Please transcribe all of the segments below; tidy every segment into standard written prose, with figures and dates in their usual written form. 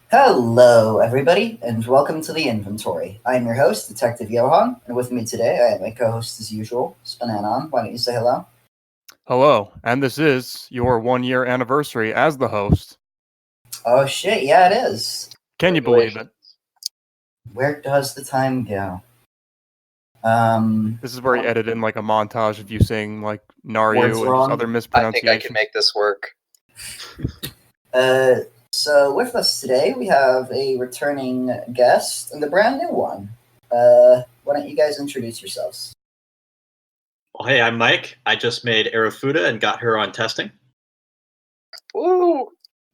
Hello, everybody, and welcome to the inventory. I am your host, Detective Johan, and with me today I have my co-host as usual, SPNatI. Why don't you say hello? Hello, and this is your 1 year anniversary as the host. Oh shit, yeah, it is. Can you believe it? Where does the time go? This is where he edited in like a montage of you saying like Words Naryu and just wrong. other I think I mispronunciations. can make this work. So with us today we have a returning guest and a brand new one. Why don't you guys introduce yourselves? Well, hey, I'm Mike. I just made Arafuda and got her on testing. Woo!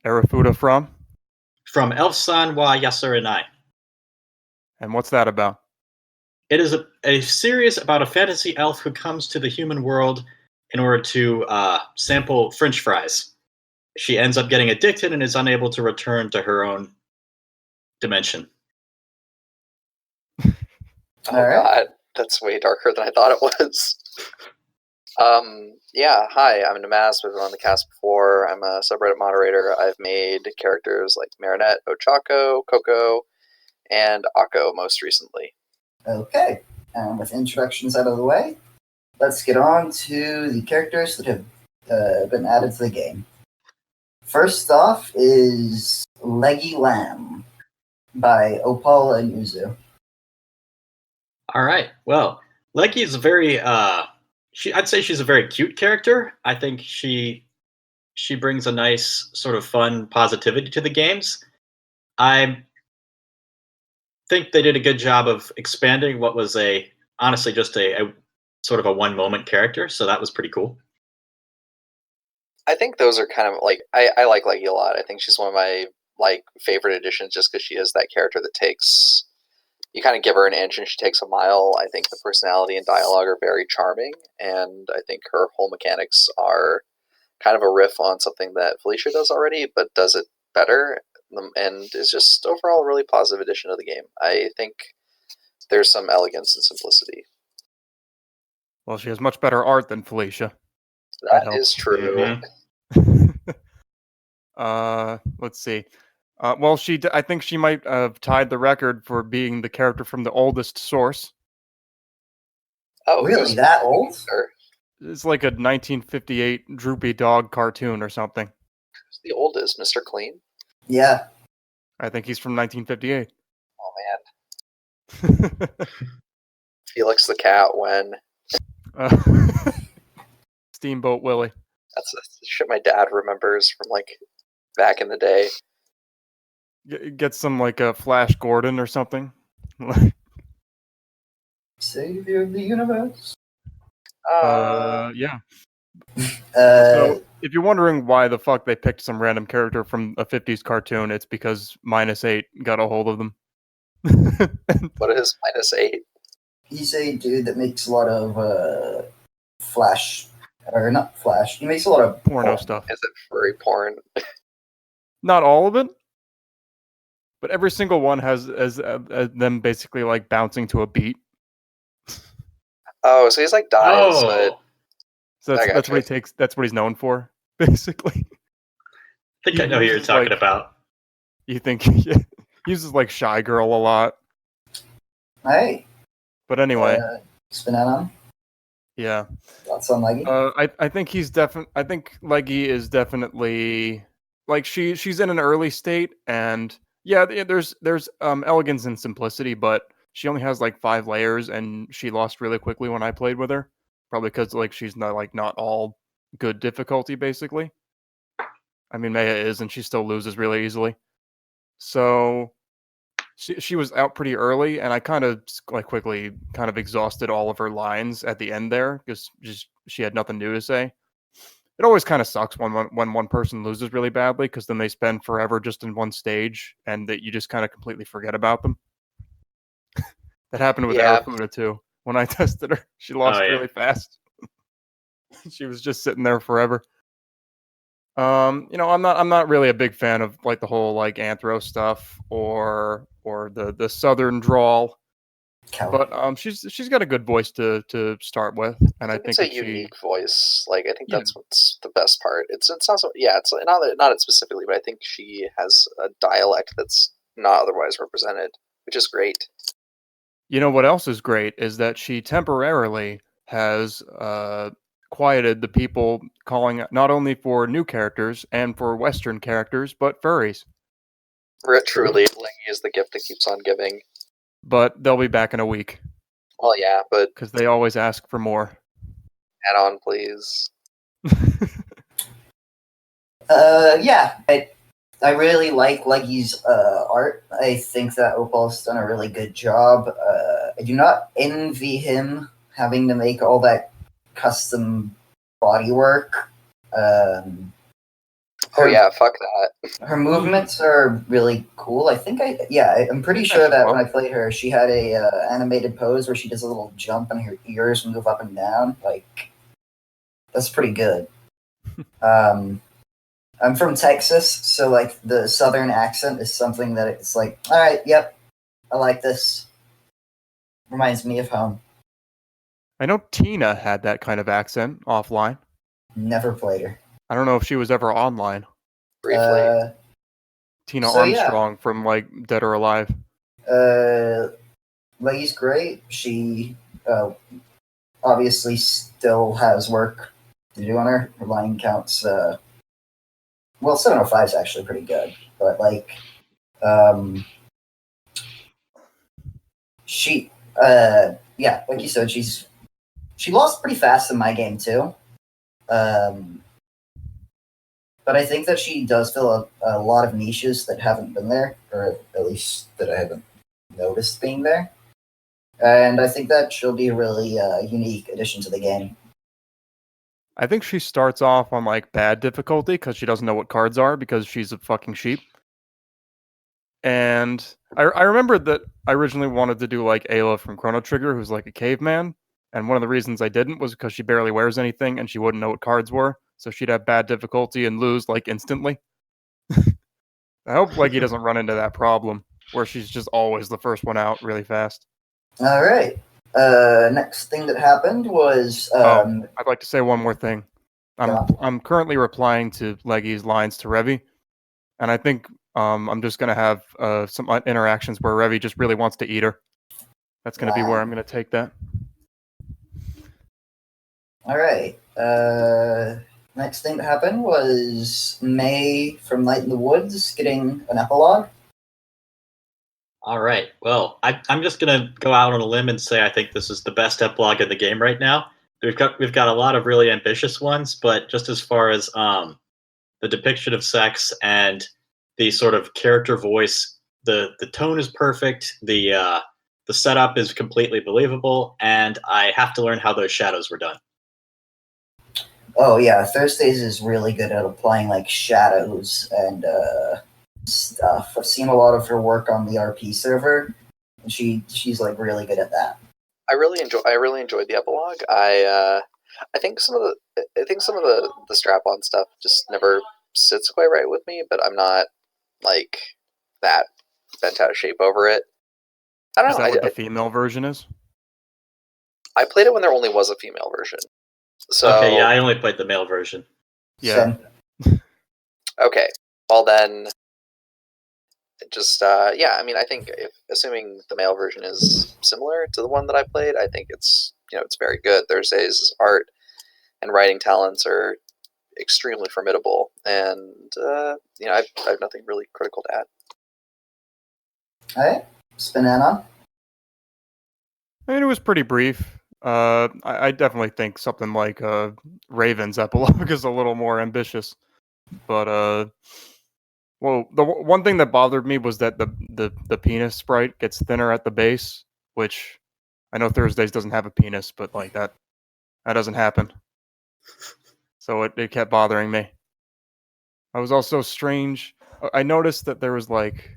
Arafuda from? From Elfsan wa Yasurinai. And what's that about? It is a series about a fantasy elf who comes to the human world in order to sample French fries. She ends up getting addicted and is unable to return to her own dimension. Oh Alright. God, that's way darker than I thought it was. Yeah, hi, I'm Namaz. We've been on the cast before. I'm a subreddit moderator. I've made characters like Marinette, Ochako, Coco, and Akko most recently. Okay, and with introductions out of the way, let's get on to the characters that have been added to the game. First off is Leggy Lamb by Opal and Uzu. All right. Well, Leggy is a very I'd say she's a very cute character. I think she brings a nice sort of fun positivity to the games. I think they did a good job of expanding what was honestly just a sort of a one moment character, so that was pretty cool. I think those are kind of like I like Leggy a lot. I think she's one of my favorite additions just because she is that character that takes you kind of give her an inch and she takes a mile. I think the personality and dialogue are very charming, and I think her whole mechanics are kind of a riff on something that Felicia does already, but does it better, and is just overall a really positive addition to the game. I think there's some elegance and simplicity. Well, she has much better art than Felicia. That is true. Let's see. Well, I think she might have tied the record for being the character from the oldest source. Oh, Really? That old? It's like a 1958 droopy dog cartoon or something. Who's the oldest? Mr. Clean? Yeah. I think he's from 1958. Oh, man. Felix the Cat when... Steamboat Willie. That's the shit my dad remembers from, back in the day. Get some, a Flash Gordon or something. Savior of the universe. Yeah. So, if you're wondering why the fuck they picked some random character from a 50s cartoon, it's because -8 got a hold of them. What is -8? He's a dude that makes a lot of Flash, or not Flash. He makes a lot of porno stuff. Is it furry porn? Not all of it, but every single one has them basically bouncing to a beat. Oh, so he's like dives, but so that's what he takes. That's what he's known for, basically. I think I know who you're talking about. You think he uses Shy Girl a lot. Hey. But anyway, spin out on. Yeah. Thoughts on Leggy? I think he's I think Leggy is definitely she's in an early state, and yeah, there's elegance and simplicity, but she only has 5 layers, and she lost really quickly when I played with her, probably because she's not all good difficulty basically. I mean, Maya is, and she still loses really easily. So she was out pretty early, and I kind of quickly kind of exhausted all of her lines at the end there because she had nothing new to say. It always kind of sucks when one person loses really badly because then they spend forever just in one stage, and that you just kind of completely forget about them. That happened with Arafuda too. When I tested her, she lost really fast. She was just sitting there forever. I'm not really a big fan of the whole anthro stuff or the southern drawl. But she's got a good voice to start with, and I think it's a that unique voice. Like I think Yeah. that's what's the best part. It's not so it's not it specifically, but I think she has a dialect that's not otherwise represented, which is great. You know what else is great is that she temporarily has quieted the people calling not only for new characters and for Western characters, but furries. Truly, Leggy is the gift that keeps on giving. But they'll be back in a week. Well, yeah, but because they always ask for more. Add on, please. Yeah, I really like Leggy's art. I think that Opal's done a really good job. I do not envy him having to make all that custom bodywork. Oh yeah, fuck that. Her movements are really cool. I think I'm pretty sure that when I played her, she had a animated pose where she does a little jump and her ears move up and down. Like, that's pretty good. I'm from Texas, so like the southern accent is something that it's like, all right, yep, I like this. Reminds me of home. I know Tina had that kind of accent offline. Never played her. I don't know if she was ever online. Briefly. Tina Armstrong from like Dead or Alive. Leggy's great. She obviously still has work to do on her. Her line counts. Well, 705 is actually pretty good, but like, she, yeah, like you said, she lost pretty fast in my game too. But I think that she does fill a lot of niches that haven't been there, or at least that I haven't noticed being there. And I think that she'll be a really unique addition to the game. I think she starts off on like bad difficulty because she doesn't know what cards are because she's a fucking sheep. And I remember that I originally wanted to do like Ayla from Chrono Trigger, who's like a caveman. And one of the reasons I didn't was because she barely wears anything and she wouldn't know what cards were. So she'd have bad difficulty and lose like instantly. I hope Leggy doesn't run into that problem where she's just always the first one out really fast. All right. Next thing that happened was I'd like to say one more thing. I'm currently replying to Leggy's lines to Revy, and I think I'm just gonna have some interactions where Revy just really wants to eat her. That's gonna be where I'm gonna take that. All right. Next thing that happened was May from Night in the Woods getting an epilogue. All right. Well, I'm just gonna go out on a limb and say I think this is the best epilogue in the game right now. We've got a lot of really ambitious ones, but just as far as the depiction of sex and the sort of character voice, the tone is perfect. The setup is completely believable, and I have to learn how those shadows were done. Oh yeah, Thursdays is really good at applying like shadows and stuff. I've seen a lot of her work on the RP server, and she's like really good at that. I really enjoyed the epilogue. I think some of the strap-on stuff just never sits quite right with me, but I'm not like that bent out of shape over it. I don't know. Is that what the female version is? I played it when there only was a female version. So okay, yeah, I only played the male version. Yeah. Okay. Well then, just yeah. I mean, I think assuming the male version is similar to the one that I played, I think it's it's very good. Thursday's art and writing talents are extremely formidable, and I have nothing really critical to add. All right, SPNatI. I mean, it was pretty brief. I definitely think something like Raven's epilogue is a little more ambitious. But well, the one thing that bothered me was that the penis sprite gets thinner at the base, which I know Thursdays doesn't have a penis, but like that doesn't happen. So it kept bothering me. I was also strange. I noticed that there was like,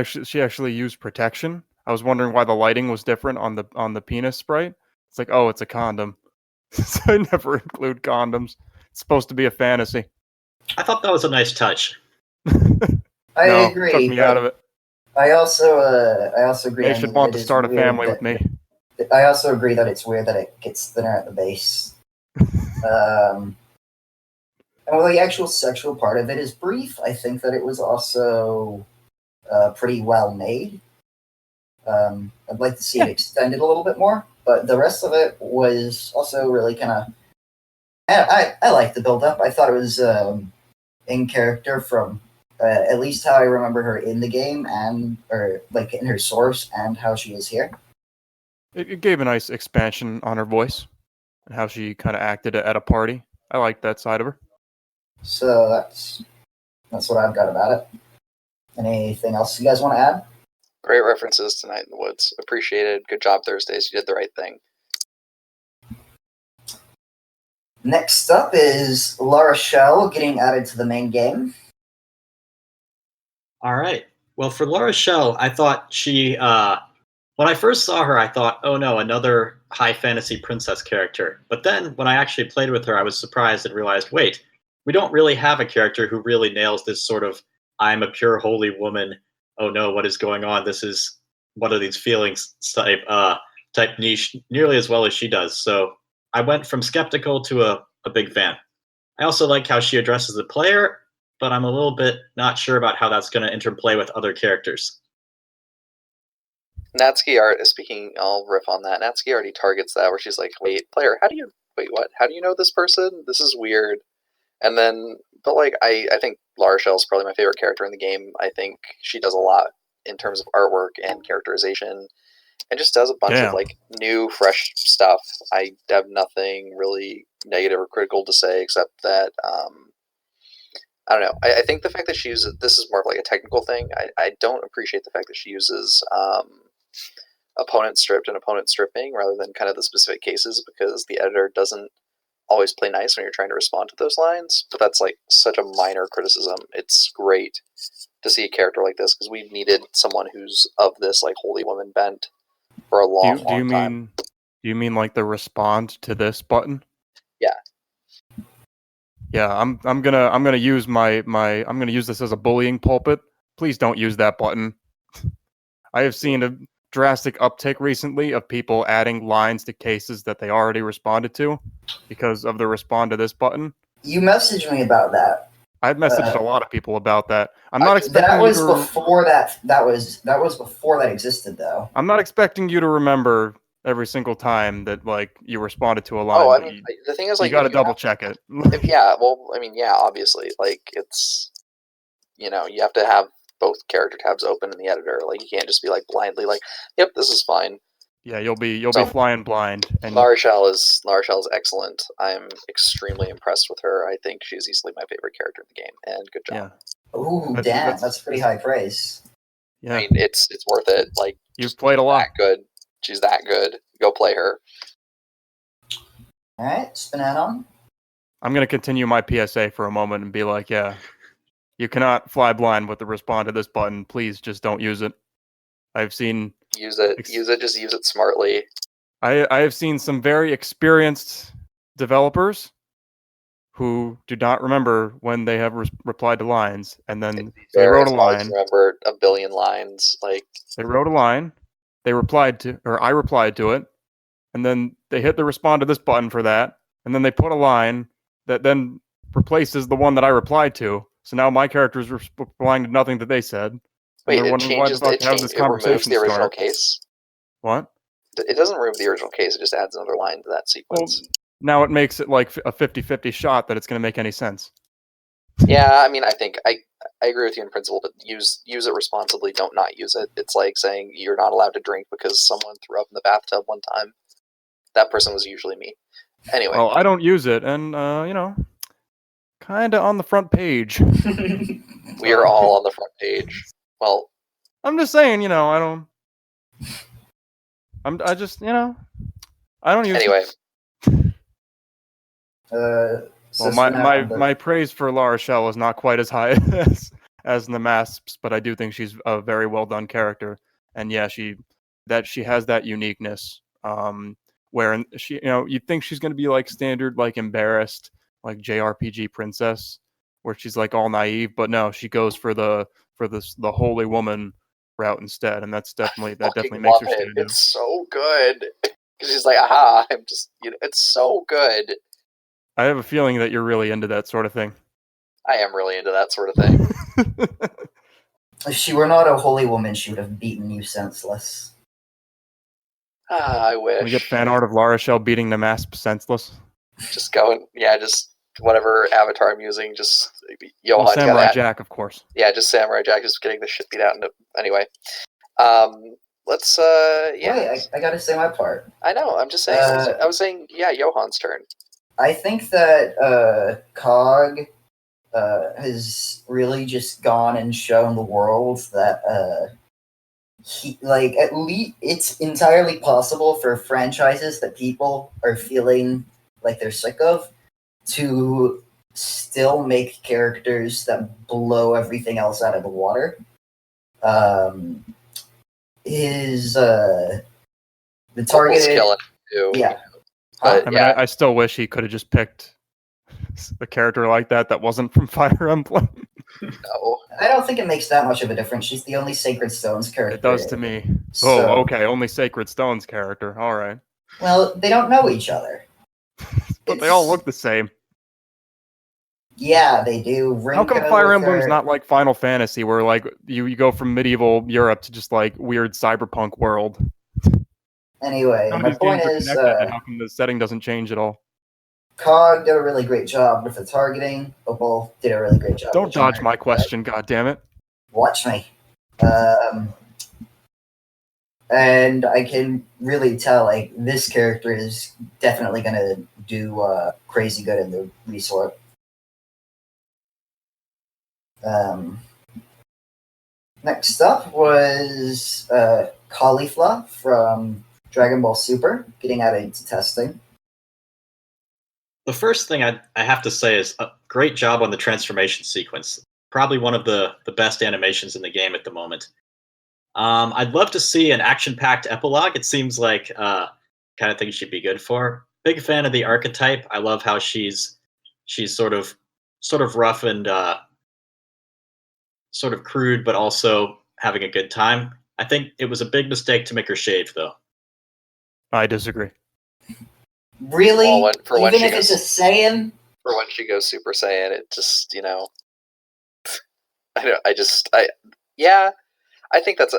she actually used protection. I was wondering why the lighting was different on the penis sprite. It's like, oh, it's a condom. So I never include condoms. It's supposed to be a fantasy. I thought that was a nice touch. I agree. Took me out of it. I also agree. They I should mean, want it to is start a weird family with me. I also agree that it's weird that it gets thinner at the base. And while the actual sexual part of it is brief, I think that it was also pretty well made. I'd like to see it extended a little bit more, but the rest of it was also really kind of. I like the build up. I thought it was in character from at least how I remember her in the game, or like in her source, and how she is here. It gave a nice expansion on her voice and how she kind of acted at a party. I liked that side of her. So that's what I've got about it. Anything else you guys want to add? Great references to Night in the Woods. Appreciated. Good job, Thursdays. You did the right thing. Next up is Lara Shell getting added to the main game. All right. Well, for Laura Shell, I thought she, when I first saw her, I thought, oh no, another high fantasy princess character. But then when I actually played with her, I was surprised and realized, wait, we don't really have a character who really nails this sort of, I'm a pure holy woman. Oh no, what is going on? This is, what are these feelings type niche nearly as well as she does. So I went from skeptical to a big fan. I also like how she addresses the player, but I'm a little bit not sure about how that's going to interplay with other characters. Natsuki art is speaking. I'll riff on that. Natsuki already targets that, where she's like, "Wait, player, what? How do you know this person? This is weird." And then, but like, I think Lara Shell is probably my favorite character in the game. I think she does a lot in terms of artwork and characterization, and just does a bunch of like new, fresh stuff. I have nothing really negative or critical to say except that. I don't know. I think the fact that she uses this is more of like a technical thing. I don't appreciate the fact that she uses opponent stripped and opponent stripping rather than kind of the specific cases, because the editor doesn't always play nice when you're trying to respond to those lines. But that's like such a minor criticism. It's great to see a character like this, because we've needed someone who's of this like holy woman bent for a long time. Do you mean like the respond to this button? Yeah. Yeah, I'm gonna use I'm gonna use this as a bullying pulpit. Please don't use that button. I have seen a drastic uptick recently of people adding lines to cases that they already responded to because of the respond to this button. You messaged me about that. I've messaged a lot of people about that. I'm not expecting that was before that was before that existed, though. I'm not expecting you to remember every single time that like you responded to a line. Oh, I mean, the thing is, like, you got to double check it. Yeah, well, I mean, yeah, obviously, like, it's, you have to have both character tabs open in the editor. Like, you can't just be like blindly like, yep, this is fine. Yeah, you'll be flying blind. And Lara Shell is excellent. I'm extremely impressed with her. I think she's easily my favorite character in the game, and good job. Yeah. Ooh, that's pretty high praise. Yeah. I mean, it's worth it. Like, you've played a lot. That good. She's that good. Go play her. All right, SPNatI. I'm gonna continue my PSA for a moment and be like, yeah, you cannot fly blind with the respond to this button. Please just don't use it. I've seen use it. Just use it smartly. I have seen some very experienced developers who do not remember when they have replied to lines, and then they wrote a line. Remember a billion lines, like they wrote a line, they replied to, or I replied to it, and then they hit the respond to this button for that, and then they put a line that then replaces the one that I replied to. So now my character is replying to nothing that they said. Wait, it changes. It removes the original case. What? It doesn't remove the original case. It just adds another line to that sequence. Well, now it makes it like a 50-50 shot that it's going to make any sense. Yeah, I mean, I think I agree with you in principle, but use it responsibly. Don't not use it. It's like saying you're not allowed to drink because someone threw up in the bathtub one time. That person was usually me. Anyway. Well, I don't use it, and kind of on the front page. We are all on the front page. Well, I'm just saying, I don't. I just, I don't use. Anyway. Well, my praise for Lara Shell is not quite as high as in the Masps, but I do think she's a very well done character, and yeah, she has that uniqueness. Where she, you'd think she's gonna be like standard, like embarrassed, like JRPG princess, where she's like all naive, but no, she goes for the holy woman route instead, and that definitely Fucking makes love her it. stand out. It's so good. She's like, aha! I'm just, it's so good. I have a feeling that you're really into that sort of thing. I am really into that sort of thing. If she were not a holy woman, she would have beaten you senseless. I wish. We get fan art of Lara Shell beating the Masp senseless. Just going, just whatever avatar I'm using, just Well, Johan's got Samurai that. Jack, of course. Yeah, just Samurai Jack just getting the shit beat out. Anyway, let's. Yeah. Wait, I gotta say my part. I know. I'm just saying. I was saying. Yeah, Johan's turn. I think that Cog has really just gone and shown the world that he, like, at least it's entirely possible for franchises that people are feeling like they're sick of to still make characters that blow everything else out of the water. The targeted killing too. Yeah. But I mean, I still wish he could have just picked a character like that wasn't from Fire Emblem. no. I don't think it makes that much of a difference. She's the only Sacred Stones character. It does to me. So, Oh, okay, only Sacred Stones character. All right. well, they don't know each other. But they all look the same. Yeah, they do. How come Rinko Fire with Emblem's her- not like Final Fantasy, where like you go from medieval Europe to just like weird cyberpunk world? Anyway, None of my these point games is, are connected, and how come the setting doesn't change at all? Cog did a really great job with the targeting. Opal did a really great job. Don't with dodge generic my effect. question, goddammit. Watch me. And I can really tell, like, this character is definitely going to do crazy good in the resort. Next up was Caulifla from Dragon Ball Super, getting added into testing. The first thing I have to say is a great job on the transformation sequence. Probably one of the best animations in the game at the moment. I'd love to see an action-packed epilogue. It seems like kind of thing she'd be good for. Big fan of the archetype. I love how she's sort of rough and sort of crude, but also having a good time. I think it was a big mistake to make her shave, though. I disagree. Really? Well, Even if it's a Saiyan? For when she goes Super Saiyan, it just, I think that's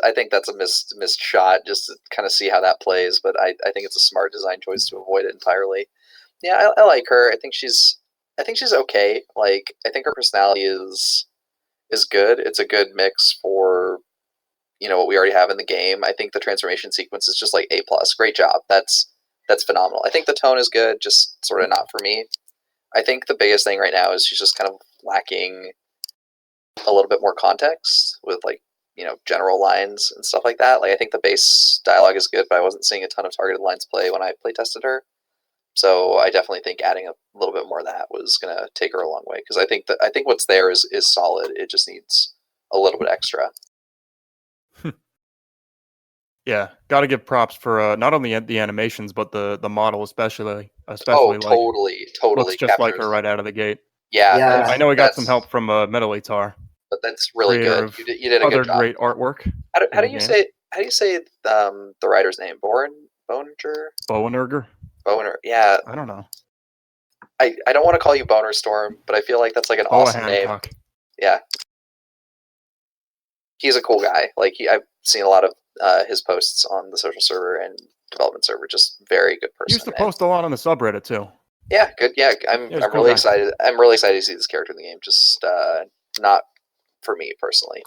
a missed shot just to kind of see how that plays, but I think it's a smart design choice to avoid it entirely. Yeah, I like her. I think she's okay. Like, I think her personality is good. It's a good mix for what we already have in the game. I think the transformation sequence is just like A+. Great job. That's phenomenal. I think the tone is good, just sort of not for me. I think the biggest thing right now is she's just kind of lacking a little bit more context with general lines and stuff like that. Like, I think the base dialogue is good, but I wasn't seeing a ton of targeted lines play when I play tested her. So I definitely think adding a little bit more of that was gonna take her a long way, because I think what's there is solid. It just needs a little bit extra. Yeah, got to give props for not only the animations but the model especially. Oh, like, totally looks just like her captures. right out of the gate. Yeah, I know he got some help from Metalitar, but that's really creator good. of You did a good job. great artwork. How do you say the writer's name? Bowenerger? Boner. Yeah, I don't know. I don't want to call you Boner Storm, but I feel like that's like an awesome name. Yeah, he's a cool guy. Like, I've seen a lot of his posts on the social server and development server. Just very good person. He used to post a lot on the subreddit too. Yeah, good. Yeah, I'm really excited. I'm really excited to see this character in the game. Just not for me personally.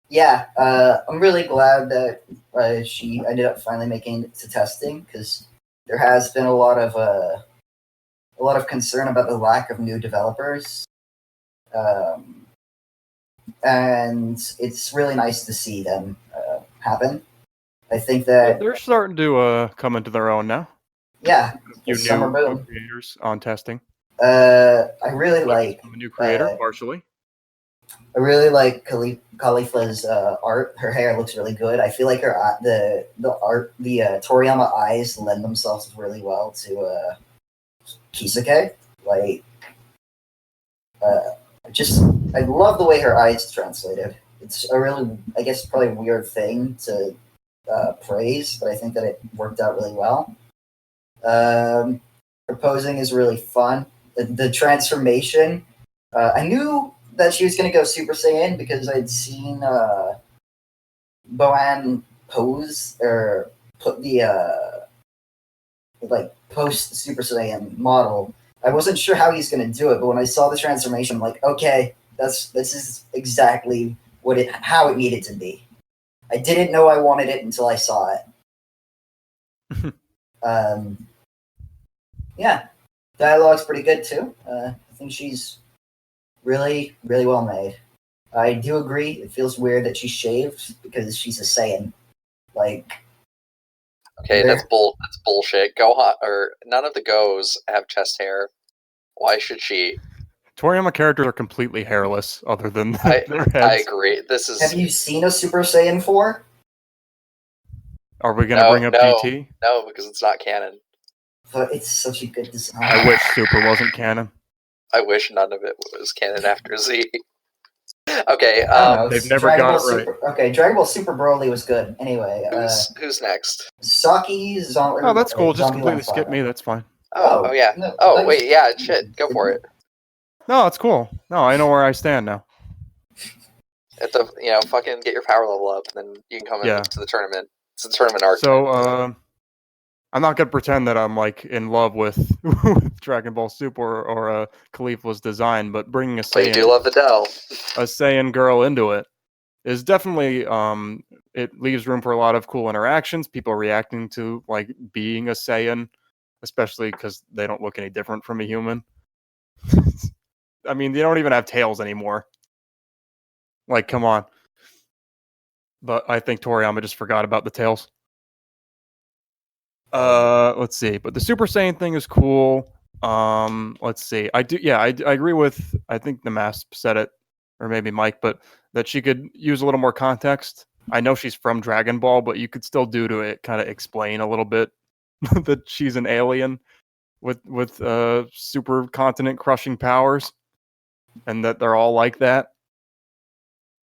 Yeah, I'm really glad that she ended up finally making it to testing, because there has been a lot of concern about the lack of new developers, and it's really nice to see them happen. I think that they're starting to come into their own now. Yeah, You Summer new Boom. creators on testing. I really like I'm a new creator, partially. I really like Caulifla's art. Her hair looks really good. I feel like the Toriyama eyes lend themselves really well to Kisake. Like, I love the way her eyes translated. it's a really, I guess, probably weird thing to praise, but I think that it worked out really well. Proposing is really fun. The transformation, I knew that she was going to go Super Saiyan because I'd seen Boan pose or put the post Super Saiyan model. I wasn't sure how he's going to do it, but when I saw the transformation, I'm like, okay, this is exactly how it needed to be. I didn't know I wanted it until I saw it. Yeah, dialogue's pretty good too. I think she's really, really well made. I do agree. It feels weird that she's shaved because she's a Saiyan. Like, okay, that's bullshit. Gohan or none of the Go's have chest hair. Why should she? Toriyama characters are completely hairless, other than their heads. I agree. This is. Have you seen a Super Saiyan 4? Are we going to bring up GT? No, because it's not canon. But it's such a good design. I wish Super wasn't canon. I wish none of it was canon after Z. Okay, they've never got it right. Okay, Dragon Ball Super Broly was good. Anyway, who's next? Saki Zombie. Oh, that's cool. Just completely skip me. That's fine. Oh yeah. No, wait, yeah, shit. Go for it. No, it's cool. No, I know where I stand now. At the fucking get your power level up, and then you can come into the tournament. It's a tournament arc. So, I'm not gonna pretend that I'm like in love with Dragon Ball Super or Khalifa's design, but bringing a Saiyan, you do love the Dell, a Saiyan girl into it is definitely it leaves room for a lot of cool interactions. People reacting to like being a Saiyan, especially because they don't look any different from a human. I mean, they don't even have tails anymore. Like, come on. But I think Toriyama just forgot about the tails. Let's see. But the Super Saiyan thing is cool. Let's see. I agree with, I think the Masp said it, or maybe Mike, but that she could use a little more context. I know she's from Dragon Ball, but you could still do to it kind of explain a little bit that she's an alien with super continent crushing powers, and that they're all like that.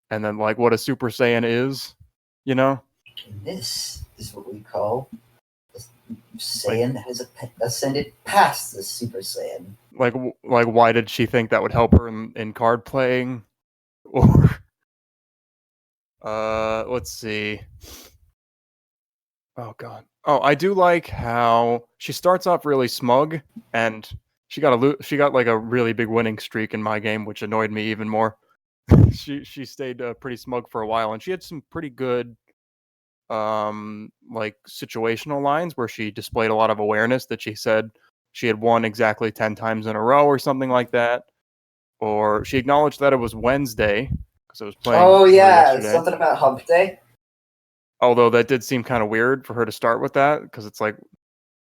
And then like what a Super Saiyan is, you know? This is what we call Saiyan that has ascended past the Super Saiyan. Like why did she think that would help her in card playing? Or let's see. Oh god. Oh, I do like how she starts off really smug, and she got like a really big winning streak in my game, which annoyed me even more. she stayed pretty smug for a while, and she had some pretty good like situational lines where she displayed a lot of awareness, that she said she had won exactly 10 times in a row or something like that, or she acknowledged that it was Wednesday because I was playing. Oh yeah, something about Hump Day. Although that did seem kind of weird for her to start with that, because it's like,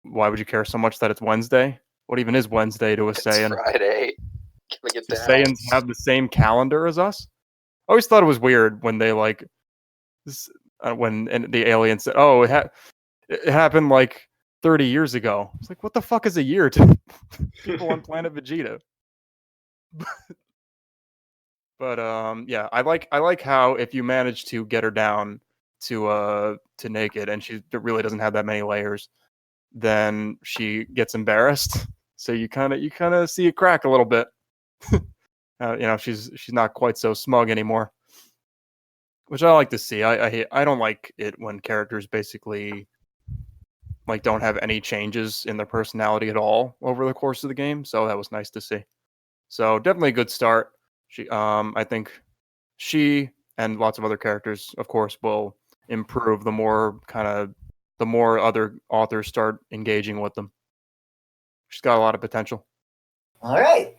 why would you care so much that it's Wednesday? What even is Wednesday to a Saiyan? It's Friday. Can we get down? Saiyans have the same calendar as us? I always thought it was weird when they like when the alien said, "Oh, it happened like 30 years ago." It's like, what the fuck is a year to people on planet Vegeta? But yeah, I like how if you manage to get her down to naked, and she really doesn't have that many layers, then she gets embarrassed. So you kind of see it crack a little bit. She's not quite so smug anymore, which I like to see. I don't like it when characters basically like don't have any changes in their personality at all over the course of the game. So that was nice to see. So definitely a good start. I think she and lots of other characters, of course, will improve the more other authors start engaging with them. She's got a lot of potential. All right.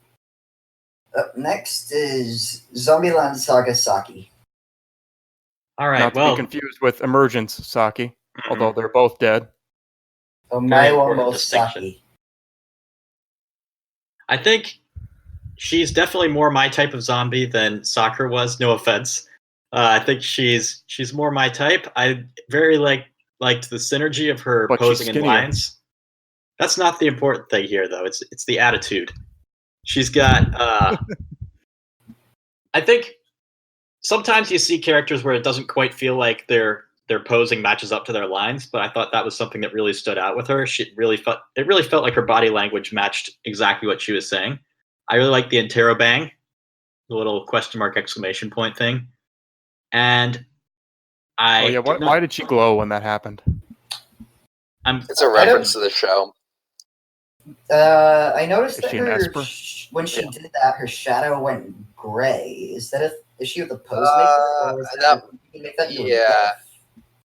Up next is Zombieland Saga Saki. All right. Not to be confused with Emergence Saki, although they're both dead. Omae Saki. I think she's definitely more my type of zombie than Sakura was. No offense. I think she's more my type. I very liked the synergy of her posing in lines. That's not the important thing here, though. It's the attitude. She's got. I think sometimes you see characters where it doesn't quite feel like their posing matches up to their lines, but I thought that was something that really stood out with her. It really felt like her body language matched exactly what she was saying. I really like the interrobang, the little question mark exclamation point thing. And why did she glow when that happened? It's a reference to the show. I noticed Is that she an Esper? when she did that, her shadow went gray. Is she with the pose maker? Or you make that into a GIF?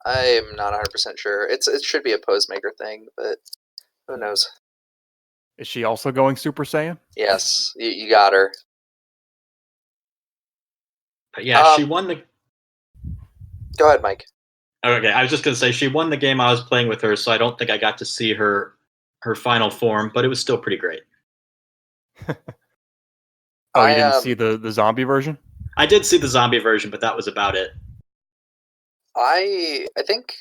I'm not 100% sure. It should be a pose maker thing, but who knows? Is she also going Super Saiyan? Yes, you got her. Yeah, she won the. Go ahead, Mike. Okay, I was just going to say she won the game I was playing with her, so I don't think I got to see her final form, but it was still pretty great. Oh, you didn't see the zombie version? I did see the zombie version, but that was about it. I think,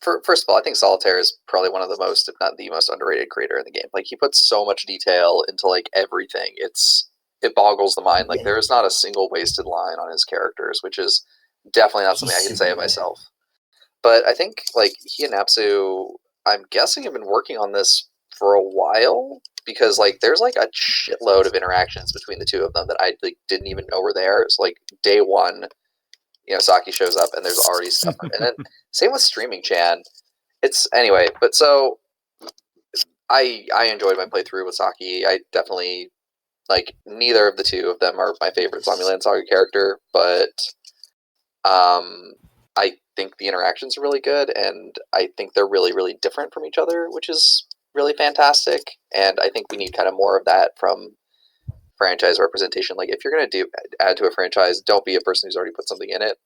first of all, I think Solitaire is probably one of the most, if not the most underrated creator in the game. Like, he puts so much detail into, like, everything. It boggles the mind. Like, there is not a single wasted line on his characters, which is definitely not something I can say of myself. But I think, like, he and Napsu, I'm guessing, have been working on this for a while, because, like, there's, like, a shitload of interactions between the two of them that I, like, didn't even know were there. It's like, day one, Saki shows up and there's already stuff. And then same with Streaming Chan. Anyway, but so I enjoyed my playthrough with Saki. I definitely, like, neither of the two of them are my favorite Zombieland Saga character, but I think the interactions are really good, and I think they're really, really different from each other, which is really fantastic. And I think we need kind of more of that from franchise representation. Like, if you're going to add to a franchise, don't be a person who's already put something in it.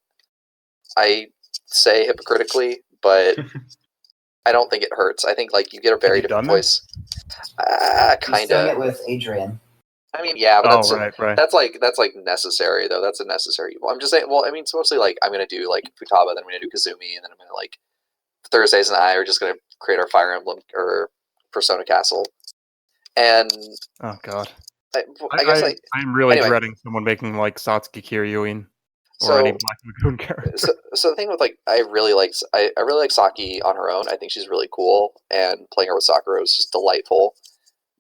I say hypocritically, but I don't think it hurts. I think, like, you get a very different voice. Kind of. Doing it with Adrian. I mean, yeah, but right. that's like necessary though. That's a necessary evil. I'm just saying. Well, I mean, it's mostly like I'm gonna do like Futaba, then I'm gonna do Kazumi, and then I'm gonna, like, Thursdays and I are just gonna create our Fire Emblem or Persona Castle. And oh god, I guess I'm really dreading someone making, like, Satsuki Kiryuin or any Black Lagoon character. So the thing with, like, I really like Saki on her own. I think she's really cool, and playing her with Sakura was just delightful.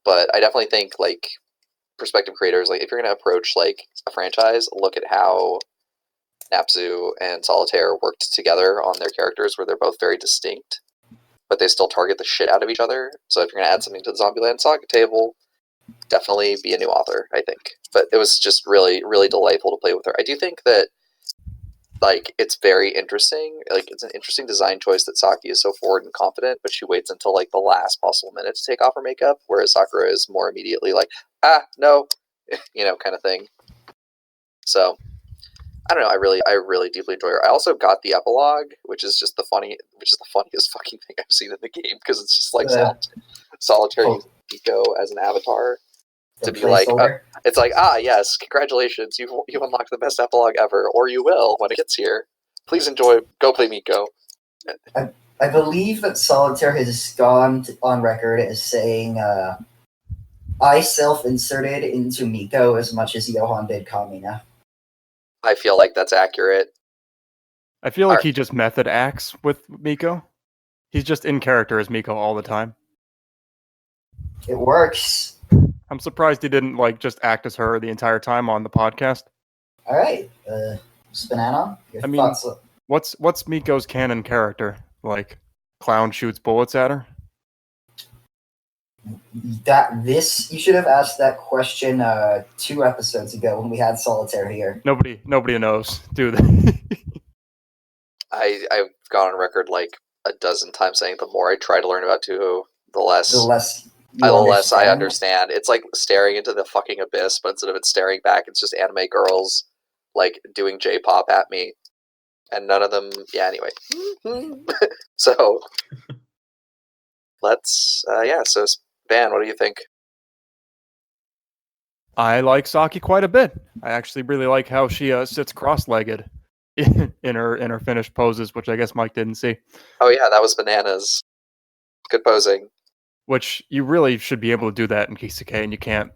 But I definitely think, like, prospective creators, like, if you're going to approach, like, a franchise, look at how Napsu and Solitaire worked together on their characters, where they're both very distinct, but they still target the shit out of each other. So if you're going to add something to the Zombieland Saga table, definitely be a new author, I think. But it was just really, really delightful to play with her. I do think that, like, it's very interesting. Like, it's an interesting design choice that Saki is so forward and confident, but she waits until, like, the last possible minute to take off her makeup, whereas Sakura is more immediately like, no, kind of thing. So, I don't know. I really deeply enjoy her. I also got the epilogue, which is the funniest fucking thing I've seen in the game, because it's just like Solitaire using Nico as an avatar to be like, it's like, yes, congratulations, you've unlocked the best epilogue ever, or you will when it gets here. Please enjoy. Go play Miko. I believe that Solitaire has gone on record as saying, I self-inserted into Miko as much as Johan did Kamina. I feel like that's accurate. I feel like he just method acts with Miko. He's just in character as Miko all the time. It works. I'm surprised he didn't, like, just act as her the entire time on the podcast. All right, SPNatI, your thoughts? What's Miko's canon character? Like, Clown shoots bullets at her? You should have asked that question 2 episodes ago when we had Solitaire here. Nobody knows, do they? I've gone on record like a dozen times saying the more I try to learn about Touhou, the less I understand. It's like staring into the fucking abyss, but instead of it staring back, it's just anime girls, like, doing J-pop at me, and none of them. Yeah. Anyway, so let's. So Van, what do you think? I like Saki quite a bit. I actually really like how she sits cross-legged in her finished poses, which I guess Mike didn't see. Oh yeah, that was bananas. Good posing. Which you really should be able to do that in Kisake, and you can't.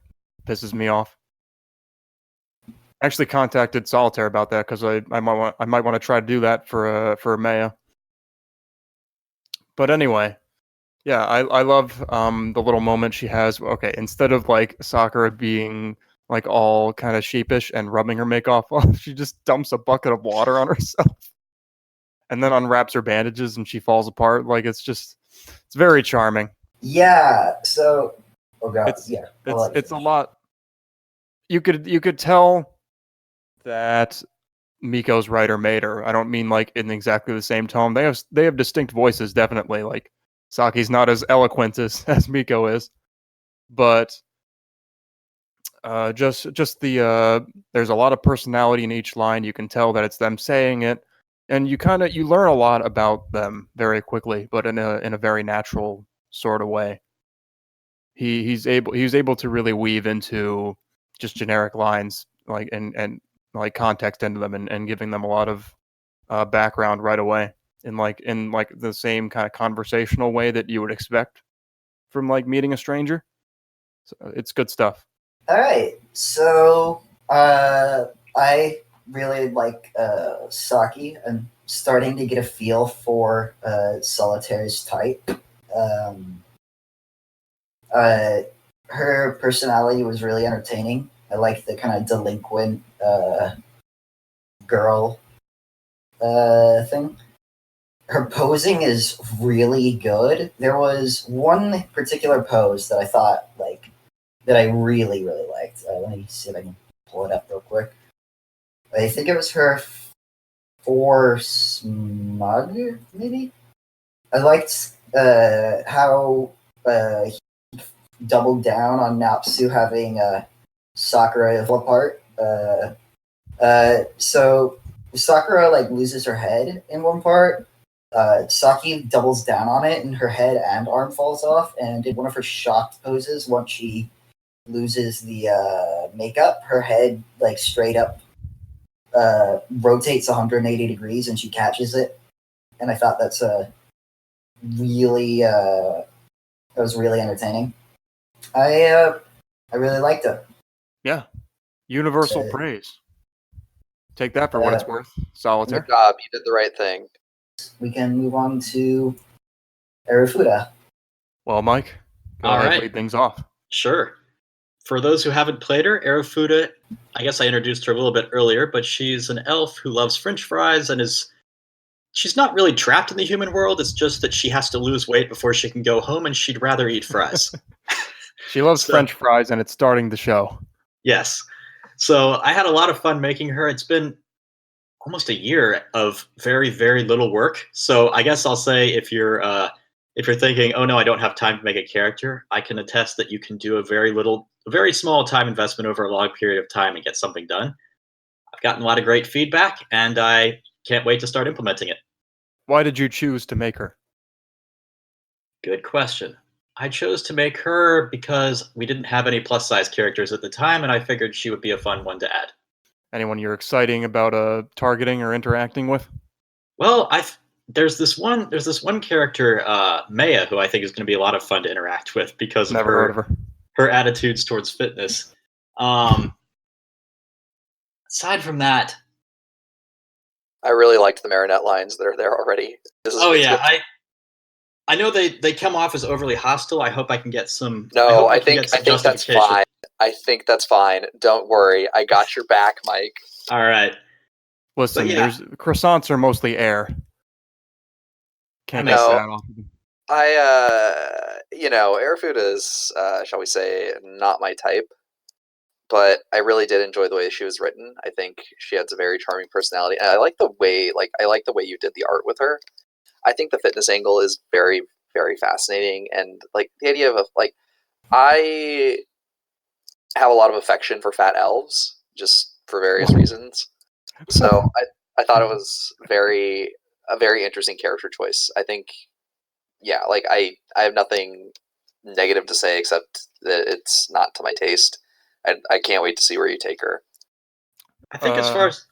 Pisses me off. Actually, contacted Solitaire about that because I might want to try to do that for Maya. But anyway, yeah, I love the little moment she has. Okay, instead of like Sakura being like all kind of sheepish and rubbing her makeup off, she just dumps a bucket of water on herself and then unwraps her bandages and she falls apart. Like it's very charming. Yeah. So, oh god, It's yeah. it's a lot. You could tell that Miko's writer made her. I don't mean like in exactly the same tone. They have distinct voices, definitely. Like Saki's not as eloquent as Miko is, but just the there's a lot of personality in each line. You can tell that it's them saying it, and you learn a lot about them very quickly, but in a very natural sort of way. He's able to really weave into just generic lines like and like context into them and giving them a lot of background right away in like the same kind of conversational way that you would expect from like meeting a stranger. So it's good stuff. All right. So, I really like Saki. I'm starting to get a feel for Solitaire's type. Um, her personality was really entertaining. I like the kind of delinquent girl thing. Her posing is really good. There was one particular pose that I thought that I really really liked. Let me see if I can pull it up real quick. I think it was her for smug, maybe. I liked how he doubled down on Napsu having Sakura fall apart. So Sakura like loses her head in one part. Saki doubles down on it, and her head and arm falls off. And in one of her shocked poses, once she loses the makeup, her head like straight up rotates 180 degrees, and she catches it. And I thought that's a really that was really entertaining. I really liked it. Yeah, universal praise. Take that for what it's worth, Solitaire. Good job. You did the right thing. We can move on to Arufuda. Well, Mike, go ahead, lead things off. Sure. For those who haven't played her, Arufuda, I guess I introduced her a little bit earlier, but she's an elf who loves French fries and she's not really trapped in the human world. It's just that she has to lose weight before she can go home, and she'd rather eat fries. She loves French fries, and it's starting the show. Yes. So I had a lot of fun making her. It's been almost a year of very, very little work. So I guess I'll say if you're thinking, oh no, I don't have time to make a character, I can attest that you can do a very small time investment over a long period of time and get something done. I've gotten a lot of great feedback, and I can't wait to start implementing it. Why did you choose to make her? Good question. I chose to make her because we didn't have any plus size characters at the time, and I figured she would be a fun one to add. Anyone you're exciting about targeting or interacting with? Well, there's this one character, Maya, who I think is going to be a lot of fun to interact with because of her attitudes towards fitness. Aside from that, I really liked the Marinette lines that are there already. I know they come off as overly hostile. I hope I can get some. No, I think that's fine. I think that's fine. Don't worry, I got your back, Mike. All right. Listen, there's croissants are mostly air. Can't miss that often. Arufuda is, shall we say, not my type, but I really did enjoy the way she was written. I think she has a very charming personality, and I like the way you did the art with her. I think the fitness angle is very, very fascinating, and like the idea of I have a lot of affection for fat elves, just for various reasons. So I thought it was a very interesting character choice. I think, I have nothing negative to say except that it's not to my taste. I can't wait to see where you take her. I think as far as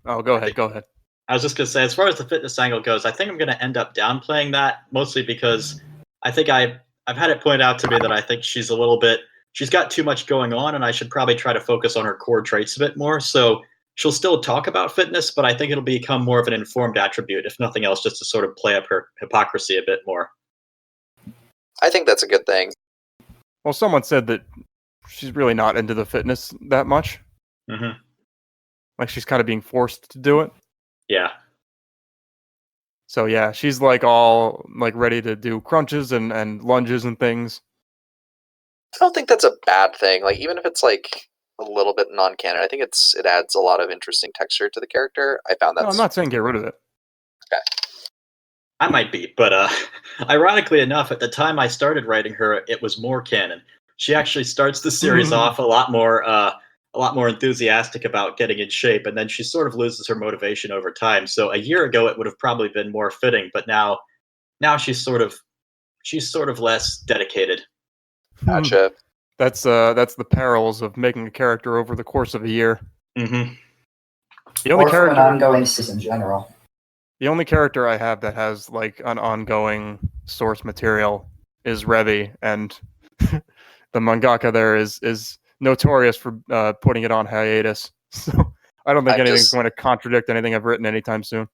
go ahead. I was just going to say, as far as the fitness angle goes, I think I'm going to end up downplaying that, mostly because I think I've had it pointed out to me that I think she's a little bit she's got too much going on, and I should probably try to focus on her core traits a bit more. So she'll still talk about fitness, but I think it'll become more of an informed attribute, if nothing else, just to sort of play up her hypocrisy a bit more. I think that's a good thing. Well, someone said that she's really not into the fitness that much. Mm-hmm. Like she's kind of being forced to do it. Yeah. So yeah, she's like all like ready to do crunches and lunges and things. I don't think that's a bad thing. Like even if it's like a little bit non-canon, I think it adds a lot of interesting texture to the character. I found that. No, I'm not saying get rid of it. Okay. I might be, but ironically enough, at the time I started writing her, it was more canon. She actually starts the series off a lot more enthusiastic about getting in shape, and then she sort of loses her motivation over time. So a year ago, it would have probably been more fitting, but now she's sort of less dedicated. Gotcha. That's the perils of making a character over the course of a year. Mm-hmm. The only Or from an character, ongoing season in general. the only character I have that has like an ongoing source material is Revi, and the mangaka there is notorious for putting it on hiatus. So I don't think anything's going to contradict anything I've written anytime soon.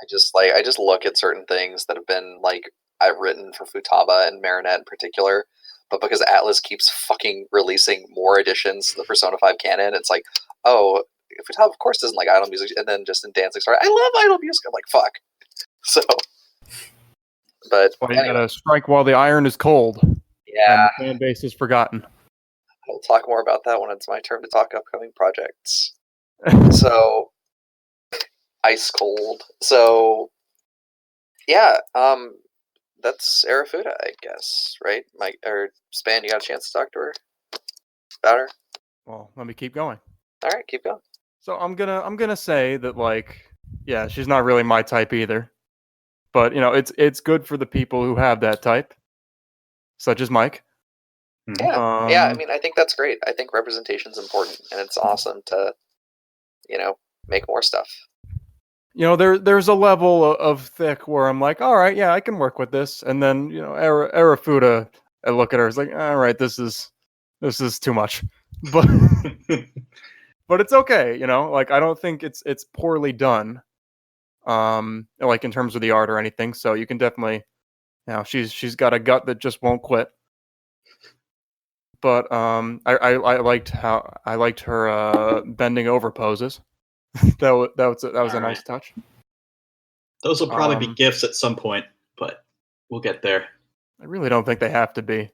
I just look at certain things that have been like I've written for Futaba and Marinette in particular, but because Atlas keeps fucking releasing more editions of the Persona 5 canon, it's like, oh, Futaba of course doesn't like idol music, and then just in Dancing Star, I love idol music. I'm like, fuck. So, but Well, you anyway, gotta strike while the iron is cold. yeah, And the fan base is forgotten. I'll talk more about that when it's my turn to talk upcoming projects. So, ice cold. So, yeah, that's Arafuda, I guess, right? Mike or Span, you got a chance to talk to her about her? Well, let me keep going. All right, keep going. So I'm gonna say that, like, yeah, she's not really my type either. But you know, it's good for the people who have that type, such as Mike. Yeah, yeah. I mean, I think that's great. I think representation's important, and it's awesome to, make more stuff. You know, there's a level of thick where I'm like, all right, yeah, I can work with this, and then Arafuda, I look at her, it's like, all right, this is too much, but but it's okay, like I don't think it's poorly done, like in terms of the art or anything. So you can definitely, she's got a gut that just won't quit. But I liked her bending over poses. that was a nice touch. Those will probably be gifts at some point, but we'll get there. I really don't think they have to be.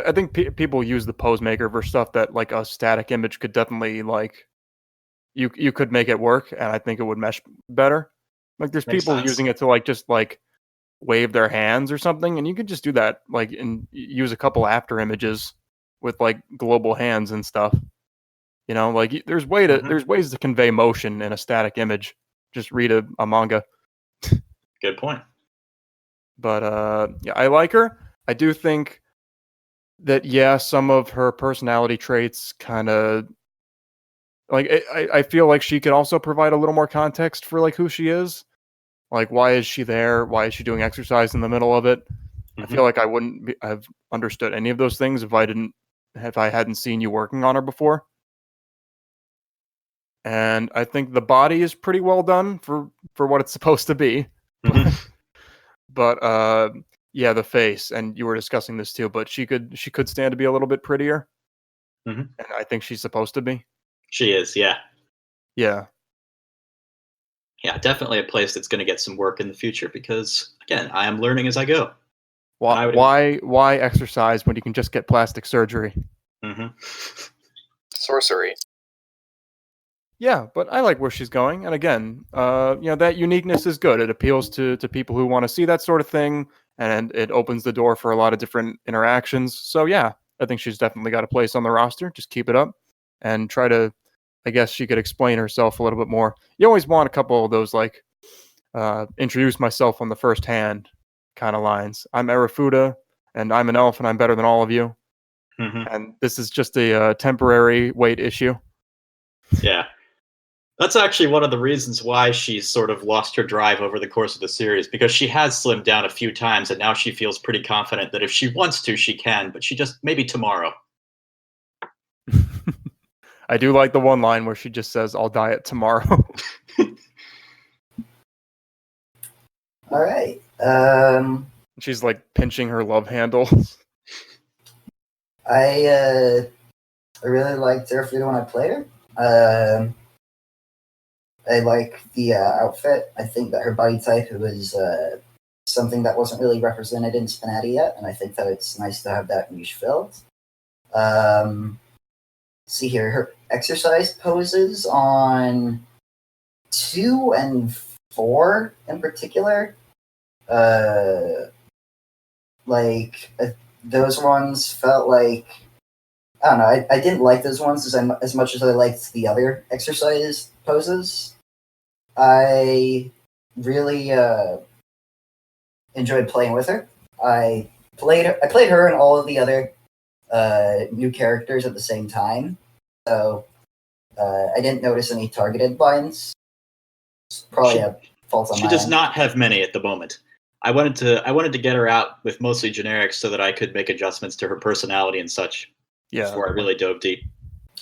I think people use the pose maker for stuff that like a static image could definitely like. You could make it work, and I think it would mesh better. Like there's Makes people sense. using it to like just like wave their hands or something, and you could just do that like and use a couple after images with like global hands and stuff. Like there's ways to convey motion in a static image. Just read a manga. Good point. But yeah, I like her. I do think that some of her personality traits kind of like I feel like she could also provide a little more context for like who she is. Like why is she there? Why is she doing exercise in the middle of it? I feel like I wouldn't have understood any of those things if I hadn't seen you working on her before. And I think the body is pretty well done for what it's supposed to be. But yeah, the face, and you were discussing this too, but she could stand to be a little bit prettier. And I think she's supposed to be. She is, yeah. Yeah. Yeah, definitely a place that's going to get some work in the future because, again, I am learning as I go. Why exercise when you can just get plastic surgery? Sorcery. Yeah, but I like where she's going, and again, that uniqueness is good. It appeals to people who want to see that sort of thing, and it opens the door for a lot of different interactions. So yeah, I think she's definitely got a place on the roster. Just keep it up, and try to. I guess she could explain herself a little bit more. You always want a couple of those like introduce myself on the first hand kind of lines. I'm Arafuda, and I'm an elf, and I'm better than all of you. And this is just a temporary weight issue. Yeah. That's actually one of the reasons why she's sort of lost her drive over the course of the series, because she has slimmed down a few times, and now she feels pretty confident that if she wants to, she can, but she just, maybe tomorrow. I do like the one line where she just says, "I'll diet tomorrow." All right. She's like pinching her love handles. I really liked Zerafuda when I played her. I like the outfit. I think that her body type was something that wasn't really represented in SPNatI yet, and I think that it's nice to have that niche filled. See here, her exercise poses on 2 and 4 in particular. Those ones felt like, I don't know. I didn't like those ones as much as I liked the other exercise poses. I really enjoyed playing with her. I played her and all of the other new characters at the same time, so I didn't notice any targeted lines. It's probably a fault on my end. She does not have many at the moment. I wanted to get her out with mostly generics so that I could make adjustments to her personality and such. Yeah. Before I really dove deep.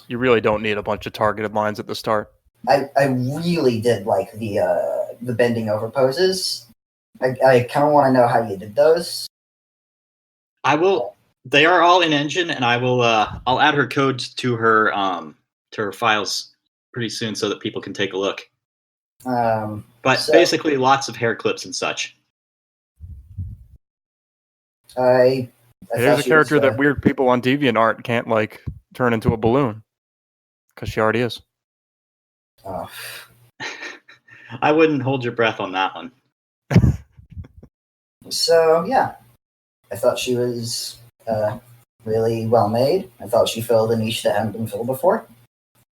You really don't need a bunch of targeted lines at the start. I really did like the bending over poses. I kind of want to know how you did those. I will. They are all in engine, and I will. I'll add her codes to her files pretty soon so that people can take a look. But basically, lots of hair clips and such. Here's a character that weird people on DeviantArt can't like turn into a balloon because she already is. Oh. I wouldn't hold your breath on that one. So yeah, I thought she was really well made. I thought she filled a niche that hadn't been filled before.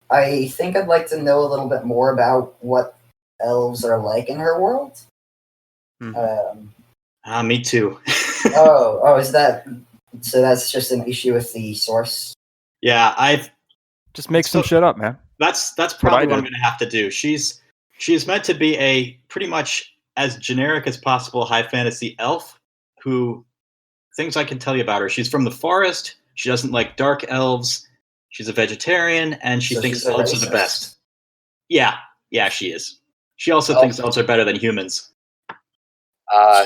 I think I'd like to know a little bit more about what elves are like in her world. Me too. oh, is that so? That's just an issue with the source. Yeah, I've just make some shit up, man. That's probably what I'm going to have to do. She's meant to be a pretty much as generic as possible high fantasy elf who, things I can tell you about her. She's from the forest. She doesn't like dark elves. She's a vegetarian, and she thinks elves are the best. Yeah, she is. She also thinks elves are better than humans.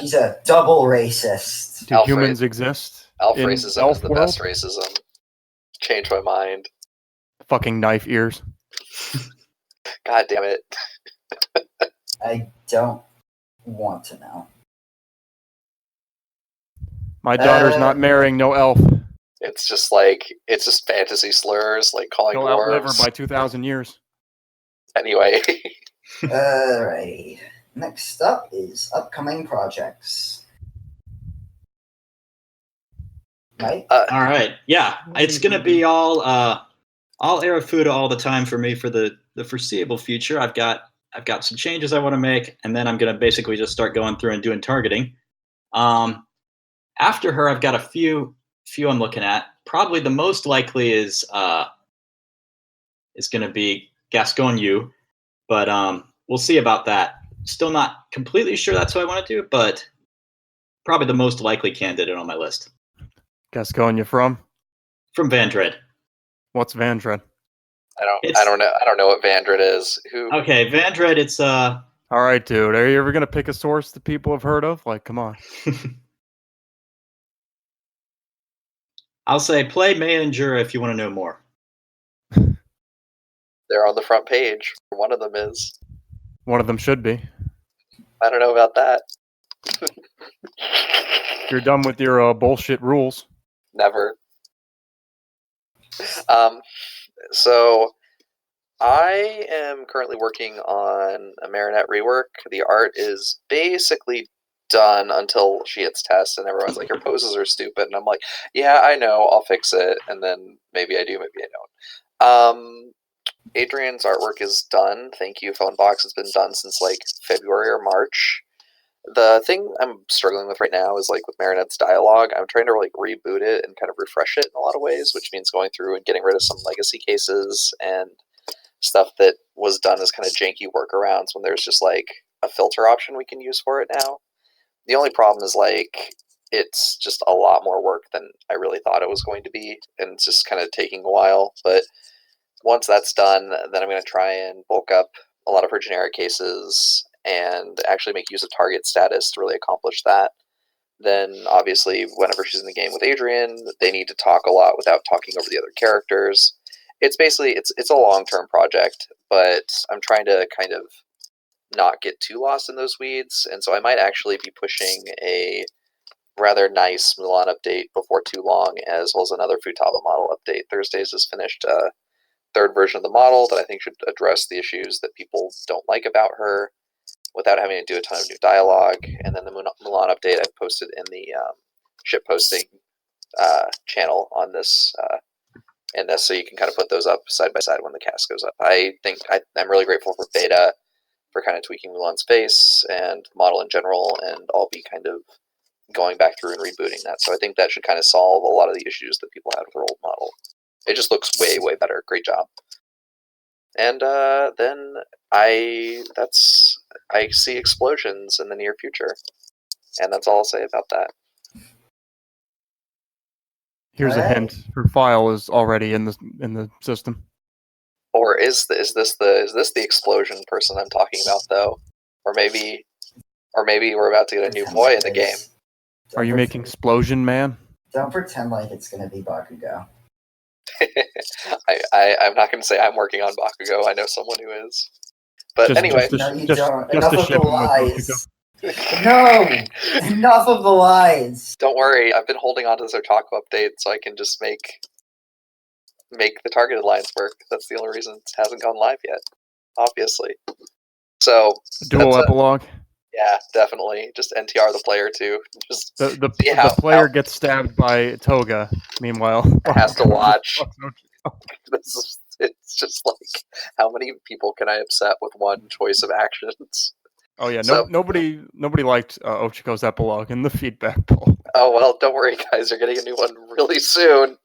She's a double racist. Do humans exist? Elf racism is the best racism. Change my mind. Fucking knife ears. God damn it. I don't want to know. My daughter's not marrying no elf. It's just fantasy slurs, like calling He'll dwarves. outlive her by 2,000 years. Anyway. Alrighty. Next up is upcoming projects. Right? All right. Yeah, it's gonna be all Arafuda all the time for me for the foreseeable future. I've got some changes I want to make, and then I'm gonna basically just start going through and doing targeting. After her, I've got a few I'm looking at. Probably the most likely is gonna be Gascon Yu, but we'll see about that. Still not completely sure that's what I want to do, but probably the most likely candidate on my list. Gascon, you from? From Vandred. What's Vandred? I don't know. I don't know what Vandred is. Who? Okay, Vandred. It's All right, dude. Are you ever gonna pick a source that people have heard of? Like, come on. I'll say play Maya and Jura if you want to know more. They're on the front page. One of them is. One of them should be. I don't know about that. You're done with your bullshit rules. Never. So I am currently working on a Marinette rework. The art is basically done until she hits test, and everyone's like, your poses are stupid. And I'm like, yeah, I know, I'll fix it. And then maybe I do, maybe I don't. Adrian's artwork is done. Thank you, Phonebox. It's been done since like February or March. The thing I'm struggling with right now is like with Marinette's dialogue. I'm trying to like reboot it and kind of refresh it in a lot of ways, which means going through and getting rid of some legacy cases and stuff that was done as kind of janky workarounds when there's just like a filter option we can use for it now. The only problem is like it's just a lot more work than I really thought it was going to be, and it's just kind of taking a while. But once that's done, then I'm going to try and bulk up a lot of her generic cases and actually make use of target status to really accomplish that. Then obviously whenever she's in the game with Adrian, they need to talk a lot without talking over the other characters. It's basically it's a long-term project, but I'm trying to kind of not get too lost in those weeds, and so I might actually be pushing a rather nice Mulan update before too long, as well as another Futaba model update. Thursdays is finished third version of the model that I think should address the issues that people don't like about her without having to do a ton of new dialogue. And then the Mulan update I've posted in the ship posting channel on this, so you can kind of put those up side by side when the cast goes up. I think I'm really grateful for Beta for kind of tweaking Mulan's face and model in general, and I'll be kind of going back through and rebooting that. So I think that should kind of solve a lot of the issues that people had with their old model. It just looks way, way better. Great job. And then I see explosions in the near future, and that's all I'll say about that. Here's a hint: her file is already in the system. Or is this the explosion person I'm talking about though? Or maybe we're about to get a new boy in the game. Are you making Explosion Man? Don't pretend like it's gonna be Bakugo. I'm not going to say I'm working on Bakugo. I know someone who is. But anyway. No, you just don't. to Enough of ship the him with lies. No! Enough of the lies! Don't worry. I've been holding on to this Otaku update so I can just make the targeted lines work. That's the only reason it hasn't gone live yet. Obviously. So Dual epilogue? Yeah, definitely. Just NTR the player too. Just the player gets stabbed by Toga. Meanwhile, has to watch. It's just like, how many people can I upset with one choice of actions? Oh yeah, nobody liked Ochiko's epilogue in the feedback poll. Oh well, don't worry, guys. You're getting a new one really soon.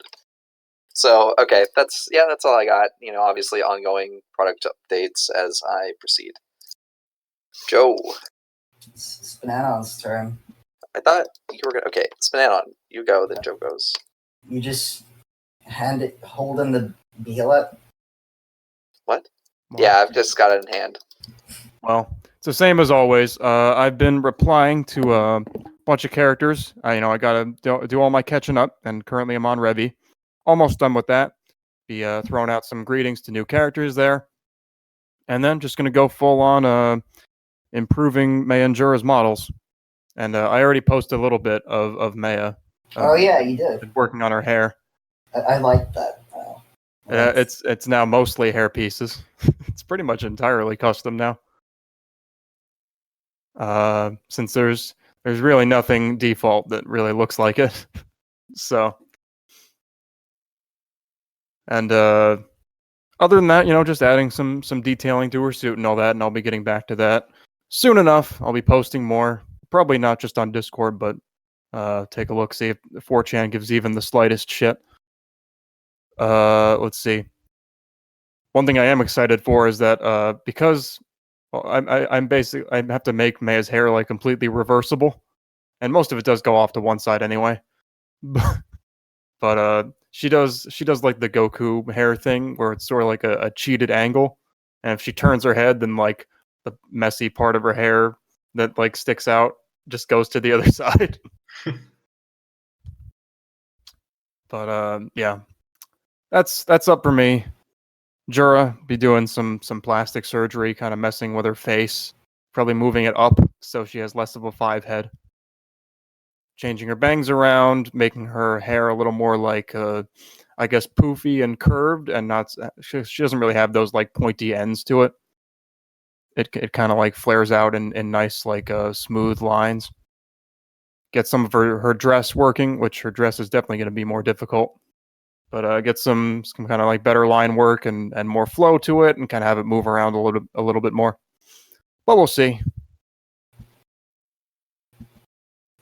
So okay, that's all I got. Obviously ongoing product updates as I proceed. Joe. SPNatI's turn. I thought you were gonna. Okay, SPNatI, you go. Then Joe goes. You just hold in the behelit. What? Yeah, I've just got it in hand. Well, it's the same as always. I've been replying to a bunch of characters. I gotta do all my catching up, and currently I'm on Revy. Almost done with that. Be throwing out some greetings to new characters there, and then just gonna go full on improving Maya and Jura's models. And I already posted a little bit of Maya. Oh yeah, you did. Been working on her hair. I like that. It's now mostly hair pieces. It's pretty much entirely custom now. Since there's really nothing default that really looks like it. So, and other than that, just adding some detailing to her suit and all that, and I'll be getting back to that soon enough. I'll be posting more, probably not just on Discord, but take a look, see if 4chan gives even the slightest shit. Let's see. One thing I am excited for is that because I have to make Maya's hair like completely reversible, and most of it does go off to one side anyway. But she does like the Goku hair thing where it's sort of like a cheated angle, and if she turns her head, then like the messy part of her hair that like sticks out just goes to the other side. But yeah, that's up for me. Jura be doing some plastic surgery, kind of messing with her face, probably moving it up so she has less of a 5 head. Changing her bangs around, making her hair a little more like, I guess, poofy and curved, and not. She doesn't really have those like pointy ends to it. It kind of like flares out in nice like smooth lines. Get some of her dress working, which her dress is definitely going to be more difficult. But get some kind of like better line work and more flow to it, and kind of have it move around a little bit more. But we'll see.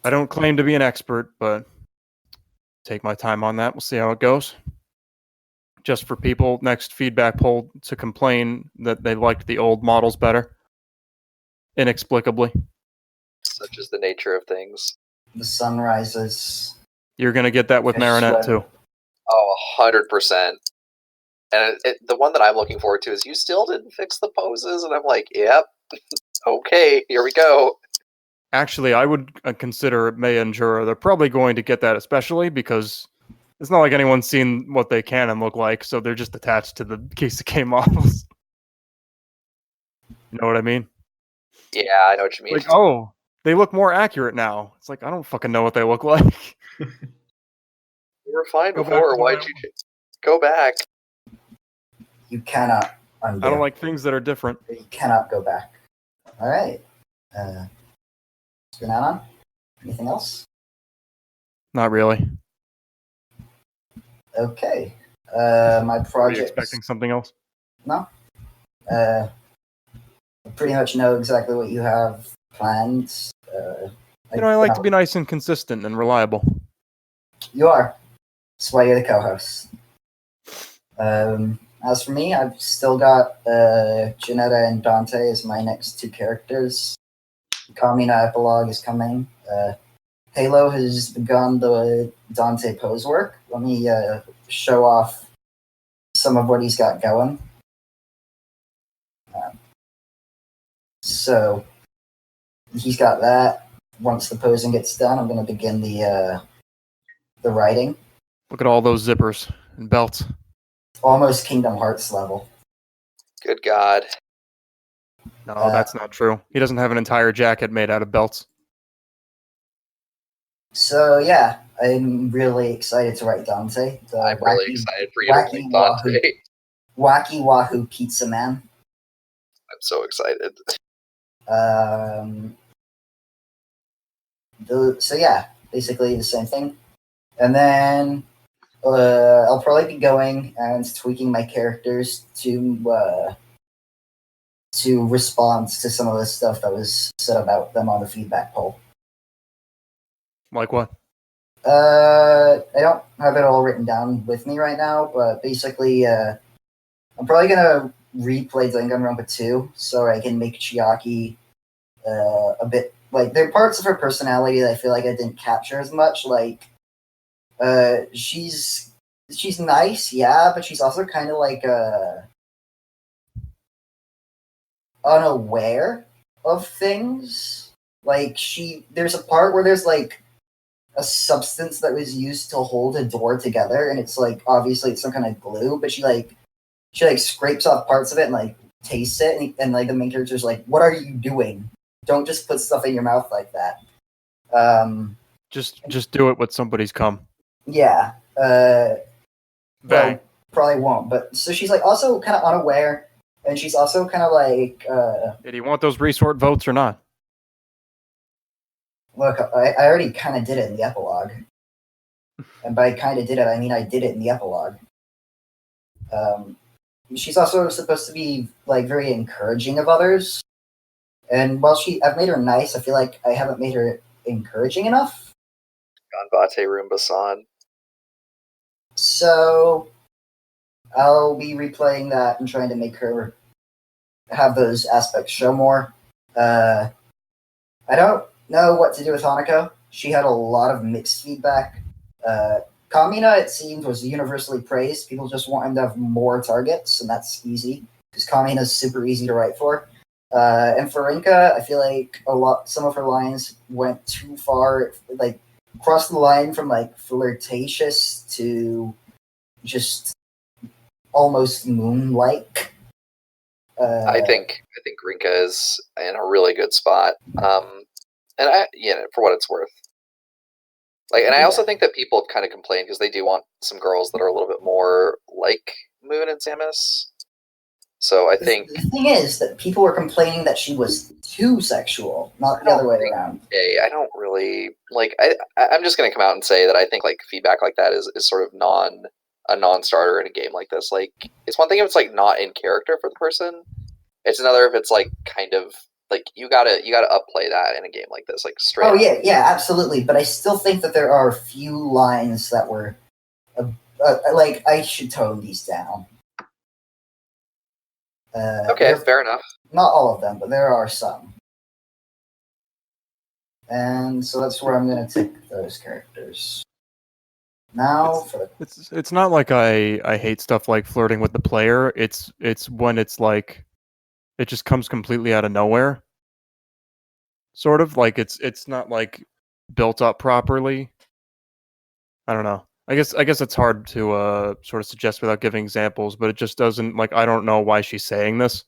I don't claim to be an expert, but take my time on that. We'll see how it goes. just for people next feedback poll to complain that they liked the old models better. Inexplicably. Such is the nature of things. The sun rises. You're going to get that with Fish Marinette swim. too. Oh, 100%. And the one that I'm looking forward to is you still didn't fix the poses, and I'm like, yep, okay, here we go. Actually, I would consider Mei and Jura. They're probably going to get that, especially because it's not like anyone's seen what they can and look like, so they're just attached to the Kisuke models. You know what I mean? Yeah, I know what you mean. Like, oh, they look more accurate now. It's like, I don't fucking know what they look like. You were fine Go back before. to the Why'd way you go back? You cannot undo. I don't like things that are different. You cannot go back. All right. SPNatI? Anything else? Not really. Okay. My Were you project. expecting something else? No. I pretty much know exactly what you have planned. I like to be nice and consistent and reliable. You are. That's why you're the co-host. As for me, I've still got Janetta and Dante as my next two characters. Kamina epilogue is coming. Halo has begun the Dante pose work. Let me show off some of what he's got going. So he's got that. Once the posing gets done, I'm going to begin the writing. Look at all those zippers and belts. Almost Kingdom Hearts level. Good God. No, that's not true. He doesn't have an entire jacket made out of belts. So yeah, I'm really excited to write Dante. I'm really excited for you to write Dante. Wacky Wahoo Pizza Man. I'm so excited. So yeah, basically the same thing. And then I'll probably be going and tweaking my characters to respond to some of the stuff that was said about them on the feedback poll. Like what? I don't have it all written down with me right now, but basically, I'm probably gonna replay Danganronpa 2 so I can make Chiaki a bit like there are parts of her personality that I feel like I didn't capture as much. Like, she's nice, yeah, but she's also kind of like unaware of things. Like there's a part where there's like a substance that was used to hold a door together, and it's like obviously it's some kind of glue, but she scrapes off parts of it and like tastes it, and like the main character's like, "What are you doing? Don't just put stuff in your mouth like that." Just do it with somebody's cum. Yeah. Bang. Well, probably won't. But so she's like also kind of unaware, and she's also kind of like. Do you want those resort votes or not? Look, I already kind of did it in the epilogue. And by kind of did it, I mean I did it in the epilogue. She's also supposed to be like very encouraging of others. And while I've made her nice, I feel like I haven't made her encouraging enough. Ganbate Roomba-san. So I'll be replaying that and trying to make her have those aspects show more. I don't know what to do with Hanako. She had a lot of mixed feedback. Kamina, it seemed, was universally praised. People just want him to have more targets, and that's easy because Kamina is super easy to write for. And for Rinka, I feel like some of her lines went too far, like crossed the line from like flirtatious to just almost moon-like. I think Rinka is in a really good spot. And for what it's worth. Like, and I also think that people kind of complain because they do want some girls that are a little bit more like Moon and Samus. So I think the thing is that people were complaining that she was too sexual, not the other way around. I don't really like. I'm just gonna come out and say that I think like feedback like that is sort of a non-starter in a game like this. Like, it's one thing if it's like not in character for the person. It's another if it's like kind of like you gotta upplay that in a game like this, like straight. Oh yeah, absolutely. But I still think that there are a few lines that were like I should tone these down. Okay, fair enough. Not all of them, but there are some. And so that's where I'm going to take those characters. Now, it's not like I hate stuff like flirting with the player. It's when it's like it just comes completely out of nowhere. Sort of like it's not like built up properly. I don't know. I guess it's hard to sort of suggest without giving examples, but it just doesn't like I don't know why she's saying this.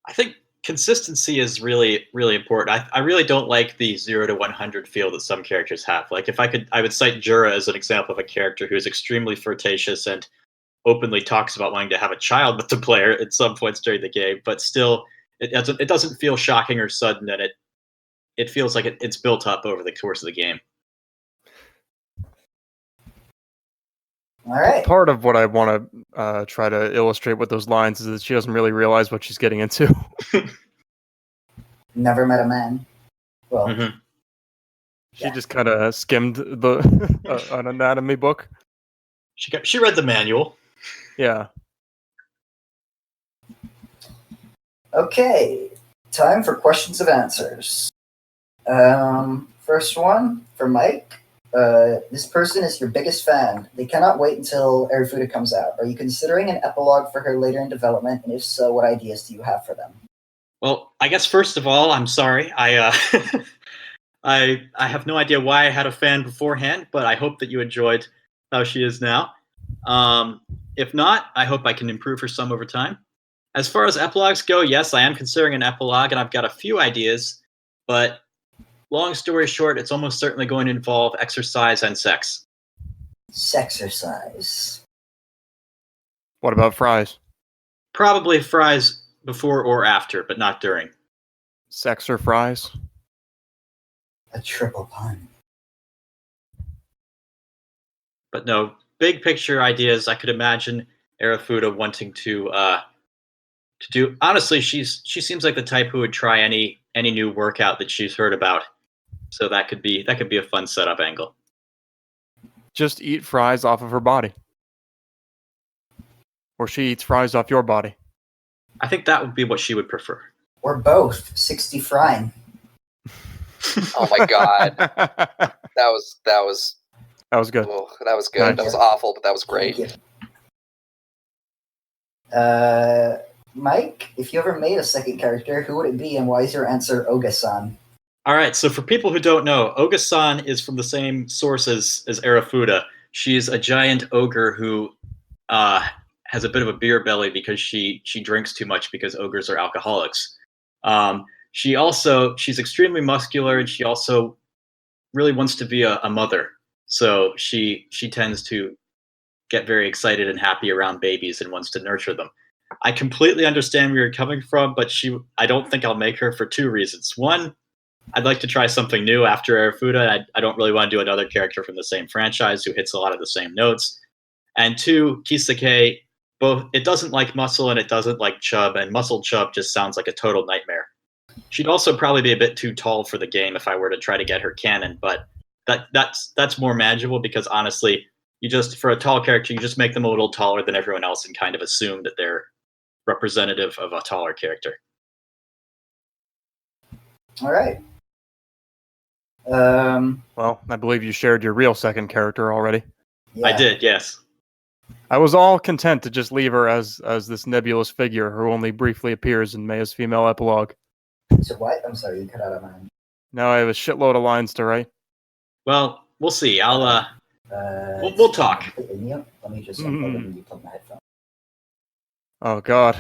I think consistency is really, really important. I really don't like the 0 to 100 feel that some characters have. Like if I would cite Jura as an example of a character who is extremely flirtatious and openly talks about wanting to have a child with the player at some points during the game, but still it doesn't feel shocking or sudden, and it feels like it's built up over the course of the game. All right. Part of what I want to try to illustrate with those lines is that she doesn't really realize what she's getting into. Never met a man. Well, She just kind of skimmed the an anatomy book. She read the manual. Yeah. Okay, time for questions and answers. First one for Mike. This person is your biggest fan. They cannot wait until Arufuda comes out. Are you considering an epilogue for her later in development? And if so, what ideas do you have for them? Well, I guess first of all, I'm sorry. I I have no idea why I had a fan beforehand, but I hope that you enjoyed how she is now. If not, I hope I can improve her some over time. As far as epilogues go, yes, I am considering an epilogue, and I've got a few ideas, but long story short, it's almost certainly going to involve exercise and sex. Sexercise. What about fries? Probably fries before or after, but not during. Sex or fries? A triple pun. But no, big picture ideas. I could imagine Arufuda wanting to do. Honestly, she seems like the type who would try any new workout that she's heard about. So that could be a fun setup angle. Just eat fries off of her body. Or she eats fries off your body. I think that would be what she would prefer. Or both. 60 Fryne. Oh my god. That was good. Oh, that was good. Nice. That was awful, but that was great. Mike, if you ever made a second character, who would it be, and why is your answer Oga-san? All right, so for people who don't know, Oga-san is from the same source as Arufuda. She's a giant ogre who has a bit of a beer belly because she drinks too much because ogres are alcoholics. She's extremely muscular, and she also really wants to be a mother. So she tends to get very excited and happy around babies and wants to nurture them. I completely understand where you're coming from, but I don't think I'll make her for two reasons. One, I'd like to try something new after Arufuda. I don't really want to do another character from the same franchise who hits a lot of the same notes. And two, Kisake, both it doesn't like muscle and it doesn't like chub, and muscle chub just sounds like a total nightmare. She'd also probably be a bit too tall for the game if I were to try to get her canon, but that's more manageable because honestly, for a tall character, you just make them a little taller than everyone else and kind of assume that they're representative of a taller character. All right. Well, I believe you shared your real second character already. Yeah. I did, yes. I was all content to just leave her as this nebulous figure who only briefly appears in Maya's female epilogue. So what? I'm sorry, you cut out of mine. Now I have a shitload of lines to write. Well, we'll see. We'll talk. Let me just unplug my headphone. Oh God,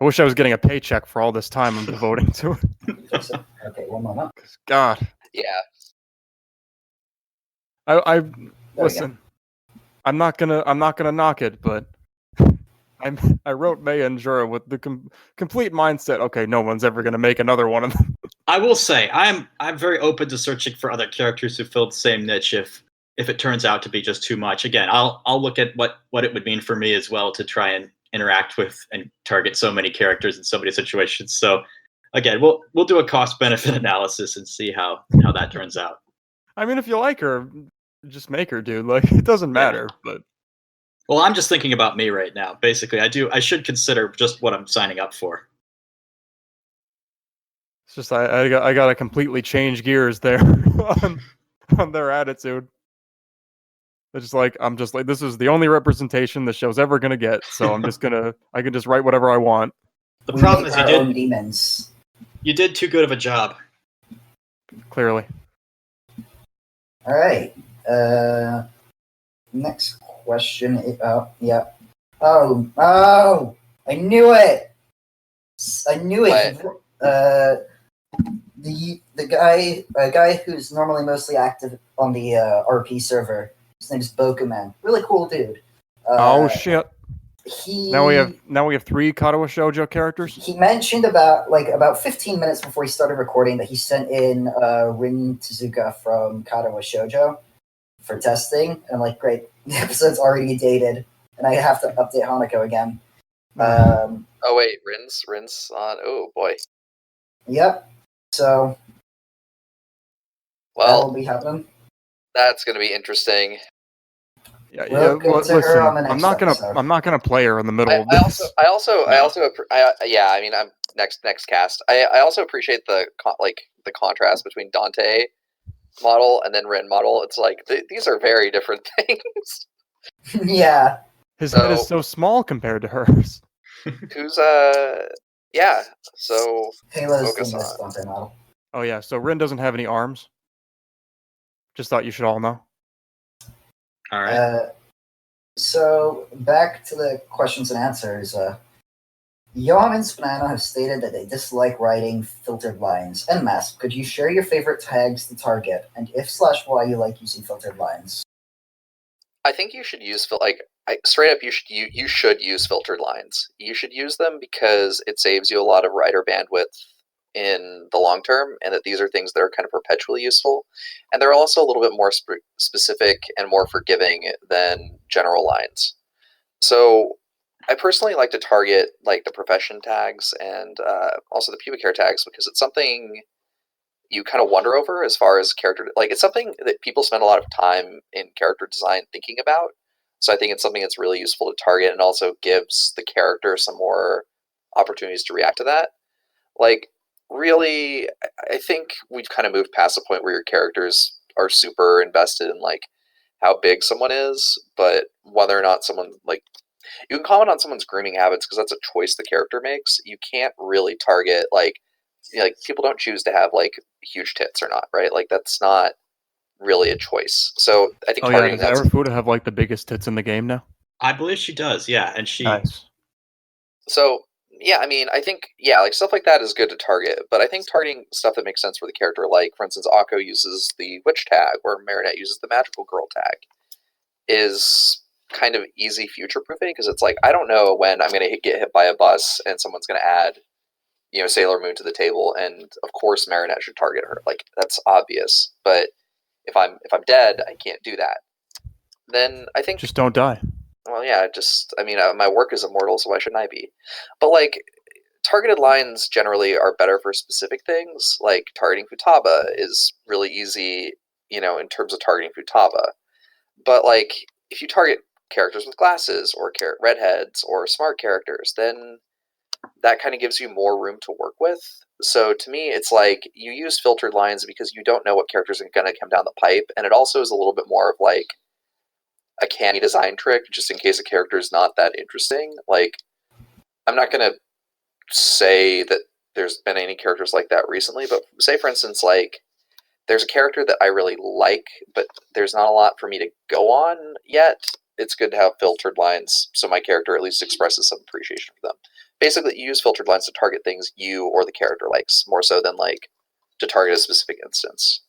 I wish I was getting a paycheck for all this time I'm devoting to it. Okay, one moment. God. Yeah. I listen. I'm not gonna knock it, but I wrote Maya and Jura with the complete mindset. Okay, no one's ever gonna make another one of them. I will say I'm very open to searching for other characters who fill the same niche if it turns out to be just too much. Again, I'll look at what it would mean for me as well to try and interact with and target so many characters in so many situations. So again, we'll do a cost benefit analysis and see how that turns out. I mean, if you like her, Just make her, dude. Like, it doesn't matter. But Well, I'm just thinking about me right now. Basically, I should consider just what I'm signing up for. it's just I gotta completely change gears there on their attitude. It's just like I'm just like, this is the only representation the show's ever gonna get. So I can just write whatever I want. The We problem make is our own demons. you did too good of a job. Clearly. All right. Next question. Oh, yeah. Oh! I knew it. I knew it. The guy who's normally mostly active on the RP server. His name's Bokuman. Really cool dude. Oh shit! He Now we have 3 Katawa Shoujo characters. He mentioned about 15 minutes before he started recording that he sent in Rin Tezuka from Katawa Shoujo for testing. And I'm like, great, the episode's already dated, and I have to update Hanako again. Oh wait, Rin's on. Oh boy. Yep. So Well, that'll be happening. That's going to be interesting. Yeah, We'll get to her on the listen, next episode. I'm not gonna play her in the middle of this. Yeah, I'm next cast. I also appreciate the contrast between Dante model and then Rin model. It's like these are very different things. Yeah. His head is so small compared to hers. Who's yeah. So Halo's focus the on best Dante model. Oh yeah, so Rin doesn't have any arms. Just thought you should all know. All right. So back to the questions and answers. Yom and SPNatI have stated that they dislike writing filtered lines. En masse, could you share your favorite tags to target, and if/why you like using filtered lines? I think you should use straight up. You should use filtered lines. You should use them because it saves you a lot of writer bandwidth in the long term, and that these are things that are kind of perpetually useful, and they're also a little bit more specific and more forgiving than general lines. So I personally like to target like the profession tags and also the pubic hair tags because it's something you kind of wonder over as far as character. Like it's something that people spend a lot of time in character design thinking about. So I think it's something that's really useful to target and also gives the character some more opportunities to react to that. Like really, I think we've kind of moved past the point where your characters are super invested in like how big someone is, but whether or not someone like you can comment on someone's grooming habits because that's a choice the character makes. You can't really target like people don't choose to have like huge tits or not, right? Like that's not really a choice. So I think targeting does Everfuda have like the biggest tits in the game now? I believe she does, yeah, and she. Nice. So yeah, I mean, I think like stuff like that is good to target, but I think targeting stuff that makes sense for the character, like for instance, Akko uses the witch tag or Marinette uses the magical girl tag, is kind of easy future proofing because it's like I don't know when I'm going to get hit by a bus and someone's going to add Sailor Moon to the table, and of course Marinette should target her. Like that's obvious, but if I'm dead, I can't do that. Then I think just don't die. Well, yeah, my work is immortal, so why shouldn't I be? But like targeted lines generally are better for specific things. Like targeting Futaba is really easy, in terms of targeting Futaba. But like if you target characters with glasses or redheads or smart characters, then that kind of gives you more room to work with. So to me, it's like you use filtered lines because you don't know what characters are going to come down the pipe, and it also is a little bit more of like a canny design trick, just in case a character is not that interesting. Like, I'm not going to say that there's been any characters like that recently, but say, for instance, like, there's a character that I really like, but there's not a lot for me to go on yet. It's good to have filtered lines so my character at least expresses some appreciation for them. Basically, you use filtered lines to target things you or the character likes, more so than, like, to target a specific instance.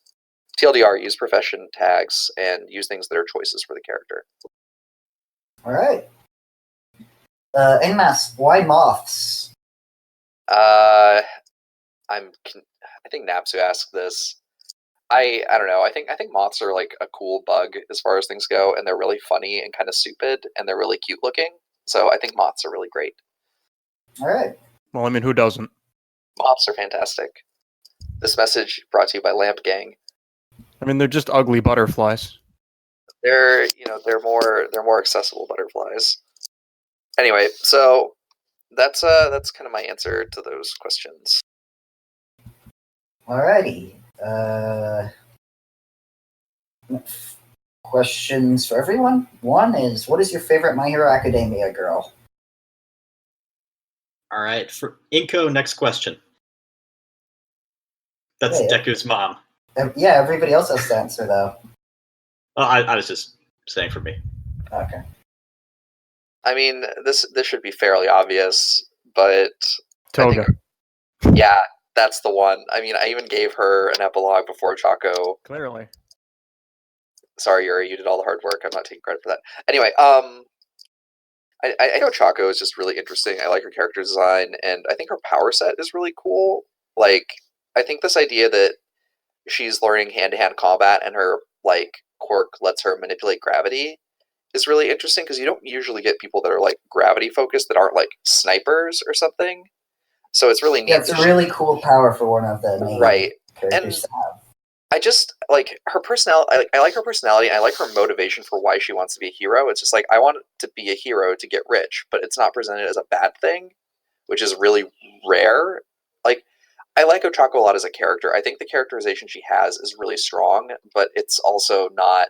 TLDR, use profession tags and use things that are choices for the character. All right. En masse, why moths? I think Napsu asked this. I don't know. I think moths are like a cool bug as far as things go, and they're really funny and kind of stupid, and they're really cute looking. So I think moths are really great. All right. Well, I mean, who doesn't? Moths are fantastic. This message brought to you by Lamp Gang. I mean, they're just ugly butterflies. They're more accessible butterflies. Anyway, so that's kind of my answer to those questions. Alrighty. Questions for everyone. One is, what is your favorite My Hero Academia girl? All right, for Inko, next question. That's Yeah. Deku's mom. Yeah, everybody else has to answer though. Oh, I was just saying for me. Okay. I mean, this should be fairly obvious, but Toga. Yeah, that's the one. I mean, I even gave her an epilogue before Chaco. Clearly. Sorry, Yuri, you did all the hard work. I'm not taking credit for that. Anyway, I know Chaco is just really interesting. I like her character design, and I think her power set is really cool. Like, I think this idea that she's learning hand-to-hand combat and her like quirk lets her manipulate gravity is really interesting because you don't usually get people that are like gravity focused that aren't like snipers or something. So it's really neat. Yeah, it's a really cool power for one of the main characters to have. I just like her personality. I like her personality. And I like her motivation for why she wants to be a hero. It's just like I want to be a hero to get rich, but it's not presented as a bad thing, which is really rare. Like I like Ochako a lot as a character. I think the characterization she has is really strong, but it's also not.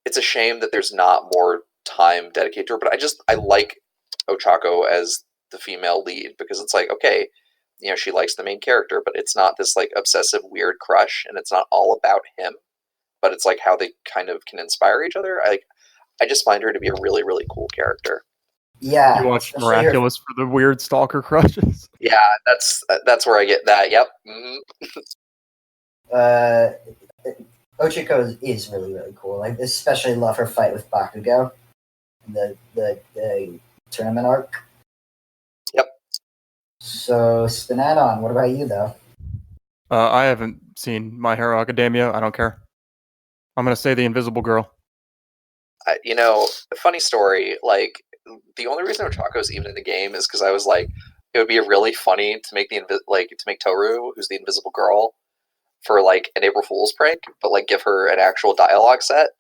It's a shame that there's not more time dedicated to her. But I like Ochako as the female lead because it's like okay. You know, she likes the main character, but it's not this like obsessive weird crush, and it's not all about him, but it's like how they kind of can inspire each other. I just find her to be a really, really cool character. Yeah. You watch Miraculous for the weird stalker crushes? Yeah, that's where I get that. Yep. Mm-hmm. Ochako is really, really cool. I especially love her fight with Bakugo in the tournament arc. Yep. So, SPNatI, what about you, though? I haven't seen My Hero Academia. I don't care. I'm going to say The Invisible Girl. You know, funny story, like, the only reason Ochako is even in the game is because I was like, it would be really funny to make to make Toru, who's the Invisible Girl, for, like, an April Fool's prank, but, like, give her an actual dialogue set.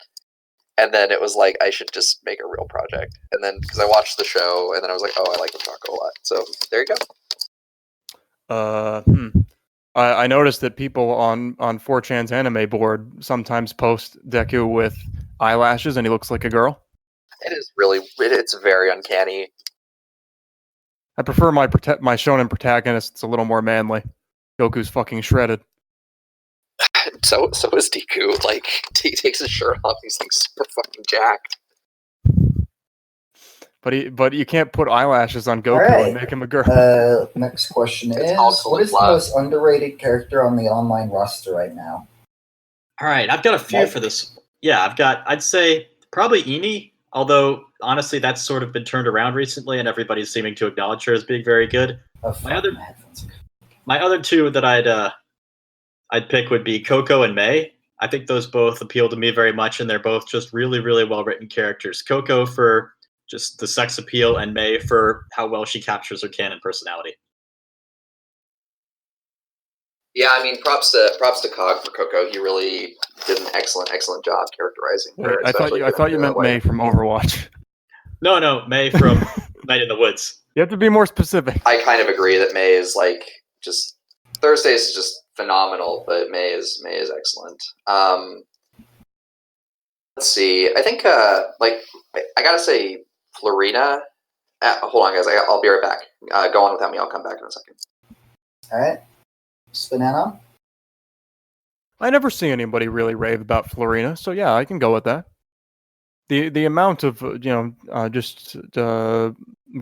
And then it was like, I should just make a real project. And then, because I watched the show, and then I was like, oh, I like Ochako a lot. So, there you go. I noticed that people on 4chan's anime board sometimes post Deku with eyelashes, and he looks like a girl. It is really, it's very uncanny. I prefer my shonen protagonists a little more manly. Goku's fucking shredded. So is Deku. Like, he takes his shirt off, he's like super fucking jacked. But you can't put eyelashes on Goku and make him a girl. Next question is, what is the most underrated character on the online roster right now? All right, I've got a few for this. Yeah, I'd say probably Ini, although honestly that's sort of been turned around recently and everybody's seeming to acknowledge her as being very good. My other two that I'd pick would be Coco and May. I think those both appeal to me very much, and they're both just really, really well-written characters. Coco for just the sex appeal, and May for how well she captures her canon personality. Yeah, I mean, props to Cog for Coco. He really did an excellent job characterizing her. I thought you meant May from Overwatch. No, May from Night in the Woods. You have to be more specific. I kind of agree that May is like just Thursdays is just phenomenal, but May is excellent. Let's see. I think I gotta say Florina. Hold on, guys. I'll be right back. Go on without me. I'll come back in a second. All right. SPNatI? I never see anybody really rave about Florina, so yeah, I can go with that. The amount of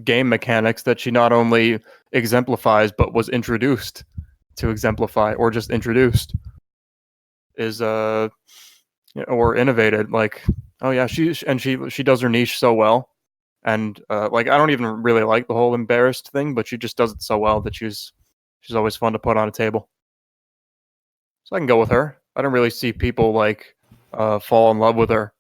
game mechanics that she not only exemplifies but was introduced to exemplify, or just introduced, is or innovated. Like, oh yeah, she does her niche so well, and I don't even really like the whole embarrassed thing, but she just does it so well that she's always fun to put on a table. So I can go with her. I don't really see people fall in love with her,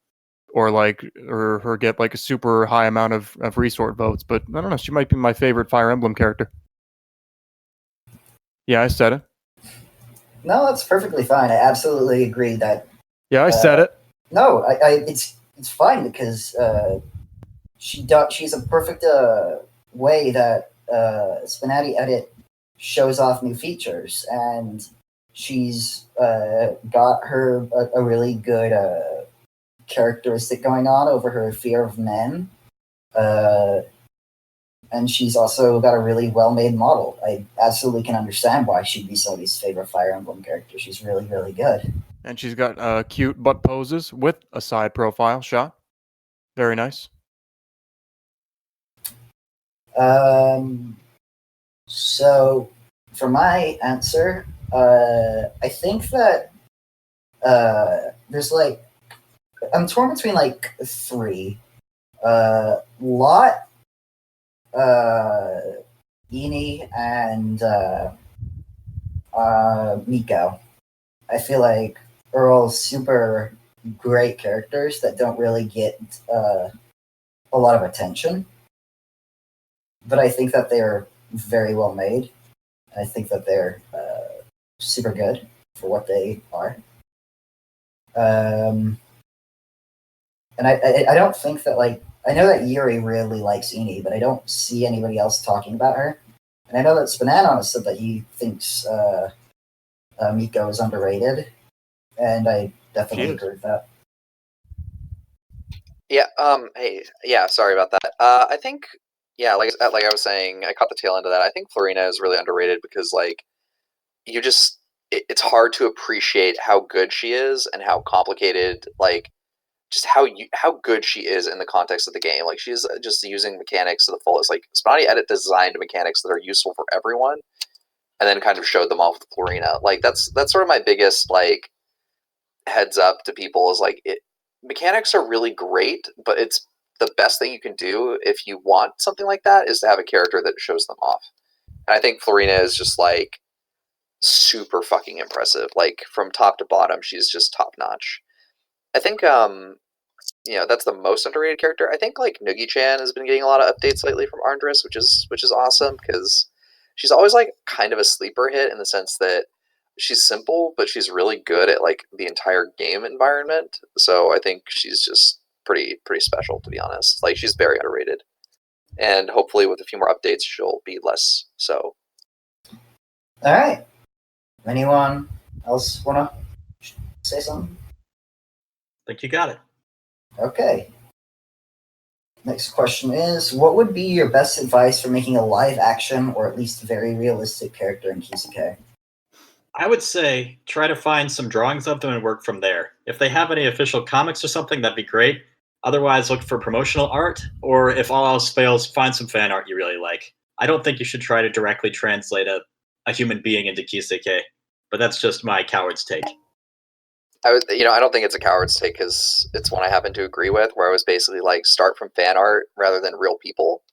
or her get like a super high amount of resort votes. But I don't know. She might be my favorite Fire Emblem character. Yeah, I said it. No, that's perfectly fine. I absolutely agree that. Yeah, I said it. No, it's fine because she's a perfect way that SPNatI Edit shows off new features, and she's got her a really good characteristic going on over her fear of men. And she's also got a really well-made model. I absolutely can understand why she'd be somebody's favorite Fire Emblem character. She's really, really good. And she's got cute butt poses with a side profile shot. Very nice. So for my answer, I think that there's like I'm torn between like three. Lot, Eni, and Miko. I feel like are all super great characters that don't really get a lot of attention. But I think that they're very well made. I think that they're super good for what they are. And I don't think that, like, I know that Yuri really likes Eni, but I don't see anybody else talking about her. And I know that Spinanon has said that he thinks Miko is underrated, and I definitely agree with that. Yeah. Hey. Yeah. Sorry about that. I think. Yeah. Like I was saying, I caught the tail end of that. I think Fryne is really underrated because, like, you just it's hard to appreciate how good she is and how complicated, like, just how good she is in the context of the game. Like, she's just using mechanics to the fullest. Like, SPNatI Edit designed mechanics that are useful for everyone, and then kind of showed them off with Florina. Like, that's sort of my biggest, like, heads up to people is, like, mechanics are really great, but it's the best thing you can do if you want something like that is to have a character that shows them off. And I think Florina is just, like, super fucking impressive. Like, from top to bottom, she's just top notch. I think that's the most underrated character. I think, like, Noogie-chan has been getting a lot of updates lately from Arndris, which is awesome because she's always, like, kind of a sleeper hit in the sense that she's simple, but she's really good at, like, the entire game environment. So I think she's just pretty special, to be honest. Like, she's very underrated, and hopefully with a few more updates, she'll be less so. All right. Anyone else wanna say something? I think you got it. Okay. Next question is, what would be your best advice for making a live action or at least very realistic character in Kiseki? I would say try to find some drawings of them and work from there. If they have any official comics or something, that'd be great. Otherwise, look for promotional art, or if all else fails, find some fan art you really like. I don't think you should try to directly translate a human being into Kiseki, but that's just my coward's take. I don't think it's a coward's take because it's one I happen to agree with, where I was basically like, start from fan art rather than real people.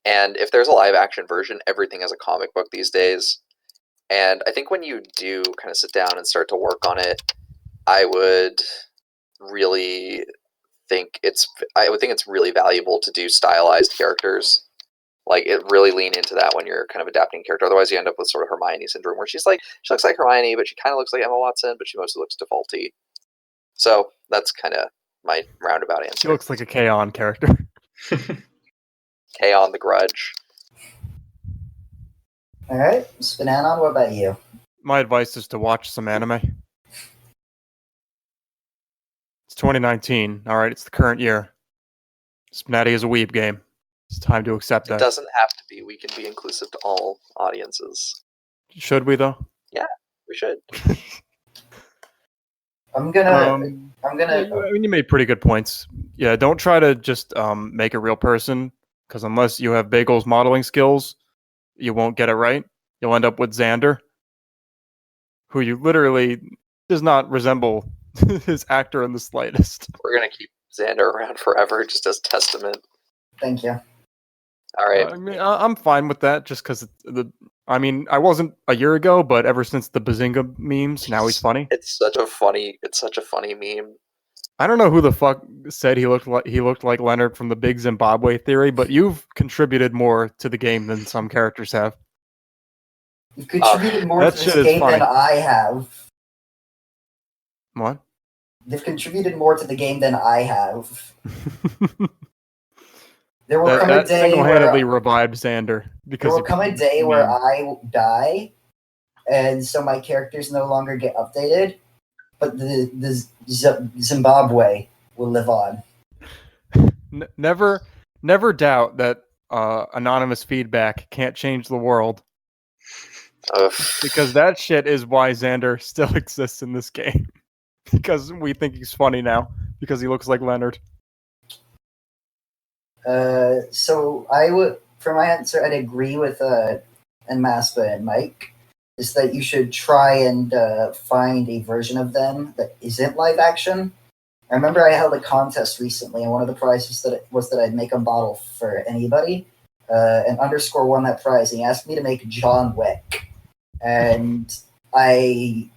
And if there's a live action version, everything is a comic book these days. And I think when you do kind of sit down and start to work on it, I would think it's really valuable to do stylized characters. Like, it really lean into that when you're kind of adapting a character. Otherwise, you end up with sort of Hermione syndrome, where she looks like Hermione, but she kind of looks like Emma Watson, but she mostly looks defaulty. So that's kind of my roundabout answer. She looks like a K-On! Character. K-On! The Grudge. All right, Spinanon, what about you? My advice is to watch some anime. It's 2019. All right, it's the current year. SPNatI is a weeb game. It's time to accept that. It doesn't have to be. We can be inclusive to all audiences. Should we, though? Yeah, we should. I'm gonna. You made pretty good points. Yeah, don't try to just make a real person, because unless you have Bagel's modeling skills, you won't get it right. You'll end up with Xander, who you literally does not resemble his actor in the slightest. We're gonna keep Xander around forever, just as testament. Thank you. All right. I mean, I'm fine with that, just because I wasn't a year ago, but ever since the Bazinga memes, now he's funny. It's such a funny meme. I don't know who the fuck said he looked like Leonard from the Big Zimbabwe Theory, but you've contributed more to the game than some characters have. You've contributed more to this game than I have. What? they've contributed more to the game than I have. There will come a that day single-handedly where revived Xander. there will come a day where I die, and so my characters no longer get updated, but the Zimbabwe will live on. Never doubt that anonymous feedback can't change the world. Because that shit is why Xander still exists in this game. Because we think he's funny now. Because he looks like Leonard. So I would, for my answer, I'd agree with Maspa and Mike. Is that you should try and find a version of them that isn't live action. I remember I held a contest recently, and one of the prizes was that I'd make a bottle for anybody. And Underscore won that prize, and he asked me to make John Wick. And I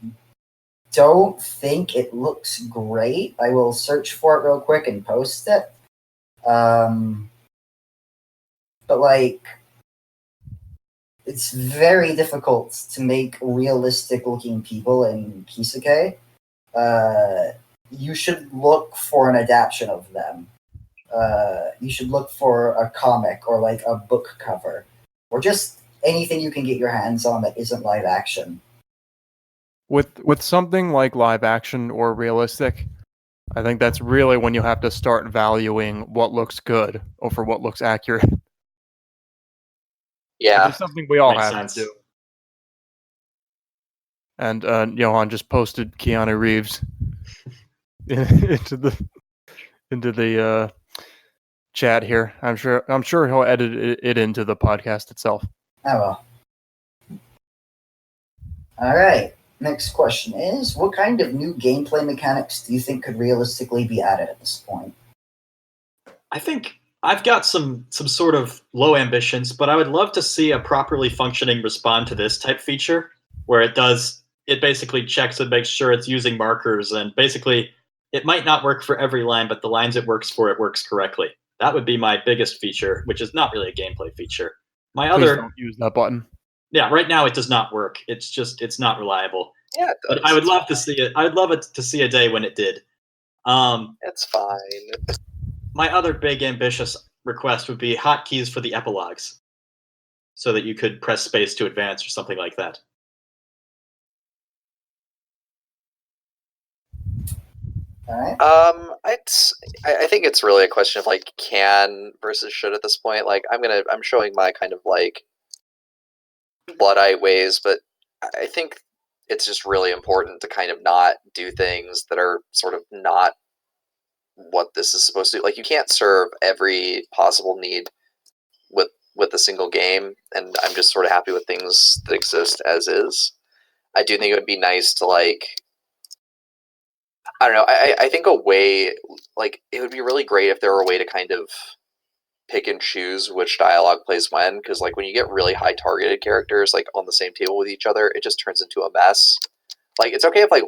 don't think it looks great. I will search for it real quick and post it. But like, it's very difficult to make realistic looking people in Kisake. You should look for an adaptation of them. You should look for a comic or like a book cover, or just anything you can get your hands on that isn't live action. With something like live action or realistic, I think that's really when you have to start valuing what looks good over what looks accurate. Yeah, it's something we all Makes have sense. to do. And Johan just posted Keanu Reeves into the chat here. I'm sure he'll edit it into the podcast itself. Oh well. All right. Next question is: what kind of new gameplay mechanics do you think could realistically be added at this point? I think I've got some sort of low ambitions, but I would love to see a properly functioning respond to this type feature, where it basically checks and makes sure it's using markers, and basically it might not work for every line, but the lines it works for, it works correctly. That would be my biggest feature, which is not really a gameplay feature. Please don't use that button. Yeah, right now it does not work. It's not reliable. Yeah, it does. But I would love to see it. I would love it to see a day when it did. It's fine. My other big ambitious request would be hotkeys for the epilogues, so that you could press space to advance or something like that. All right. I think it's really a question of like can versus should at this point. Like I'm showing my kind of like Bloodite ways, but I think it's just really important to kind of not do things that are sort of not what this is supposed to do. Like you can't serve every possible need with a single game, and I'm just sort of happy with things that exist as is. I do think it would be nice to like, I don't know, I think a way, like it would be really great if there were a way to kind of pick and choose which dialogue plays when, because like when you get really high targeted characters like on the same table with each other, it just turns into a mess. Like it's okay if like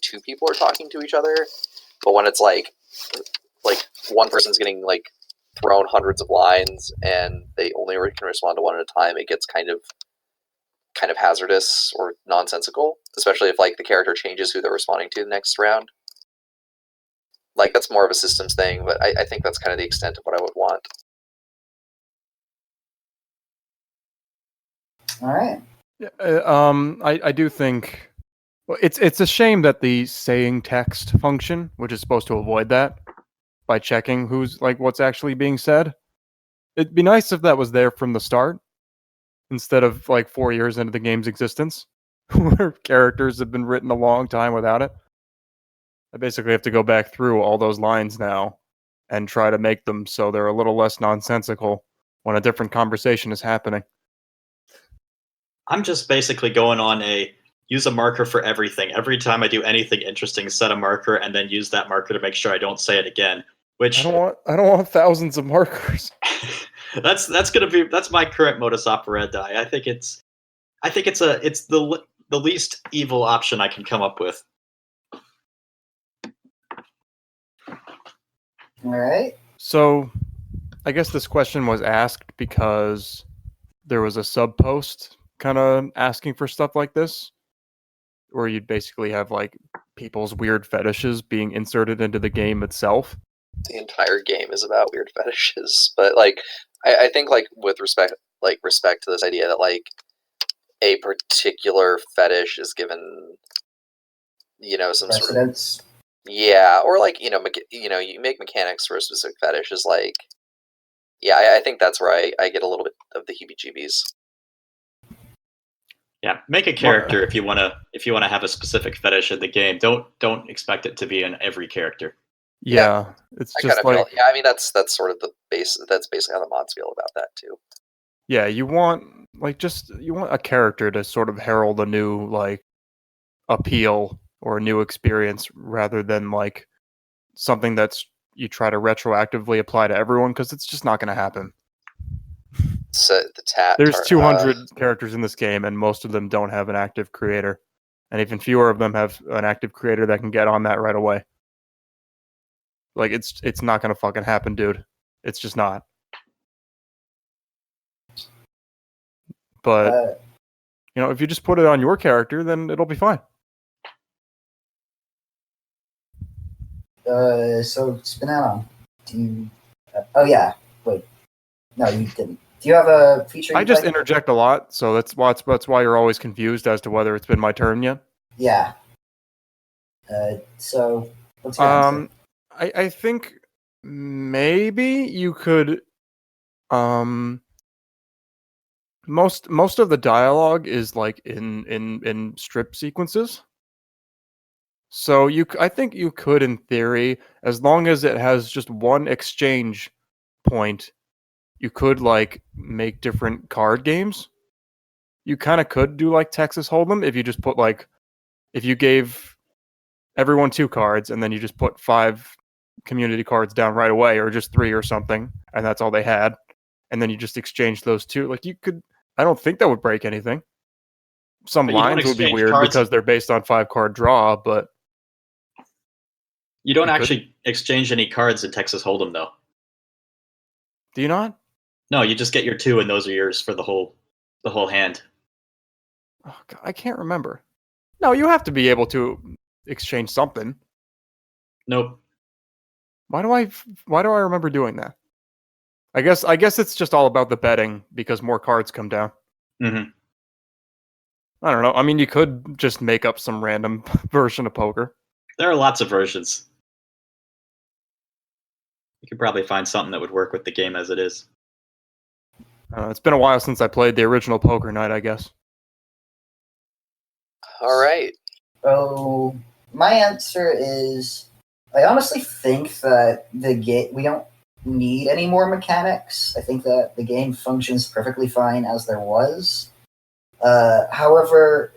two people are talking to each other, but when it's like one person's getting like thrown hundreds of lines and they only can respond to one at a time, it gets kind of hazardous or nonsensical, especially if like the character changes who they're responding to the next round. Like that's more of a systems thing, but I think that's kind of the extent of what I would want. All right. I do think it's a shame that the saying text function, which is supposed to avoid that by checking what's actually being said. It'd be nice if that was there from the start, instead of like 4 years into the game's existence, where characters have been written a long time without it. I basically have to go back through all those lines now and try to make them so they're a little less nonsensical when a different conversation is happening. I'm just basically going on a use a marker for everything. Every time I do anything interesting, set a marker and then use that marker to make sure I don't say it again. Which I don't want thousands of markers. that's my current modus operandi. I think it's the least evil option I can come up with. All right. So, I guess this question was asked because there was a sub post kind of asking for stuff like this, where you'd basically have like people's weird fetishes being inserted into the game itself. The entire game is about weird fetishes, but like I think like with respect to this idea that like a particular fetish is given, some Precedence. sort of or like you make mechanics for a specific fetish is like I think that's where I get a little bit of the heebie-jeebies. Yeah, make a character if you wanna have a specific fetish in the game. Don't expect it to be in every character. Yeah, it's I just kind of like feel, I mean that's sort of the base. That's basically how the mods feel about that too. yeah, you want a character to sort of herald a new like appeal or a new experience rather than like something that's you try to retroactively apply to everyone because it's just not going to happen. So There's 200 characters in this game, and most of them don't have an active creator, and even fewer of them have an active creator that can get on that right away. Like it's not going to fucking happen, dude. It's just not. But if you just put it on your character, then it'll be fine. So SPNatI, do you? Oh yeah, wait, no, you didn't. Do you have a feature? I just interject a lot, so that's why you're always confused as to whether it's been my turn yet. Yeah. So what's your answer? I think maybe you could. Most of the dialogue is like in strip sequences. So I think you could, in theory, as long as it has just one exchange point, you could like make different card games. You kind of could do like Texas Hold'em if you just put like, if you gave everyone 2 cards and then you just put 5 community cards down right away, or just 3 or something, and that's all they had, and then you just exchange those 2. Like you could, I don't think that would break anything. Some lines would be weird because they're based on 5-card draw, but you don't actually exchange any cards in Texas Hold'em, though. Do you not? No, you just get your 2, and those are yours for the whole hand. Oh, God, I can't remember. No, you have to be able to exchange something. Nope. Why do I remember doing that? I guess it's just all about the betting because more cards come down. Mm-hmm. I don't know. I mean, you could just make up some random version of poker. There are lots of versions. You could probably find something that would work with the game as it is. It's been a while since I played the original Poker Night, I guess. All right. So my answer is, I honestly think that we don't need any more mechanics. I think that the game functions perfectly fine as there was. However,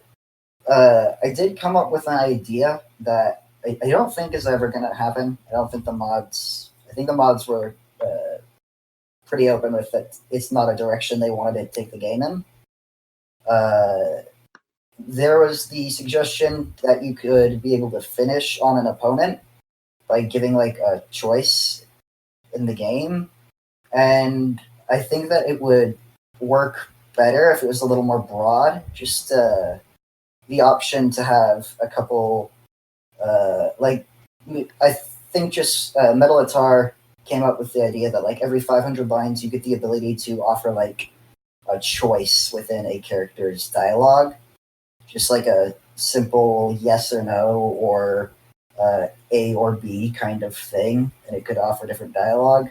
I did come up with an idea that I don't think is ever going to happen. I think the mods were pretty open with it. It's not a direction they wanted to take the game in. There was the suggestion that you could be able to finish on an opponent by giving like a choice in the game. And I think that it would work better if it was a little more broad. Just the option to have a couple, I think just Metalatar came up with the idea that like every 500 lines you get the ability to offer like a choice within a character's dialogue. Just like a simple yes or no or A or B kind of thing, and it could offer different dialogue.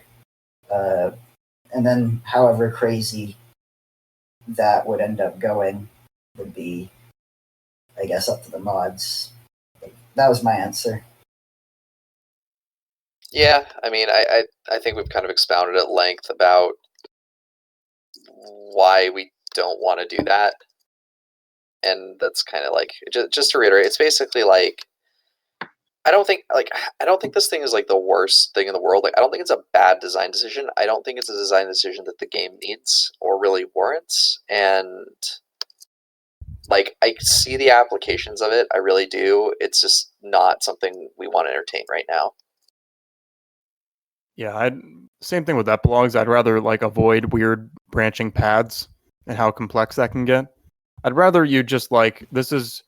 And then however crazy that would end up going would be, I guess, up to the mods. That was my answer. Yeah, I mean, I think we've kind of expounded at length about why we don't want to do that. And that's kind of like, just to reiterate, it's basically like, I don't think this thing is like the worst thing in the world. Like, I don't think it's a bad design decision. I don't think it's a design decision that the game needs or really warrants. And like, I see the applications of it. I really do. It's just not something we want to entertain right now. Yeah, same thing with epilogues. I'd rather like avoid weird branching paths and how complex that can get. I'd rather you just like, this is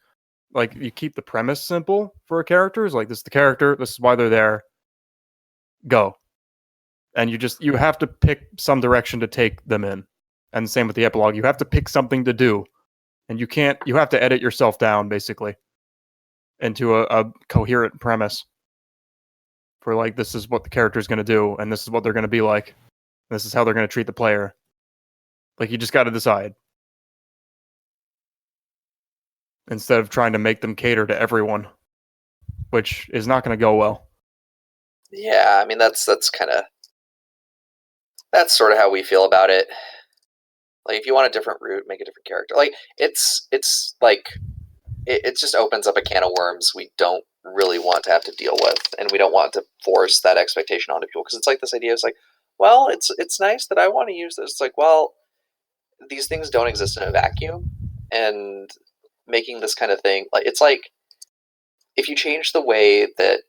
like you keep the premise simple for characters. Like this is the character, this is why they're there. Go. And you have to pick some direction to take them in. And same with the epilogue. You have to pick something to do. And you have to edit yourself down basically into a coherent premise. For like, this is what the character is going to do, and this is what they're going to be like. This is how they're going to treat the player. Like, you just got to decide. Instead of trying to make them cater to everyone, which is not going to go well. Yeah, I mean, that's sort of how we feel about it. Like, if you want a different route, make a different character. Like, it's like, it just opens up a can of worms we don't really want to have to deal with, and we don't want to force that expectation onto people, because it's like this idea is like, well, it's nice that I want to use this. It's like, well, these things don't exist in a vacuum, and making this kind of thing, like, it's like if you change the way that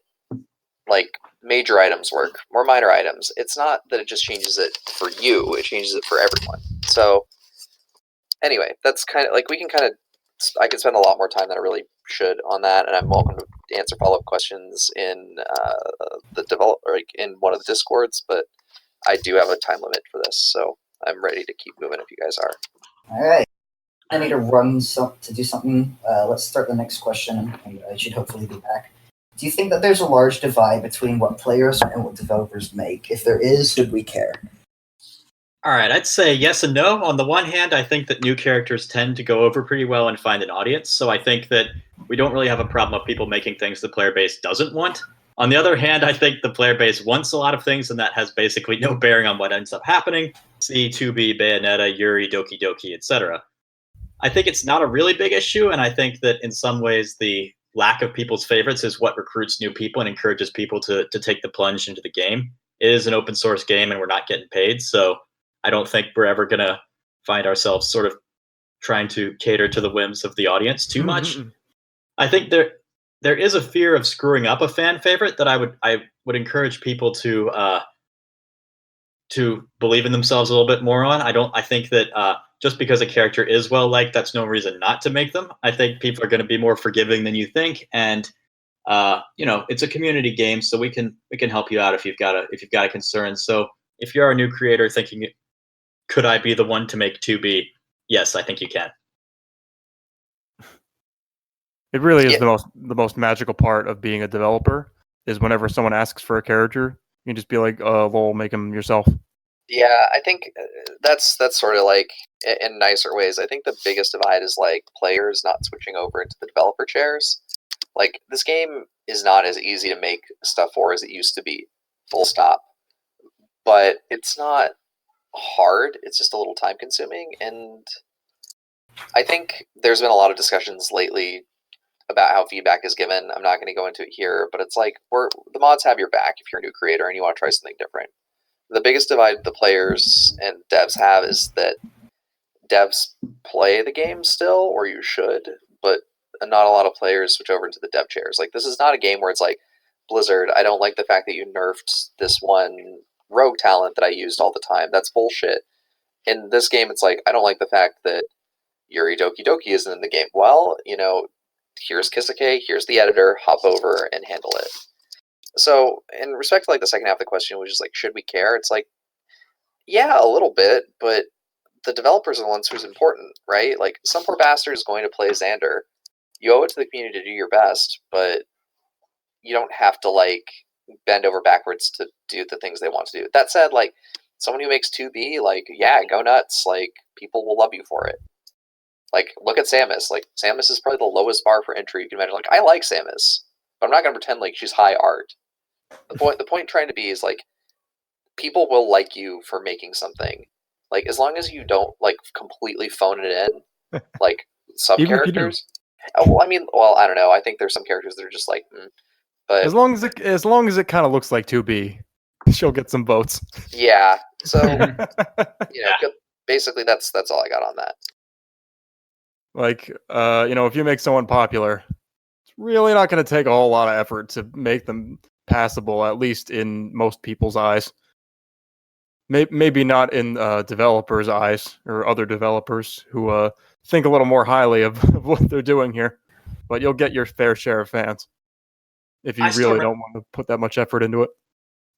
like major items work or minor items, it's not that it just changes it for you, it changes it for everyone. So anyway, that's kind of like, we can kind of, I could spend a lot more time than I really should on that, and I'm welcome to answer follow-up questions in in one of the Discords, but I do have a time limit for this, so I'm ready to keep moving if you guys are. All right. I need to to do something. Let's start the next question, and I should hopefully be back. Do you think that there's a large divide between what players and what developers make? If there is, should we care? All right, I'd say yes and no. On the one hand, I think that new characters tend to go over pretty well and find an audience. So I think that we don't really have a problem of people making things the player base doesn't want. On the other hand, I think the player base wants a lot of things, and that has basically no bearing on what ends up happening. See 2B, Bayonetta, Yuri, Doki Doki, etc. I think it's not a really big issue, and I think that in some ways the lack of people's favorites is what recruits new people and encourages people to take the plunge into the game. It is an open source game, and we're not getting paid, so I don't think we're ever going to find ourselves sort of trying to cater to the whims of the audience too much. I think there is a fear of screwing up a fan favorite that I would encourage people to believe in themselves a little bit more on. I think that just because a character is well liked, that's no reason not to make them. I think people are going to be more forgiving than you think, and it's a community game, so we can help you out if you've got a concern. So if you're a new creator thinking, could I be the one to make 2B? Yes, I think you can. It really is the most magical part of being a developer, is whenever someone asks for a character, you can just be like, lol, make him yourself. Yeah, I think that's sort of like, in nicer ways, I think the biggest divide is like players not switching over into the developer chairs. Like, this game is not as easy to make stuff for as it used to be, full stop. But it's not hard, it's just a little time consuming, and I think there's been a lot of discussions lately about how feedback is given. I'm not going to go into it here, but it's like, the mods have your back if you're a new creator and you want to try something different. The biggest divide the players and devs have is that devs play the game still, or you should, but not a lot of players switch over into the dev chairs. Like, this is not a game where it's like, Blizzard, I don't like the fact that you nerfed this one rogue talent that I used all the time. That's bullshit. In this game, it's like, I don't like the fact that Yuri Doki Doki isn't in the game. Well, here's Kisake, here's the editor, hop over and handle it. So, in respect to like the second half of the question, which is like, should we care? It's like, yeah, a little bit, but the developers are the ones who's important, right? Like, some poor bastard is going to play Xander. You owe it to the community to do your best, but you don't have to like bend over backwards to do the things they want to do. That said, like, someone who makes 2B, like, yeah, go nuts. Like, people will love you for it. Like, look at Samus. Like, Samus is probably the lowest bar for entry you can imagine. Like, I like Samus, but I'm not going to pretend like she's high art. The point trying to be is, like, people will like you for making something. Like, as long as you don't, like, completely phone it in, like, some characters. Well, I don't know. I think there's some characters that are just like, but as long as it kind of looks like 2B, she'll get some votes. Yeah. So, basically that's all I got on that. Like, if you make someone popular, it's really not going to take a whole lot of effort to make them passable, at least in most people's eyes. Maybe not in developers' eyes or other developers who think a little more highly of what they're doing here. but you'll get your fair share of fans if you really don't want to put that much effort into it.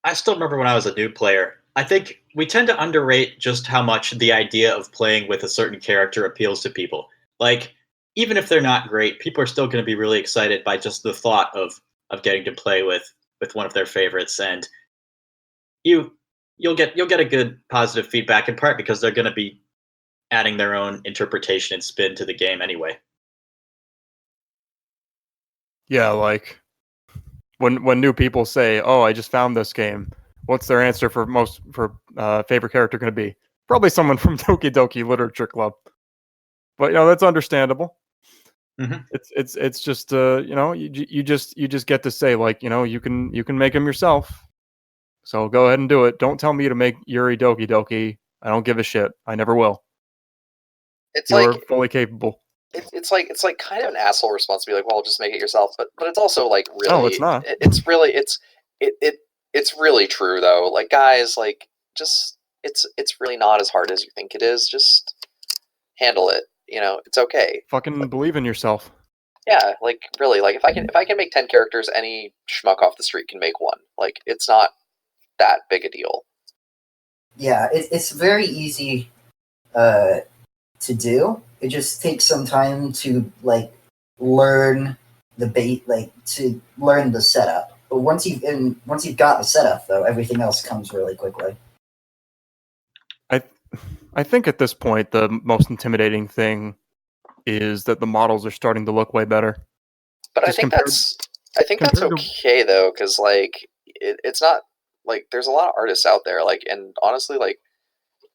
I still remember when I was a new player. I think we tend to underrate just how much the idea of playing with a certain character appeals to people. Like, even if they're not great, people are still going to be really excited by just the thought of getting to play with one of their favorites, and you'll get a good positive feedback in part because they're going to be adding their own interpretation and spin to the game anyway. Yeah, like when new people say, "Oh, I just found this game," what's their answer for favorite character going to be? Probably someone from Doki Doki Literature Club. But that's understandable. Mm-hmm. It's just you just get to say, like, you can make them yourself. So go ahead and do it. Don't tell me to make Yuri Doki Doki. I don't give a shit. I never will. You're fully capable. It's like kind of an asshole response to be like, well, just make it yourself. But it's also like really. No, it's not. It's really true though. Like, guys, like, just it's really not as hard as you think it is. Just handle it. It's okay. Fucking believe in yourself. Yeah, like, really, like, if I can make 10 characters, any schmuck off the street can make one. Like, it's not that big a deal. Yeah, it's very easy to do. It just takes some time to learn to learn the setup. But once you've got the setup, though, everything else comes really quickly. I think at this point the most intimidating thing is that the models are starting to look way better. But I think that's okay though, because like it's not like there's a lot of artists out there, like, and honestly, like,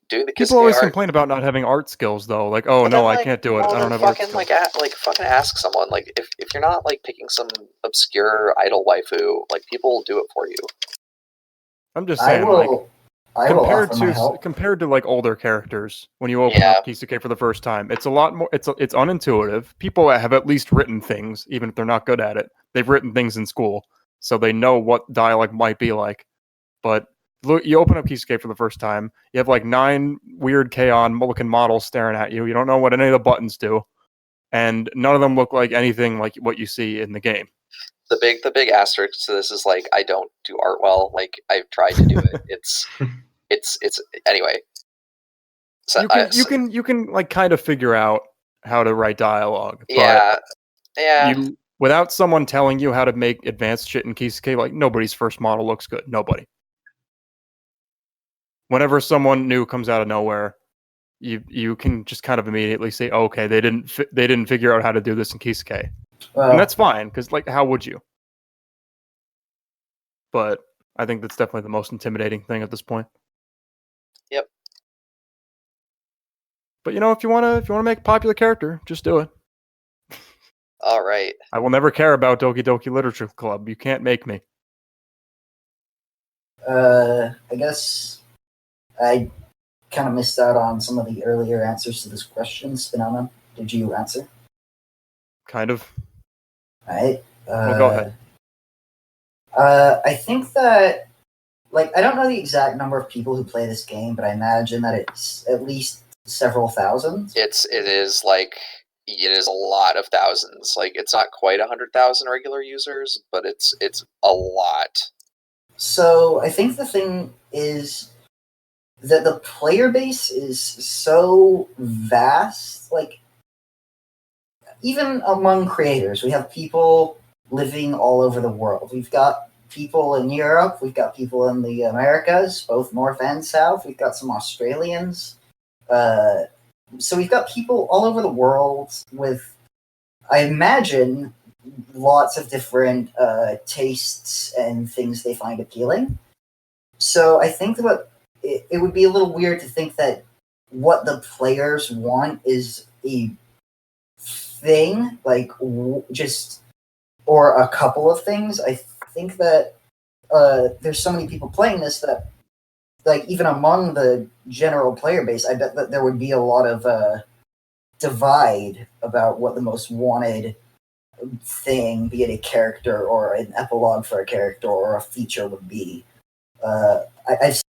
doing the people always complain about not having art skills though. Like, oh no, I can't do it. I don't have art skills. Fucking ask someone. Like, if you're not like picking some obscure idol waifu, like, people will do it for you. I'm just saying, compared to like older characters, when you open up Kisuke for the first time, it's a lot more. It's unintuitive. People have at least written things, even if they're not good at it. They've written things in school, so they know what dialogue might be like. But look, you open up Kisuke for the first time, you have like 9 weird K-On! Models staring at you. You don't know what any of the buttons do, and none of them look like anything like what you see in the game. The big asterisk to this is, like, I don't do art well. Like, I've tried to do it. It's anyway. So you can like kind of figure out how to write dialogue. Yeah. Without someone telling you how to make advanced shit in Kisuke, like, nobody's first model looks good. Nobody. Whenever someone new comes out of nowhere, you can just kind of immediately say, oh, okay, they didn't figure out how to do this in Kisuke. And that's fine, because, like, how would you? But I think that's definitely the most intimidating thing at this point. Yep. But if you wanna make a popular character, just do it. All right. I will never care about Doki Doki Literature Club. You can't make me. I guess I kind of missed out on some of the earlier answers to this question. SPNatI, did you answer? Kind of. All right. Go ahead. I think that, like, I don't know the exact number of people who play this game, but I imagine that it's at least several thousand. It is a lot of thousands. Like, it's not quite 100,000 regular users, but it's a lot. So I think the thing is that the player base is so vast. Like, even among creators, we have people living all over the world. We've got people in Europe. We've got people in the Americas, both North and South. We've got some Australians. So we've got people all over the world with, I imagine, lots of different tastes and things they find appealing. So I think that it would be a little weird to think that what the players want is a thing, like just, or a couple of things. I think that there's so many people playing this that, like, even among the general player base, I bet that there would be a lot of divide about what the most wanted thing, be it a character or an epilogue for a character or a feature, would be. I've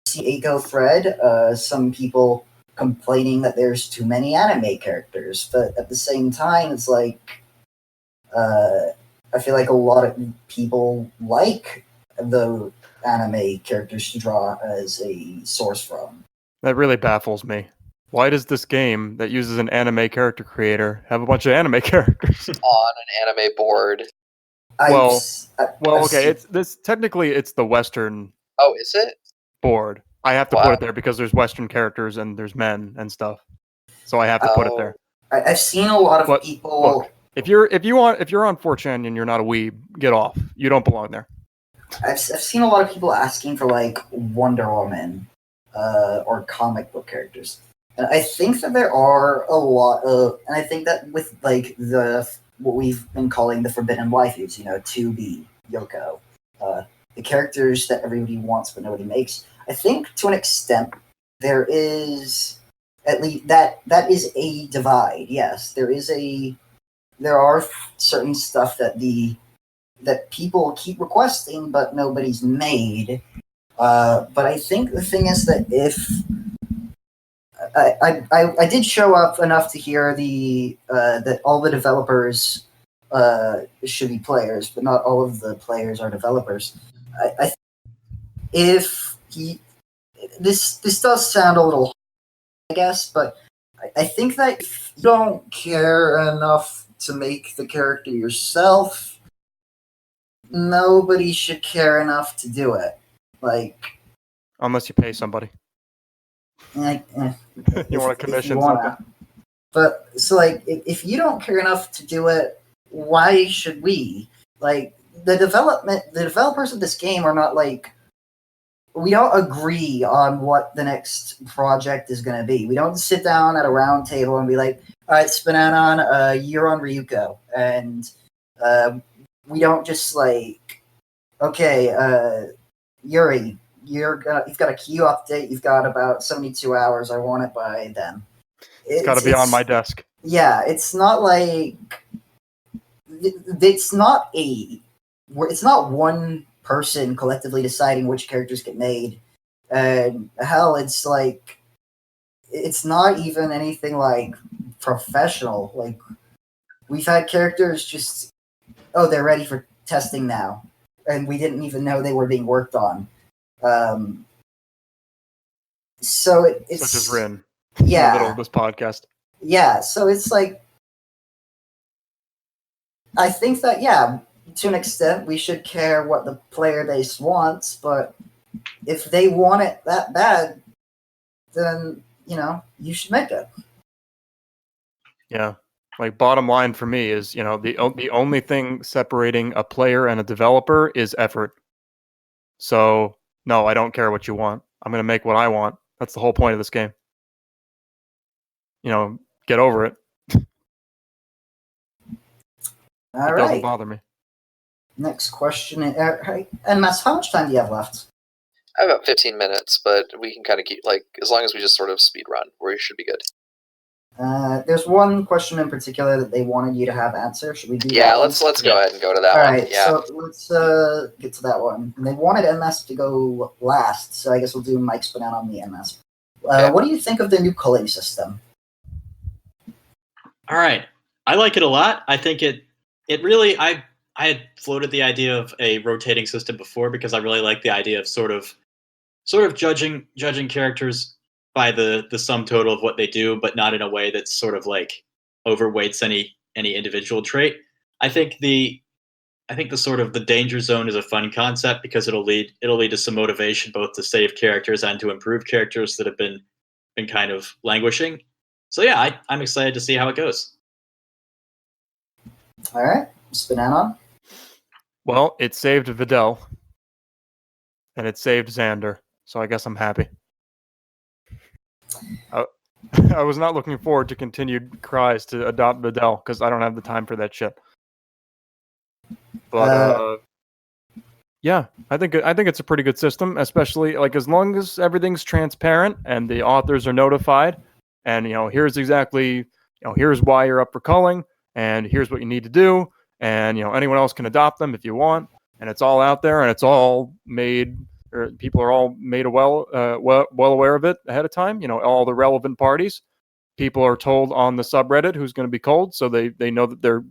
seen a Go thread, some people complaining that there's too many anime characters, but at the same time, it's like, I feel like a lot of people like the anime characters to draw as a source from. That really baffles me. Why does this game that uses an anime character creator have a bunch of anime characters? On an anime board. Okay. It's technically the Western Oh, is it? board. I have to Wow. put it there because there's Western characters and there's men and stuff. So I have to put it there. I've seen a lot of But people. look, if you're on 4chan and you're not a weeb, get off. You don't belong there. I've seen a lot of people asking for like Wonder Woman or comic book characters, and I think that there are a lot of, and I think that with like what we've been calling the forbidden waifus, 2B, Yoko, the characters that everybody wants but nobody makes. I think to an extent there is at least that is a divide. Yes, there are certain stuff that people keep requesting, but nobody's made. But I think the thing is that if I did show up enough to hear that all the developers should be players, but not all of the players are developers. This does sound a little, I guess, but I think that if you don't care enough to make the character yourself, nobody should care enough to do it. Like, unless you pay somebody. You want to commission something. But so, like, if you don't care enough to do it, why should we? Like, the developers of this game are not like, we don't agree on what the next project is going to be. We don't sit down at a round table and be like, all right, SPNatI, you're on Ryuko, and we don't just like, okay, Yuri, you've got a queue update. You've got about 72 hours. I want it by then. It's got to be on my desk. Yeah, it's not like it's not one person collectively deciding which characters get made. And hell, it's like it's not even anything like professional. Like, we've had characters just, they're ready for testing now, and we didn't even know they were being worked on. So it's such as Rin. Yeah, in the middle of this podcast. Yeah, so it's like, I think that, to an extent, we should care what the player base wants, but if they want it that bad, then, you should make it. Yeah. Like, bottom line for me is, the only thing separating a player and a developer is effort. So, no, I don't care what you want. I'm going to make what I want. That's the whole point of this game. Get over it. All right. Doesn't bother me. Next question. And Mass, how much time do you have left? I have about 15 minutes, but we can kind of keep, like, as long as we just sort of speed run, we should be good. There's one question in particular that they wanted you to have answer. Should we do that? Yeah, let's go ahead and go to that one. All right, yeah. So let's get to that one. And they wanted MS to go last, so I guess we'll do Mike's banana on the MS. Okay. What do you think of the new culling system? All right, I like it a lot. I think it really, I had floated the idea of a rotating system before because I really like the idea of sort of judging characters by the sum total of what they do, but not in a way that's sort of like overweights any individual trait. I think the sort of the danger zone is a fun concept because it'll lead to some motivation both to save characters and to improve characters that have been kind of languishing. So yeah, I'm excited to see how it goes. All right, SPNatI. Well, it saved Videl, and it saved Xander, so I guess I'm happy. I was not looking forward to continued cries to adopt Videl because I don't have the time for that shit. But yeah, I think it's a pretty good system, especially like as long as everything's transparent and the authors are notified, and here's exactly here's why you're up for culling, and here's what you need to do, and anyone else can adopt them if you want, and it's all out there, and it's all made. Or people are all made well aware of it ahead of time. All the relevant parties. People are told on the subreddit who's going to be culled, so they know that they're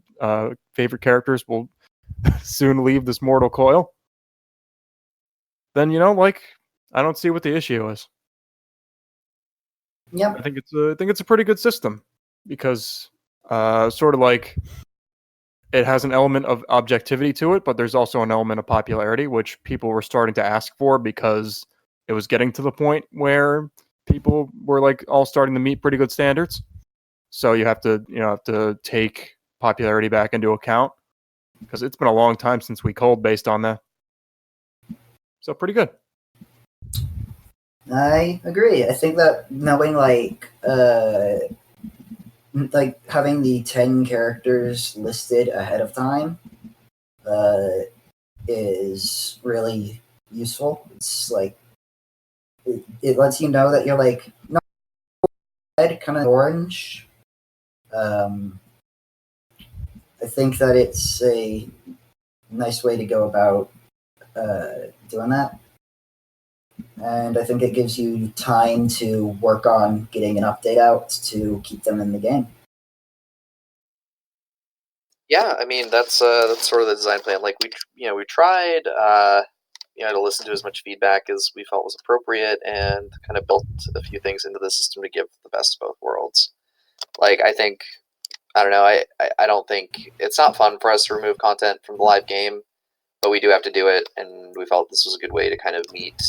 favorite characters will soon leave this mortal coil, then I don't see what the issue is. Yep. I think it's a pretty good system because sort of like it has an element of objectivity to it, but there's also an element of popularity, which people were starting to ask for because it was getting to the point where people were like all starting to meet pretty good standards. So you have to take popularity back into account because it's been a long time since we culled based on that. So pretty good. I agree. I think that knowing like having the 10 characters listed ahead of time is really useful. It's like it lets you know that you're like not red, kind of orange. I think that it's a nice way to go about doing that. And I think it gives you time to work on getting an update out to keep them in the game. Yeah, I mean that's sort of the design plan. Like we tried to listen to as much feedback as we felt was appropriate, and kind of built a few things into the system to give the best of both worlds. Like I don't know, I don't think it's not fun for us to remove content from the live game, but we do have to do it, and we felt this was a good way to kind of meet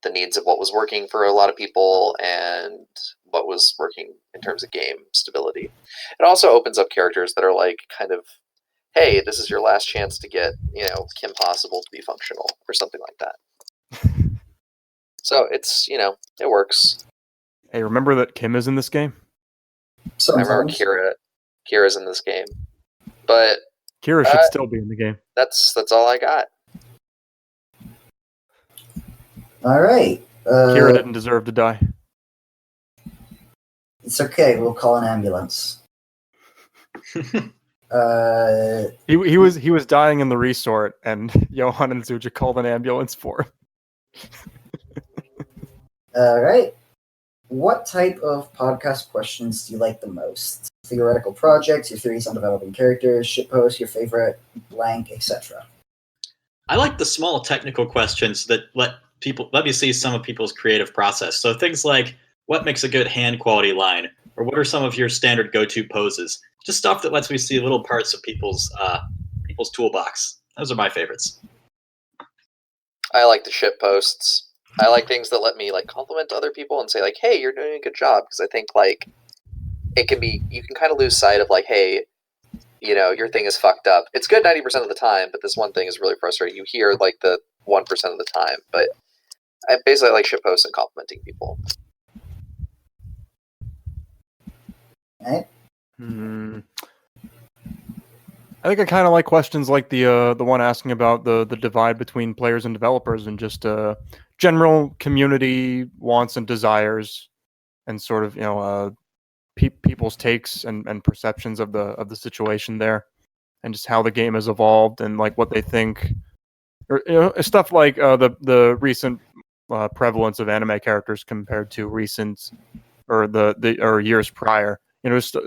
the needs of what was working for a lot of people and what was working in terms of game stability. It also opens up characters that are like kind of, hey, this is your last chance to get, Kim Possible to be functional or something like that. So it's, it works. Hey, remember that Kim is in this game? Sometimes. I remember Kira's in this game. But Kira should still be in the game. That's all I got. All right. Kira didn't deserve to die. It's okay. We'll call an ambulance. He was dying in the resort, and Johan and Zuja called an ambulance for him. All right. What type of podcast questions do you like the most? Theoretical projects, your theories on developing characters, shitposts, your favorite blank, etc. I like the small technical questions that let me see some of people's creative process. So things like, what makes a good hand quality line? Or what are some of your standard go-to poses? Just stuff that lets me see little parts of people's toolbox. Those are my favorites. I like the shit posts. I like things that let me like compliment other people and say like, hey, you're doing a good job. Because I think like you can kind of lose sight of like, hey, your thing is fucked up. It's good 90% of the time, but this one thing is really frustrating. You hear like the 1% of the time, but I basically like shitposts and complimenting people. Right? I think I kind of like questions like the one asking about the divide between players and developers and just general community wants and desires and sort of people's takes and perceptions of the situation there and just how the game has evolved and like what they think or stuff like the recent prevalence of anime characters compared to recent or years prior.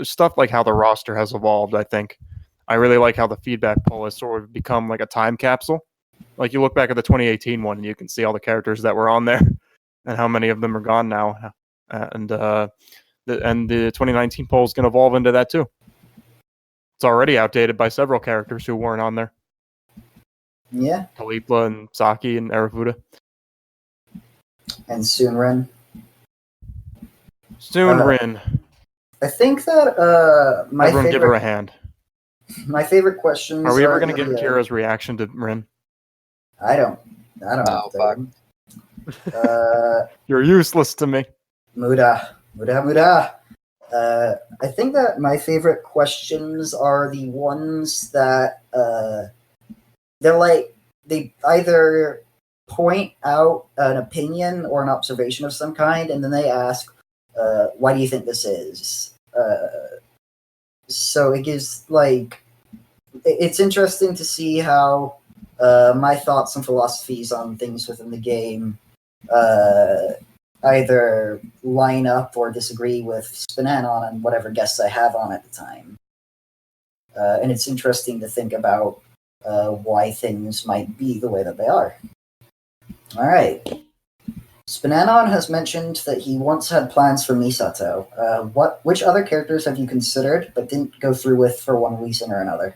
Stuff like how the roster has evolved. I think I really like how the feedback poll has sort of become like a time capsule. Like you look back at the 2018 one and you can see all the characters that were on there and how many of them are gone now. And the 2019 poll is going to evolve into that too. It's already outdated by several characters who weren't on there. Yeah. Kalipla and Saki and Arafuda. And Soonrin. Soonrin. I think that everyone give her a hand. My favorite questions. Are we ever going to get Kira's reaction to Rin? I don't know. Fuck. You're useless to me. Muda. I think that my favorite questions are the ones that they either point out an opinion or an observation of some kind, and then they ask, why do you think this is? So it gives it's interesting to see how my thoughts and philosophies on things within the game either line up or disagree with SPNatI on whatever guests I have on at the time. and it's interesting to think about why things might be the way that they are. All right. SPNanon has mentioned that he once had plans for Misato. Which other characters have you considered but didn't go through with for one reason or another?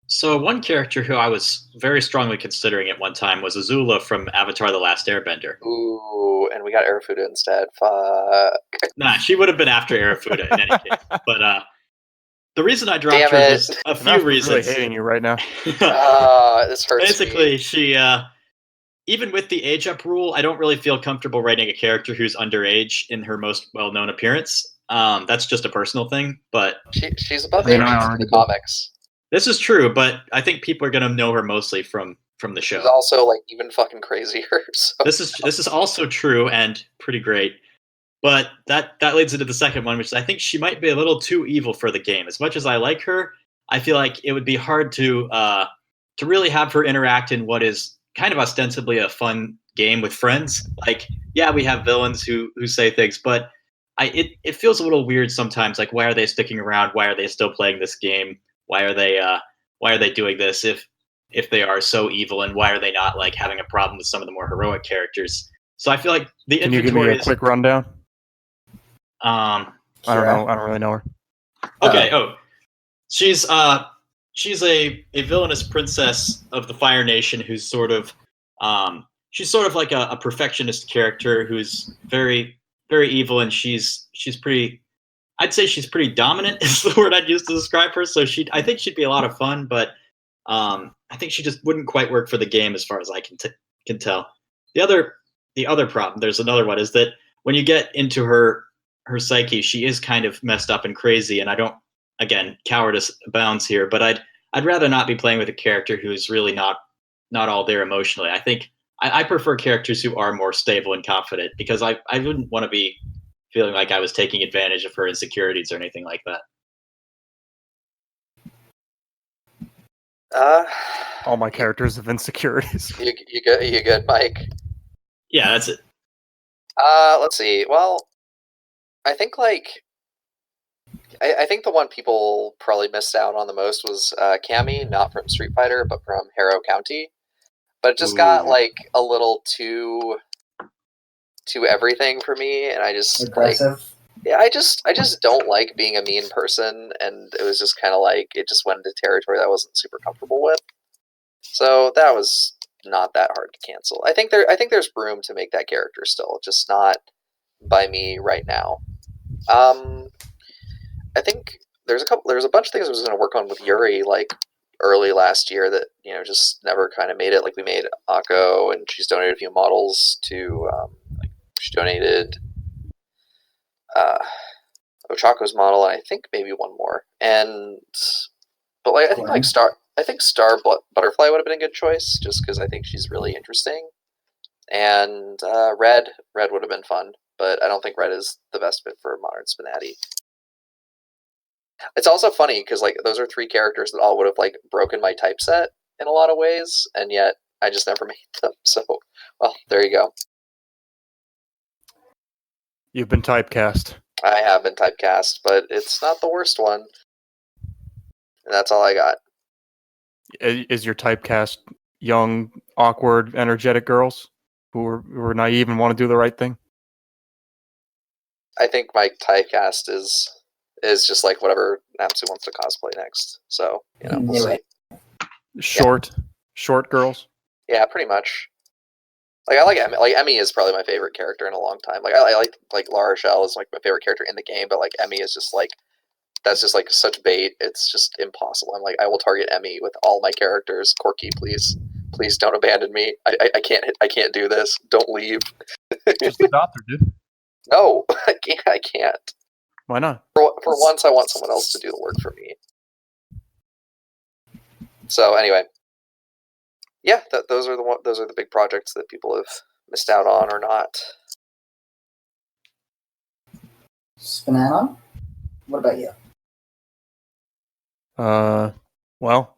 So one character who I was very strongly considering at one time was Azula from Avatar: The Last Airbender. Ooh, and we got Arafuda instead. Fuck. Nah, she would have been after Arafuda in any case. But the reason I dropped Damn her it. was a few I'm reasons. really hating you right now. This hurts Basically, me. she even with the age up rule, I don't really feel comfortable writing a character who's underage in her most well-known appearance. That's just a personal thing, but She's above I mean, age I in already the do. comics. this is true. But I think people are gonna know her mostly from the show. She's also like even fucking crazier. So. This is also true and pretty great. But that leads into the second one, which is I think she might be a little too evil for the game. As much as I like her, I feel like it would be hard to really have her interact in what is kind of ostensibly a fun game with friends. Like, yeah, we have villains who say things, but it feels a little weird sometimes. Like, why are they sticking around? Why are they still playing this game? Why are they doing this if they are so evil? And why are they not like having a problem with some of the more heroic characters? So I feel like the Can you give me inventory a quick rundown? I don't Kira? know. I don't really know her. Okay. She's a villainous princess of the Fire Nation who's sort of she's sort of like a perfectionist character who's very very evil, and she's pretty. I'd say she's pretty dominant is the word I'd use to describe her. So I think she'd be a lot of fun, but I think she just wouldn't quite work for the game as far as I can tell. The other problem, there's another one, is that when you get into her psyche, she is kind of messed up and crazy, and I don't, again, cowardice abounds here, but I'd rather not be playing with a character who is really not all there emotionally. I think I prefer characters who are more stable and confident, because I wouldn't want to be feeling like I was taking advantage of her insecurities or anything like that. All my characters have insecurities. You good, Mike? Yeah, that's it. Let's see. Well, I think I think the one people probably missed out on the most was Cammy, not from Street Fighter, but from Harrow County. But it just got like a little too everything for me, and I just Aggressive. I just don't like being a mean person, and it was just kind of like it just went into territory that I wasn't super comfortable with. So that was not that hard to cancel. I think there's room to make that character still, just not by me right now. I think there's a bunch of things I was going to work on with Yuri like early last year that just never kind of made it. Like we made Akko, and she's donated a few models to. She donated Ochako's model, and I think maybe one more. But like I think Star Butterfly would have been a good choice, just because I think she's really interesting. And Red would have been fun, but I don't think Red is the best fit for modern SPNatI. It's also funny because like those are three characters that all would have like broken my typeset in a lot of ways, and yet I just never made them. So, well, there you go. You've been typecast. I have been typecast, but it's not the worst one. And that's all I got. Is your typecast young, awkward, energetic girls who are naive and want to do the right thing? I think my typecast is just like whatever Napsu wants to cosplay next. So, we'll see. Short girls? Yeah, pretty much. Like I like Emmy. Like Emmy is probably my favorite character in a long time. Like I like La Rochelle is like my favorite character in the game, but like Emmy is just like that's just like such bait. It's just impossible. I'm like I will target Emmy with all my characters. Corky, please don't abandon me. I can't do this. Don't leave. Just adopt her, dude. No, I can't. Why not? For once, I want someone else to do the work for me. So anyway, yeah, those are the big projects that people have missed out on or not. SPNanon? What about you? Well,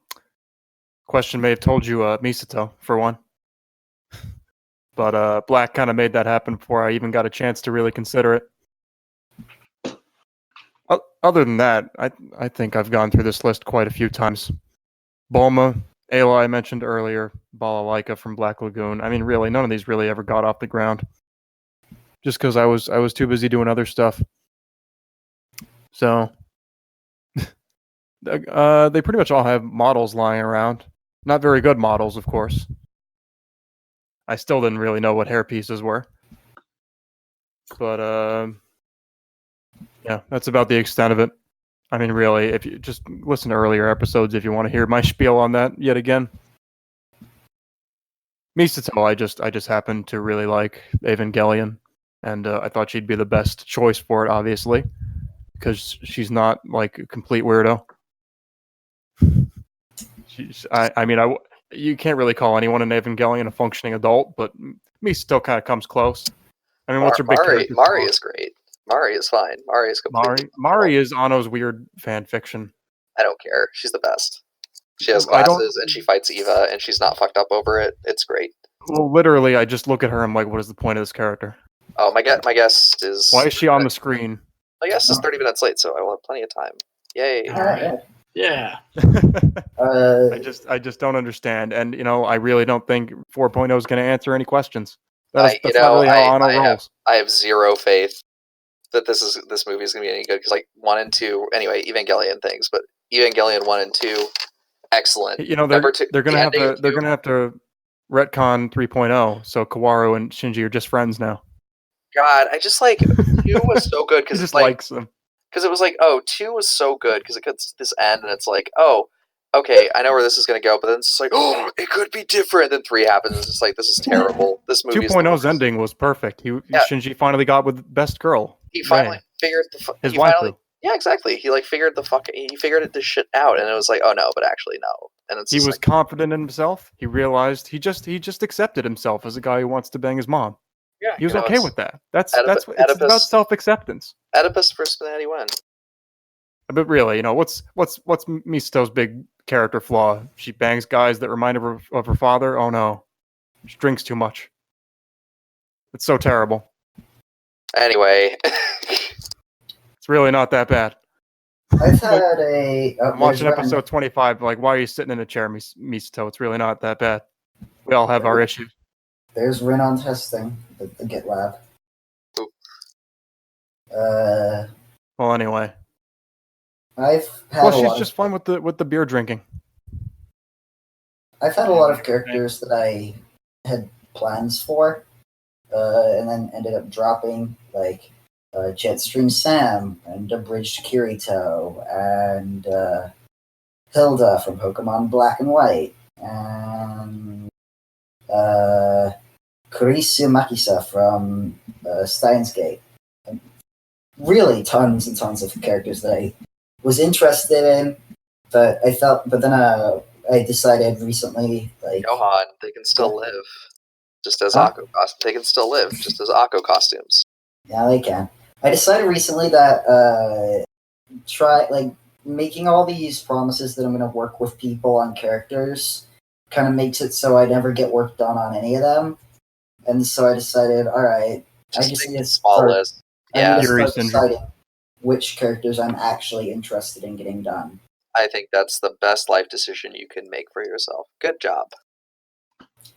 question may have told you Misato, for one. But Black kind of made that happen before I even got a chance to really consider it. Other than that, I think I've gone through this list quite a few times. Bulma, Ayla I mentioned earlier, Balalaika from Black Lagoon. I mean, really, none of these really ever got off the ground. Just because I was too busy doing other stuff. So, they pretty much all have models lying around. Not very good models, of course. I still didn't really know what hair pieces were. But, yeah, that's about the extent of it. I mean, really, if you just listen to earlier episodes if you want to hear my spiel on that yet again. Misato, I just happened to really like Evangelion, and I thought she'd be the best choice for it, obviously, because she's not like a complete weirdo. You can't really call anyone in Evangelion a functioning adult, but Misato kind of comes close. I mean, what's her big character? Mari is great. Mari is fine. Mari is completely. Mari is Anno's weird fan fiction. I don't care. She's the best. She has glasses and she fights Eva, and she's not fucked up over it. It's great. Well, literally, I just look at her. I'm like, what is the point of this character? Oh, my guest is. Why is she on the screen? My guest is 30 minutes late, so I will have plenty of time. Yay! All right. Yeah. I just don't understand, and I really don't think 4.0 is going to answer any questions. That's not really how Anno rolls. I have zero faith that this movie is going to be any good because 1 and 2, anyway, Evangelion things, but Evangelion 1 and 2, excellent. They're going to have to retcon 3.0, so Kaworu and Shinji are just friends now. God, I just 2 was so good because he just likes them. Because it was 2 was so good because it gets to this end and it's oh, okay, I know where this is going to go, but then it's just oh, it could be different. Then 3 happens. It's just this is terrible. This movie 2.0's ending was perfect. Shinji finally got with best girl. He finally figured his waifu. Yeah, exactly. He figured this shit out, and it was oh no, but actually no. And it's he was confident in himself. He realized he just accepted himself as a guy who wants to bang his mom. Yeah, he was okay with that. That's it's about self-acceptance. Oedipus for SPNatI win. But really, what's Misato's big character flaw? She bangs guys that remind her of her father. Oh no, she drinks too much. It's so terrible. Anyway, it's really not that bad. I've had I'm watching episode 25. Why are you sitting in a chair, Misato? It's really not that bad. We all have our issues. There's Rin on testing the GitLab. Well, anyway. She's just fun with the beer drinking. I've had a lot of characters that I had plans for, and then ended up dropping, Jetstream Sam, and Abridged Kirito, and Hilda from Pokemon Black and White, and Kurisu Makisa from Steins Gate. And really tons and tons of characters that I was interested in, but then I decided recently, Johan, they can still live, just as Akko costumes. They can still live, just as Akko costumes. Yeah, they can. I decided recently that making all these promises that I'm going to work with people on characters kind of makes it so I never get work done on any of them, and so I decided, all right, I just need to start. List. Yeah, start deciding which characters I'm actually interested in getting done. I think that's the best life decision you can make for yourself. Good job.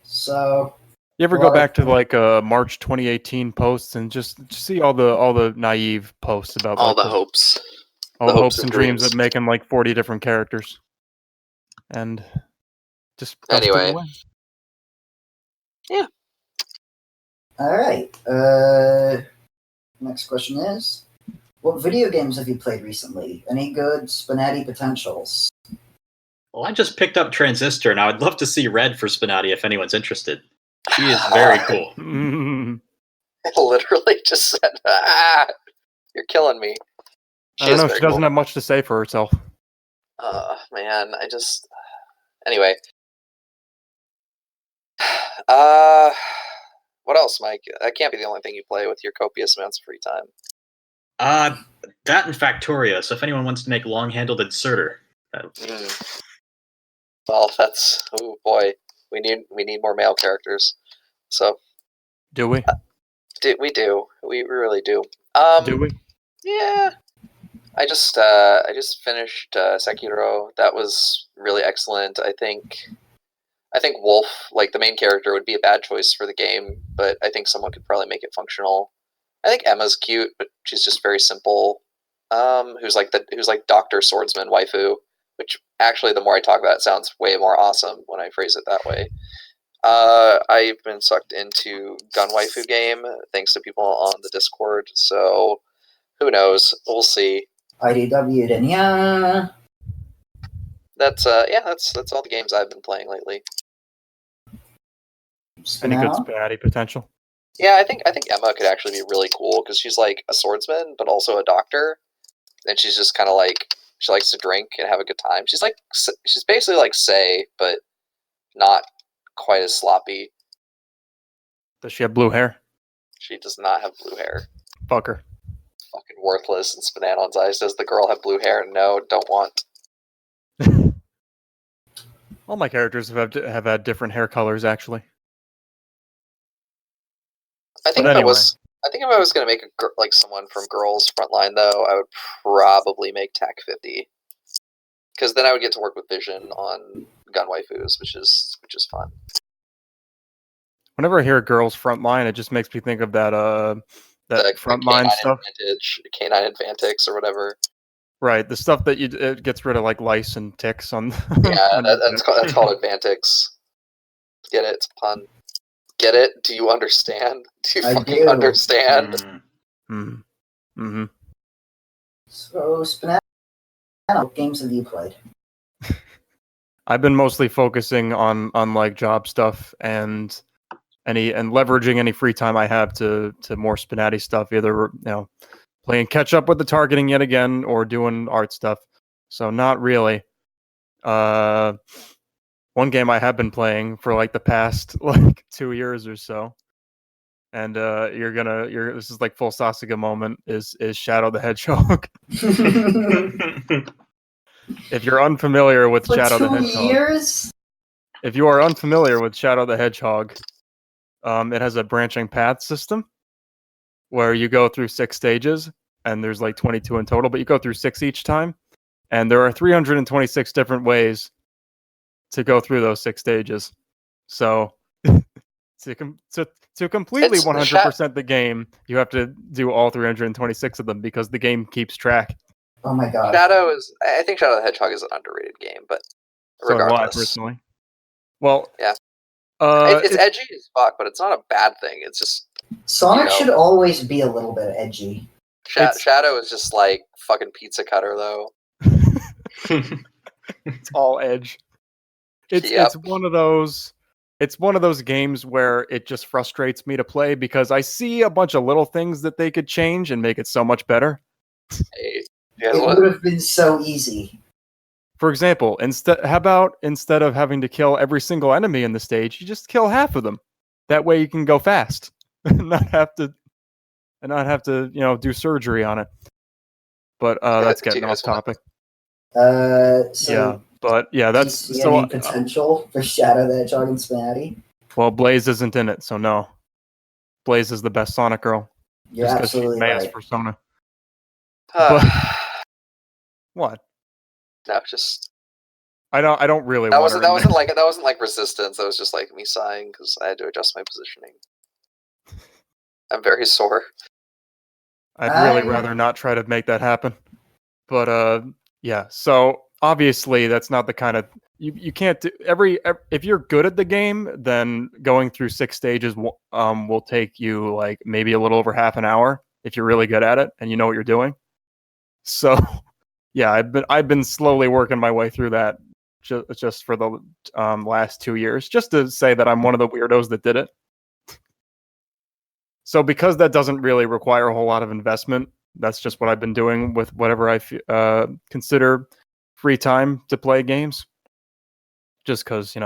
So, you ever go back to March 2018 posts and just see all the naive posts about all the hopes, all the hopes and dreams of making 40 different characters, and just anyway. Yeah. All right. Next question is, what video games have you played recently? Any good SPNatI potentials? Well, I just picked up Transistor, and I would love to see Red for SPNatI if anyone's interested. She is very cool. I literally just said, you're killing me. I don't know, she doesn't have much to say for herself. Man, anyway. What else, Mike? That can't be the only thing you play with your copious amounts of free time. That and Factorio, so if anyone wants to make long-handled inserter. Well, that's... Oh, boy. We need more male characters. So... Do we? We do. We really do. Do we? Yeah. I just finished Sekiro. That was really excellent. I think Wolf, like the main character, would be a bad choice for the game, but I think someone could probably make it functional. I think Emma's cute, but she's just very simple. Who's like Doctor Swordsman waifu, which actually the more I talk about it sounds way more awesome when I phrase it that way. I've been sucked into gun waifu game thanks to people on the Discord, so who knows? We'll see. IDW Denya. That's all the games I've been playing lately. Any good SPNatI potential? Yeah, I think Emma could actually be really cool because she's like a swordsman, but also a doctor, and she's just kind of like she likes to drink and have a good time. She's basically like Say, but not quite as sloppy. Does she have blue hair? She does not have blue hair. Fuck her. Fucking worthless. And Spananon's eyes. Does the girl have blue hair? No, don't want. All my characters have had different hair colors, actually. I think if I was gonna make like someone from Girls Frontline though, I would probably make TAC 50, because then I would get to work with Vision on gun waifus, which is fun. Whenever I hear Girls Frontline, it just makes me think of that Frontline stuff. Canine Advantix or whatever. Right, the stuff that it gets rid of like lice and ticks on. Yeah, that's called Advantix. Get it? It's a pun. Get it? Do you understand? Do you fucking understand? Mm-hmm. So, SPNatI, what games have you played? I've been mostly focusing on like job stuff and leveraging any free time I have to more SPNatI stuff, either playing catch up with the targeting yet again or doing art stuff. So not really. One game I have been playing for like the past like 2 years or so, and this is like full Sasuga moment is Shadow the Hedgehog. If you're unfamiliar with Shadow the Hedgehog, if you are unfamiliar with Shadow the Hedgehog, it has a branching path system where you go through 6 stages, and there's like 22 in total, but you go through 6 each time, and there are 326 different ways to go through those 6 stages. So to completely 100% the game, you have to do all 326 of them because the game keeps track. Oh my god! I think Shadow the Hedgehog is an underrated game, but regardless, so do I personally. Well, yeah, it's edgy as fuck, but it's not a bad thing. It's just Sonic should always be a little bit edgy. Shadow is just like fucking pizza cutter, though. It's all edge. It's one of those. It's one of those games where it just frustrates me to play because I see a bunch of little things that they could change and make it so much better. It would have been so easy. For example, instead of having to kill every single enemy in the stage, you just kill half of them. That way you can go fast and not have to do surgery on it. But that's getting off topic. But yeah, that's do you see any potential for Shadow the Hedgehog and SPNatI? Well, Blaze isn't in it, so no. Blaze is the best Sonic girl. You're absolutely right. Persona. What? No, just I don't really. That wasn't like resistance. That was just like me sighing because I had to adjust my positioning. I'm very sore. I'd really rather not try to make that happen. But yeah. So obviously, that's not the kind of you can't do if you're good at the game, then going through 6 stages will take you like maybe a little over half an hour if you're really good at it and you know what you're doing. So yeah, I've been slowly working my way through that just for the last 2 years, just to say that I'm one of the weirdos that did it. So because that doesn't really require a whole lot of investment, that's just what I've been doing with whatever I consider free time to play games. Just because,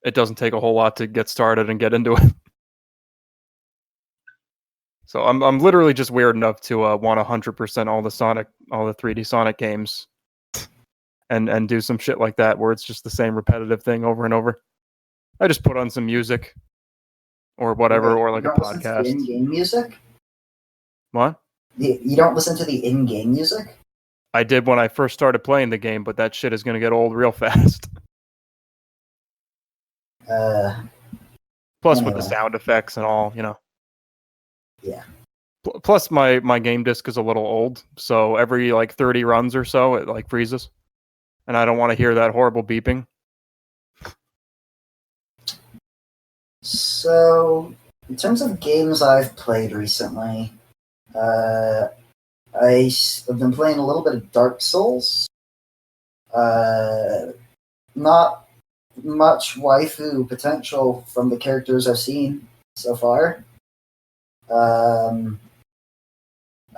it doesn't take a whole lot to get started and get into it. So I'm literally just weird enough to want 100% all the 3D Sonic games, and do some shit like that where it's just the same repetitive thing over and over. I just put on some music or whatever, or like a podcast. In-game music? What? You don't listen to the in-game music? I did when I first started playing the game, but that shit is going to get old real fast. Plus with the Anyway. sound effects and all, Yeah. Plus my game disc is a little old, so every like 30 runs or so it like freezes. And I don't want to hear that horrible beeping. So, in terms of games I've played recently, I've been playing a little bit of Dark Souls. Not much waifu potential from the characters I've seen so far.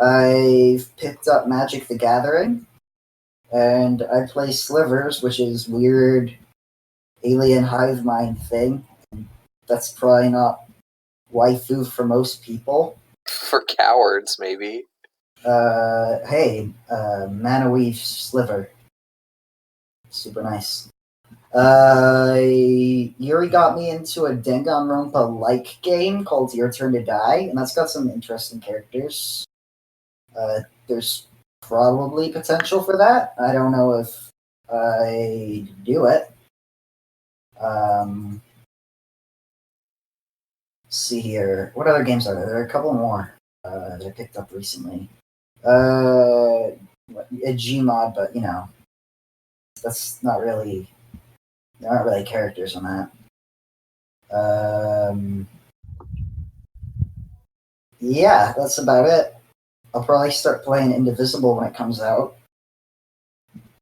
I've picked up Magic the Gathering, and I play Slivers, which is weird alien hive mind thing. That's probably not waifu for most people. For cowards, maybe. Hey, Manaweave Sliver. Super nice. Yuri got me into a Danganronpa-like game called Your Turn to Die, and that's got some interesting characters. There's probably potential for that. I don't know if I do it. See here. What other games are there? There are a couple more that I picked up recently. A Gmod, but that's not really. There aren't really characters on that. Yeah, that's about it. I'll probably start playing Indivisible when it comes out,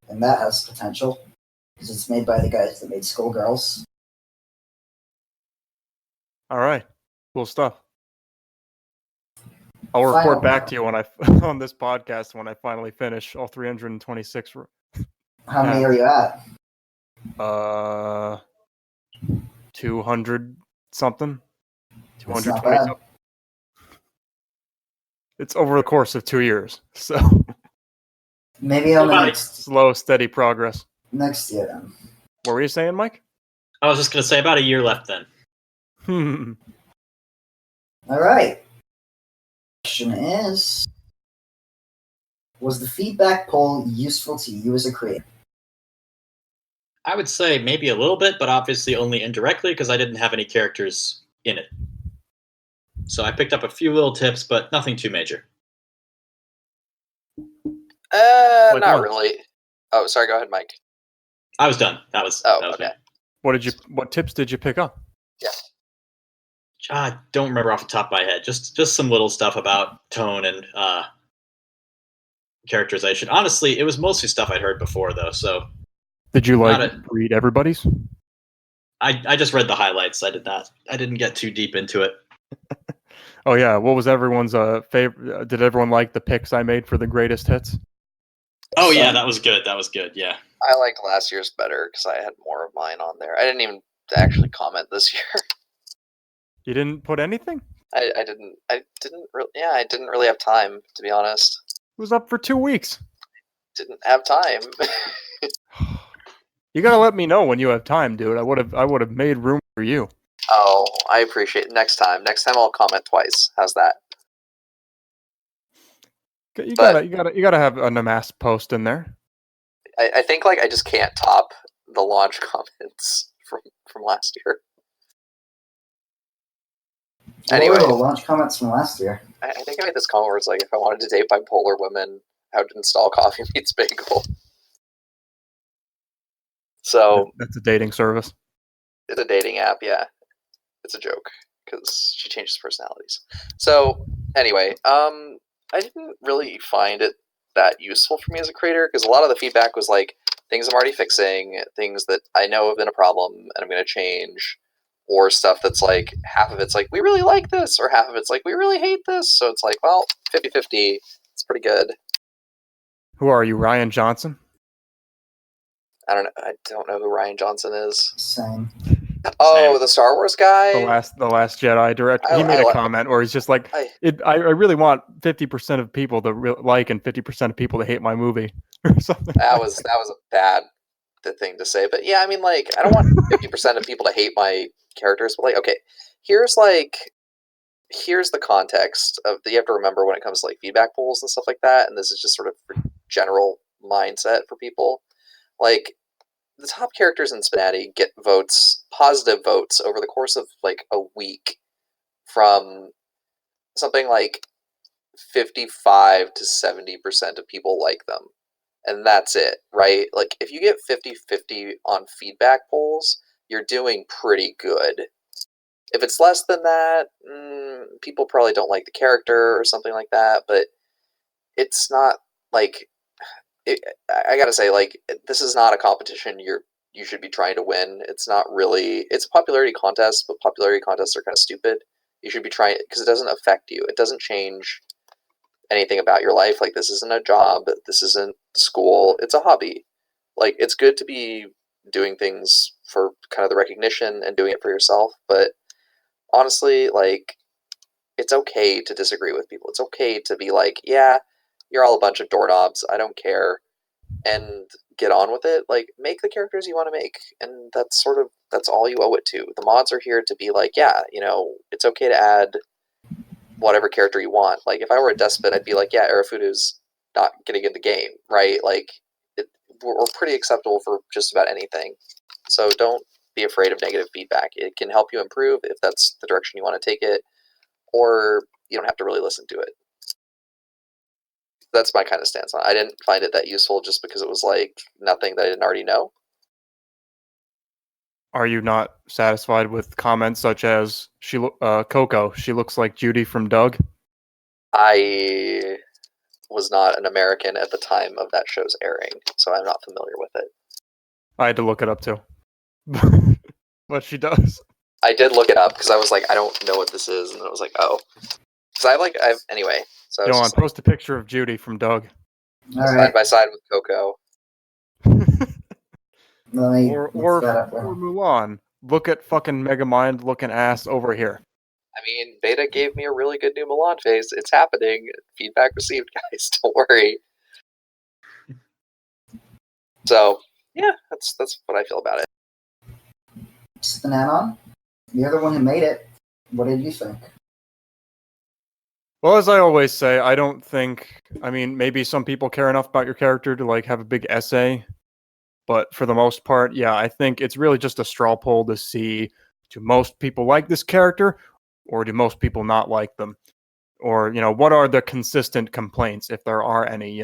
and that has potential because it's made by the guys that made Skullgirls. All right. Cool stuff. I'll Final report back one. to you when on this podcast when I finally finish all 326. How many are you at? 200 something. That's not 220 bad. something. It's over the course of 2 years, so Maybe on the next slow, steady progress. year then. What were you saying, Mike? I was just going to say about a year left then. All right. Question is, was the feedback poll useful to you as a creator? I would say maybe a little bit, but obviously only indirectly because I didn't have any characters in it. So I picked up a few little tips, but nothing too major. Like Not what? really. Oh, sorry. Go ahead, Mike. I was done. That was Okay. me. What tips did you pick up? Yeah. I don't remember off the top of my head. Just some little stuff about tone and characterization. Honestly, it was mostly stuff I'd heard before, though. So Did you read everybody's? I just read the highlights. I didn't get too deep into it. Oh yeah, what was everyone's favorite? Did everyone like the picks I made for the greatest hits? Oh yeah, that was good. Yeah. I liked last year's better because I had more of mine on there. I didn't even actually comment this year. You didn't put anything? I didn't really have time, to be honest. It was up for 2 weeks. Didn't have time. You gotta let me know when you have time, dude. I would have made room for you. Oh, I appreciate it. Next time I'll comment twice. How's that? You gotta have a Namas post in there. I think I just can't top the launch comments from last year. Anyway, Whoa, launch comments from last year. I think I made this comment where it's if I wanted to date bipolar women, how to install Coffee Meets Bagel. So that's a dating service. It's a dating app, yeah. It's a joke because she changes personalities. So anyway, I didn't really find it that useful for me as a creator because a lot of the feedback was things I'm already fixing, things that I know have been a problem and I'm going to change, or stuff that's half of it's we really like this, or half of it's we really hate this. So it's well, 50-50. It's pretty good. Who are you, Ryan Johnson? I don't know who Ryan Johnson is. Same. Oh, the Star Wars guy? The last Jedi director. He made a comment where he's just I really want 50% of people to like and 50% of people to hate my movie or something. That was a bad thing to say, but yeah, I mean, I don't want 50% of people to hate my characters, but okay, here's the context of that you have to remember when it comes to feedback polls and stuff like that, and this is just sort of for general mindset for people. Like, the top characters in SPNatI get votes, positive votes, over the course of like a week from something like 55 to 70% of people like them. And that's it, right? Like, if you get 50-50 on feedback polls, you're doing pretty good. If it's less than that, people probably don't like the character or something like that, but it's not like... I gotta say, like, this is not a competition you should be trying to win. It's not really... It's a popularity contest, but popularity contests are kind of stupid. You should be trying... because it doesn't affect you. It doesn't change anything about your life. Like, this isn't a job. This isn't school. It's a hobby. Like, it's good to be doing things for kind of the recognition and doing it for yourself, but honestly, like, it's okay to disagree with people. It's okay to be like, yeah, you're all a bunch of doorknobs. I don't care. And get on with it. Like, make the characters you want to make. And that's all you owe it to. The mods are here to be like, yeah, it's okay to add whatever character you want. Like, if I were a despot, I'd be like, yeah, Arafudu's not getting in the game, right? Like, we're pretty acceptable for just about anything. So don't be afraid of negative feedback. It can help you improve if that's the direction you want to take it, or you don't have to really listen to it. That's my kind of stance on it. I didn't find it that useful just because it was like nothing that I didn't already know. Are you not satisfied with comments such as Coco? She looks like Judy from Doug. I was not an American at the time of that show's airing, so I'm not familiar with it. I had to look it up too. But she does. I did look it up because I was like, I don't know what this is, and then I was like, oh, because anyway. So John, post a picture of Judy from Doug. Side by side with Coco. or Mulan. Look at fucking Megamind looking ass over here. I mean, Beta gave me a really good new Mulan face. It's happening. Feedback received, guys. Don't worry. So, yeah, that's what I feel about it. SPNatI, you're the one who made it. What did you think? Well, as I always say, I don't think... I mean, maybe some people care enough about your character to, like, have a big essay. But for the most part, yeah, I think it's really just a straw poll to see, do most people like this character, or do most people not like them? Or, what are the consistent complaints, if there are any,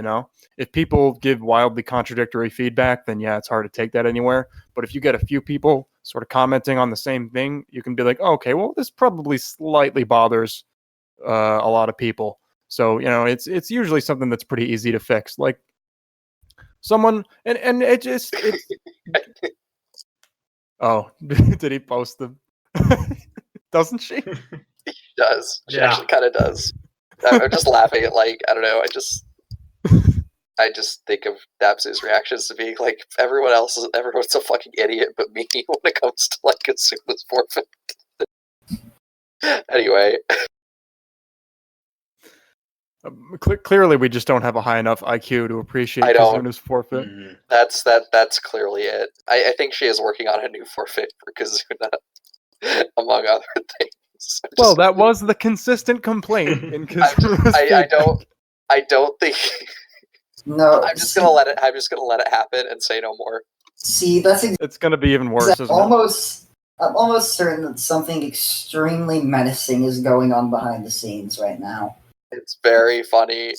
If people give wildly contradictory feedback, then yeah, it's hard to take that anywhere. But if you get a few people sort of commenting on the same thing, you can be like, oh, okay, well, this probably slightly bothers a lot of people. So, it's usually something that's pretty easy to fix. Like, someone, and it's oh, did he post them? Doesn't she? She does. She actually kind of does. I'm just laughing at, like, I don't know, I just think of Dabsu's reactions to being like, everyone's a fucking idiot but me when it comes to, like, Kasuma's forfeit. Anyway. Clearly, we just don't have a high enough IQ to appreciate Kazuna's forfeit. Mm-hmm. That's clearly it. I think she is working on a new forfeit for Kazuna, among other things. Well, that was the consistent complaint in Kazuna's I don't think. No, I'm just gonna let it happen and say no more. See, it's gonna be even worse. I'm almost certain that something extremely menacing is going on behind the scenes right now. It's very funny.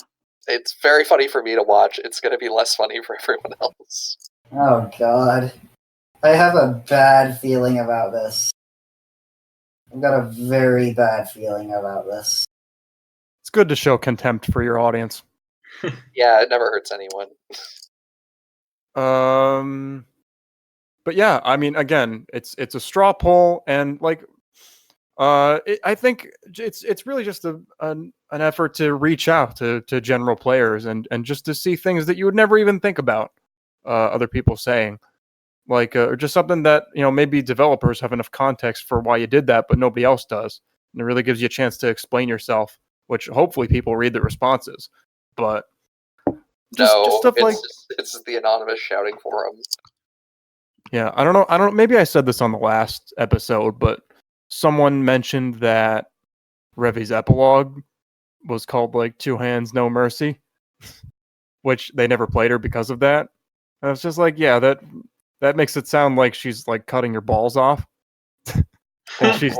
It's very funny for me to watch. It's going to be less funny for everyone else. Oh, God. I have a bad feeling about this. I've got a very bad feeling about this. It's good to show contempt for your audience. Yeah, it never hurts anyone. But yeah, I mean, again, it's a straw poll, and like, I think it's really just an effort to reach out to general players and just to see things that you would never even think about other people saying, like, or just something that maybe developers have enough context for why you did that, but nobody else does, and it really gives you a chance to explain yourself, which hopefully people read the responses, but just stuff like it's the anonymous shouting forum. Yeah, I don't know. Maybe I said this on the last episode, but someone mentioned that Revi's epilogue was called like Two Hands, No Mercy. which they never played her because of that. And it's just like, yeah, that makes it sound like she's like cutting your balls off. And she's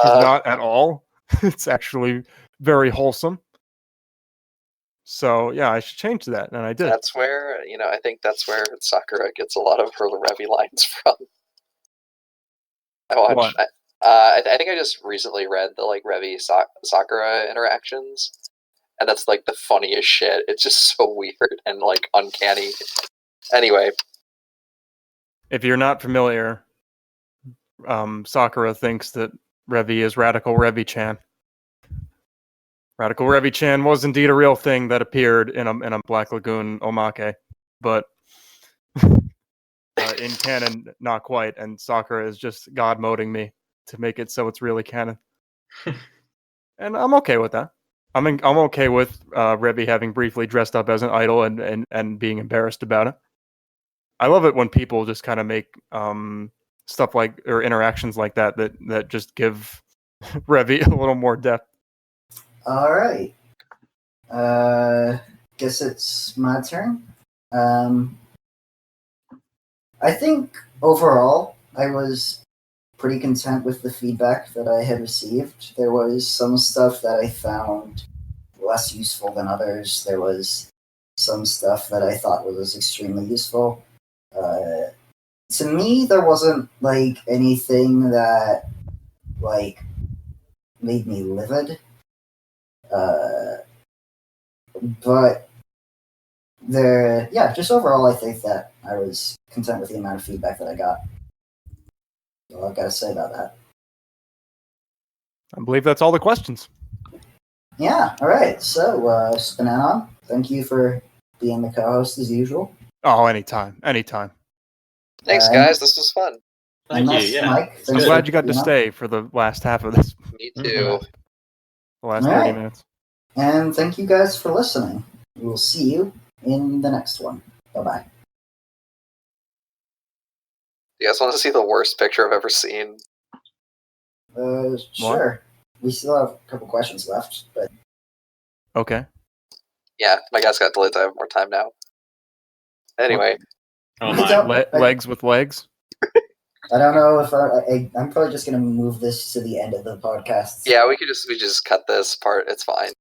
not at all. It's actually very wholesome. So yeah, I should change that, and I did. That's where I think that's where Sakura gets a lot of her Revy lines from. I think I just recently read the like Revy Sakura interactions, and that's like the funniest shit. It's just so weird and like uncanny. Anyway, if you're not familiar, Sakura thinks that Revy is Radical Revy-chan. Radical Revy-chan was indeed a real thing that appeared in a Black Lagoon omake, but in canon, not quite. And Sakura is just god moding me to make it so it's really canon, and I'm okay with that. I'm okay with Revy having briefly dressed up as an idol and being embarrassed about it. I love it when people just kind of make stuff like or interactions like that just give Revy a little more depth. All right. Guess it's my turn. I think overall I was pretty content with the feedback that I had received. There was some stuff that I found less useful than others. There was some stuff that I thought was extremely useful. To me, there wasn't like anything that like made me livid. But just overall, I think that I was content with the amount of feedback that I got. That's all I've got to say about that. I believe that's all the questions. Yeah, all right. So, SPNatI, thank you for being the co-host as usual. Oh, anytime. thanks guys. This was fun. Thank you. Yeah, Mike, I'm glad you got to stay for the last half of this. Me too. The last All 30 right. minutes. And thank you guys for listening. We will see you in the next one. Bye-bye. You guys want to see the worst picture I've ever seen? Sure. We still have a couple questions left, but Okay. Yeah, my guys got delayed. I have more time now. Anyway, Oh my. Legs with legs. I don't know if I'm probably just going to move this to the end of the podcast. yeah, we just cut this part. It's fine.